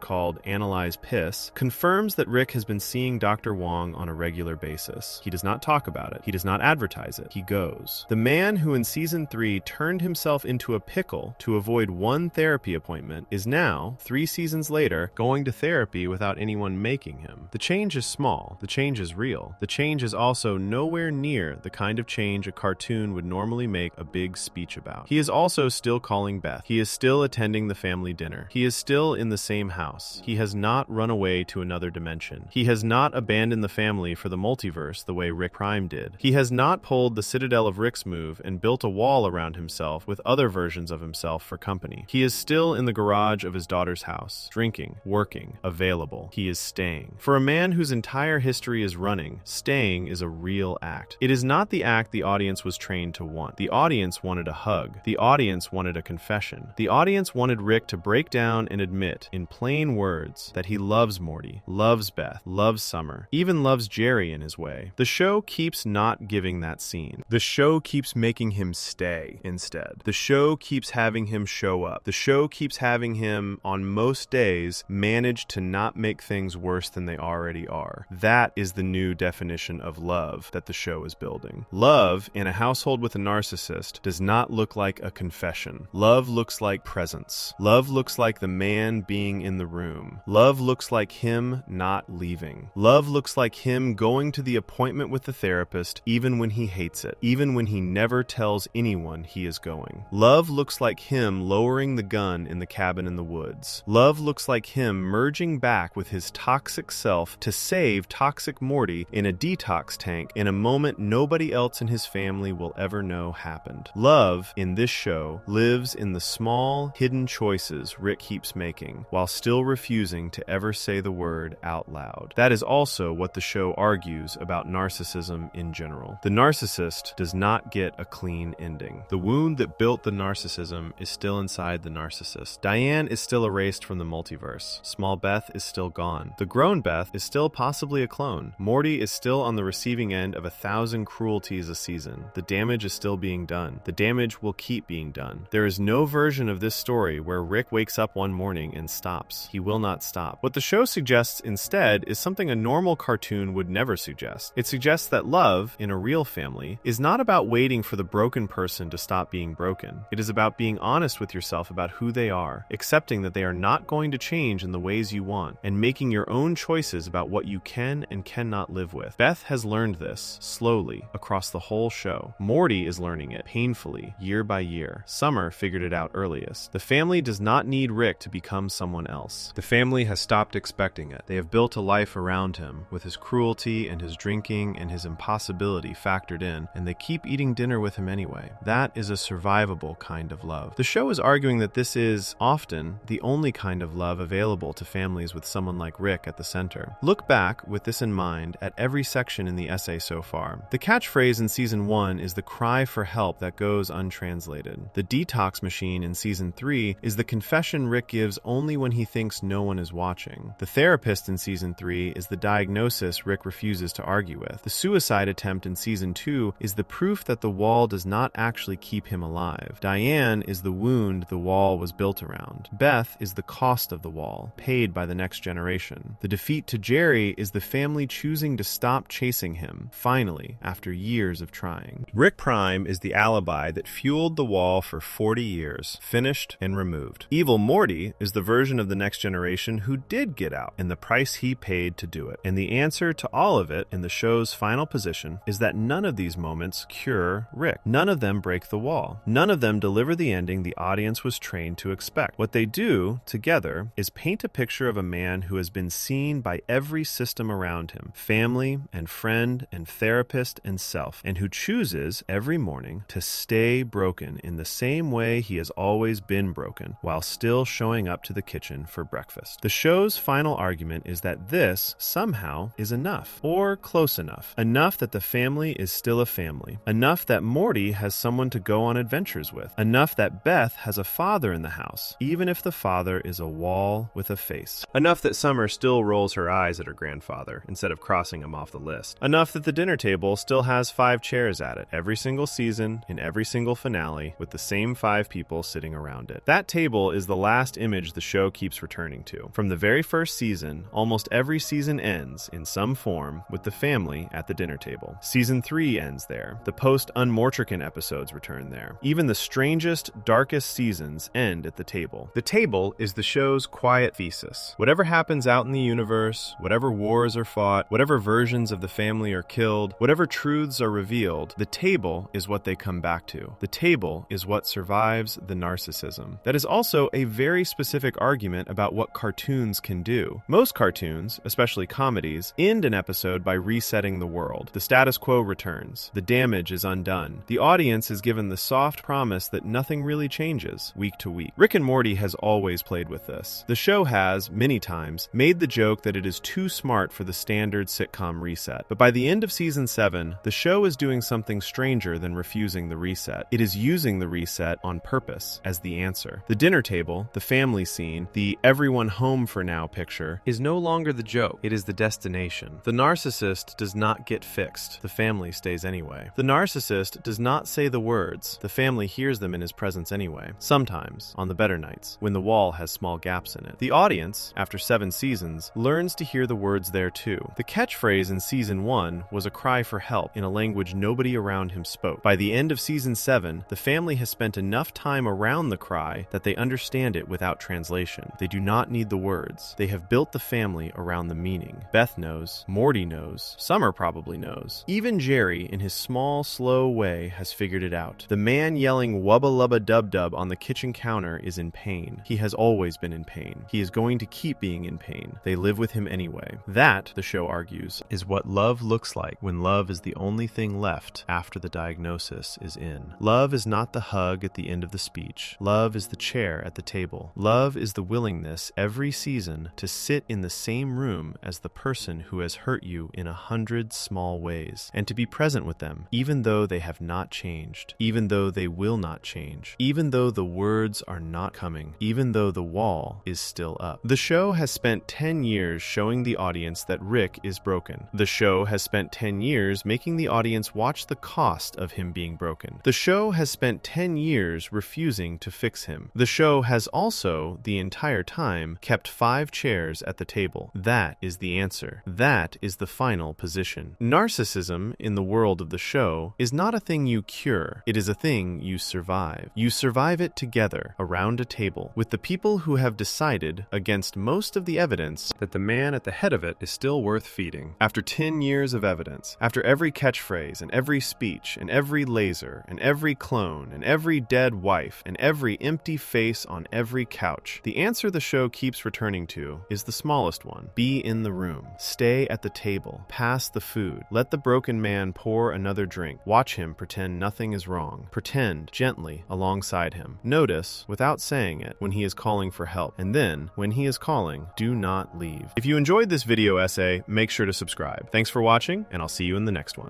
[SPEAKER 1] called Analyze Piss, confirms that Rick has been seeing Dr. Wong on a regular basis. He does not talk about it. He does not advertise it. He goes. The man who in Season 3 turned himself into a pickle to avoid one therapy appointment is now, 3 seasons later, going to therapy without anyone making him. The change is small. The change is real. The change is also nowhere near the kind of change a cartoon would normally make a big speech about. He is also still calling Beth. He is still attending the family dinner. He is still in the same house. He has not run away to another dimension. He has not abandoned the family for the multiverse the way Rick Prime did. He has not pulled the Citadel of Rick's move and built a wall around himself with other versions of himself for company. He is still in the garage of his daughter's house, drinking, working, available. He is staying. For a man whose entire history is running, staying is a real act. It is not the act the audience was trained to want. The audience wanted a hug. The audience wanted a confession. The audience wanted Rick to break down and admit, in plain words, that he loves Morty, loves Beth, loves Summer, even loves Jerry in his way. The show keeps not giving that scene. The show keeps making him stay instead. The show keeps having him show up. The show keeps having him, on most days, manage to not make things worse than they already are. That is the new definition of love that the show is building. Love, in a household with a narcissist, does not look like a confession. Love looks like presence. Love looks like the man being in the room. Love looks like him not leaving. Love looks like him going to the appointment with the therapist even when he hates it, even when he never tells anyone he is going. Love looks like him lowering the gun in the cabin in the woods. Love looks like him merging back with his toxic self to save toxic Morty in a detox tank in a moment nobody else in his family will ever know happened. Love, in this show, lives in the small, hidden choices Rick keeps making, while still refusing to ever say the word out loud. That is also what the show argues about narcissism in general. The narcissist does not get a clean ending. The wound that built the narcissism is still inside the narcissist. Diane is still erased from the multiverse. Small Beth is still gone. The grown Beth is still possible possibly a clone. Morty is still on the receiving end of 1,000 cruelties a season. The damage is still being done. The damage will keep being done. There is no version of this story where Rick wakes up one morning and stops. He will not stop. What the show suggests instead is something a normal cartoon would never suggest. It suggests that love, in a real family, is not about waiting for the broken person to stop being broken. It is about being honest with yourself about who they are, accepting that they are not going to change in the ways you want, and making your own choices about what you can and cannot live with. Beth has learned this, slowly, across the whole show. Morty is learning it, painfully, year by year. Summer figured it out earliest. The family does not need Rick to become someone else. The family has stopped expecting it. They have built a life around him, with his cruelty and his drinking and his impossibility factored in, and they keep eating dinner with him anyway. That is a survivable kind of love. The show is arguing that this is, often, the only kind of love available to families with someone like Rick at the center. Look back, with this in mind, at every section in the essay so far. The catchphrase in Season 1 is the cry for help that goes untranslated. The detox machine in Season 3 is the confession Rick gives only when he thinks no one is watching. The therapist in Season 3 is the diagnosis Rick refuses to argue with. The suicide attempt in Season 2 is the proof that the wall does not actually keep him alive. Diane is the wound the wall was built around. Beth is the cost of the wall, paid by the next generation. The defeat to Jerry is the family choosing to stop chasing him, finally, after years of trying. Rick Prime is the alibi that fueled the wall for 40 years, finished and removed. Evil Morty is the version of the next generation who did get out, and the price he paid to do it. And the answer to all of it, in the show's final position, is that none of these moments cure Rick. None of them break the wall. None of them deliver the ending the audience was trained to expect. What they do, together, is paint a picture of a man who has been seen by every system around him, family and friend and therapist and self, and who chooses, every morning, to stay broken in the same way he has always been broken, while still showing up to the kitchen for breakfast. The show's final argument is that this, somehow, is enough, or close enough. Enough that the family is still a family. Enough that Morty has someone to go on adventures with. Enough that Beth has a father in the house, even if the father is a wall with a face. Enough that Summer still rolls her eyes at her grandfather, instead of crossing him off the list. Enough that the dinner table still has 5 chairs at it, every single season, in every single finale, with the same 5 people sitting around it. That table is the last image the show keeps returning to. From the very first season, almost every season ends, in some form, with the family at the dinner table. Season 3 ends there. The post-Unmortrican episodes return there. Even the strangest, darkest seasons end at the table. The table is the show's quiet thesis. Whatever happens out in the universe, whatever wars are fought, whatever versions of the family are killed, whatever truths are revealed, the table is what they come back to. The table is what survives the narcissism. That is also a very specific argument about what cartoons can do. Most cartoons, especially comedies, end an episode by resetting the world. The status quo returns. The damage is undone. The audience is given the soft promise that nothing really changes week to week. Rick and Morty has always played with this. The show has, many times, made the joke that it is too smart for the standard sitcom reset. But by the end of Season 7, the show is doing something stranger than refusing the reset. It is using the reset on purpose as the answer. The dinner table, the family scene, the everyone home for now picture, is no longer the joke. It is the destination. The narcissist does not get fixed. The family stays anyway. The narcissist does not say the words. The family hears them in his presence anyway. Sometimes, on the better nights, when the wall has small gaps in it. The audience, after 7 seasons, learns to hear the words there too. The catchphrase in Season 1 was a cry for help in a language nobody around him spoke. By the end of Season 7, the family has spent enough time around the cry that they understand it without translation. They do not need the words. They have built the family around the meaning. Beth knows. Morty knows. Summer probably knows. Even Jerry, in his small, slow way, has figured it out. The man yelling "Wubba Lubba Dub Dub" on the kitchen counter is in pain. He has always been in pain. He is going to keep being in pain. They live with him anyway. That, the show argues, is what love looks like when love is the only thing left after the diagnosis is in. Love is not the hug at the end of the speech. Love is the chair at the table. Love is the willingness every season to sit in the same room as the person who has hurt you in 100 small ways, and to be present with them, even though they have not changed, even though they will not change, even though the words are not coming, even though the wall is still up. The show has spent 10 years showing the audience audience that Rick is broken. The show has spent 10 years making the audience watch the cost of him being broken. The show has spent 10 years refusing to fix him. The show has also, the entire time, kept 5 chairs at the table. That is the answer. That is the final position. Narcissism, in the world of the show, is not a thing you cure. It is a thing you survive. You survive it together, around a table, with the people who have decided, against most of the evidence, that the man at the head of it is still worth feeding. After 10 years of evidence, after every catchphrase and every speech and every laser and every clone and every dead wife and every empty face on every couch, the answer the show keeps returning to is the smallest one. Be in the room. Stay at the table. Pass the food. Let the broken man pour another drink. Watch him pretend nothing is wrong. Pretend gently alongside him. Notice, without saying it, when he is calling for help. And then, when he is calling, do not leave. If you enjoyed this video essay, make sure to subscribe. Thanks for watching, and I'll see you in the next one.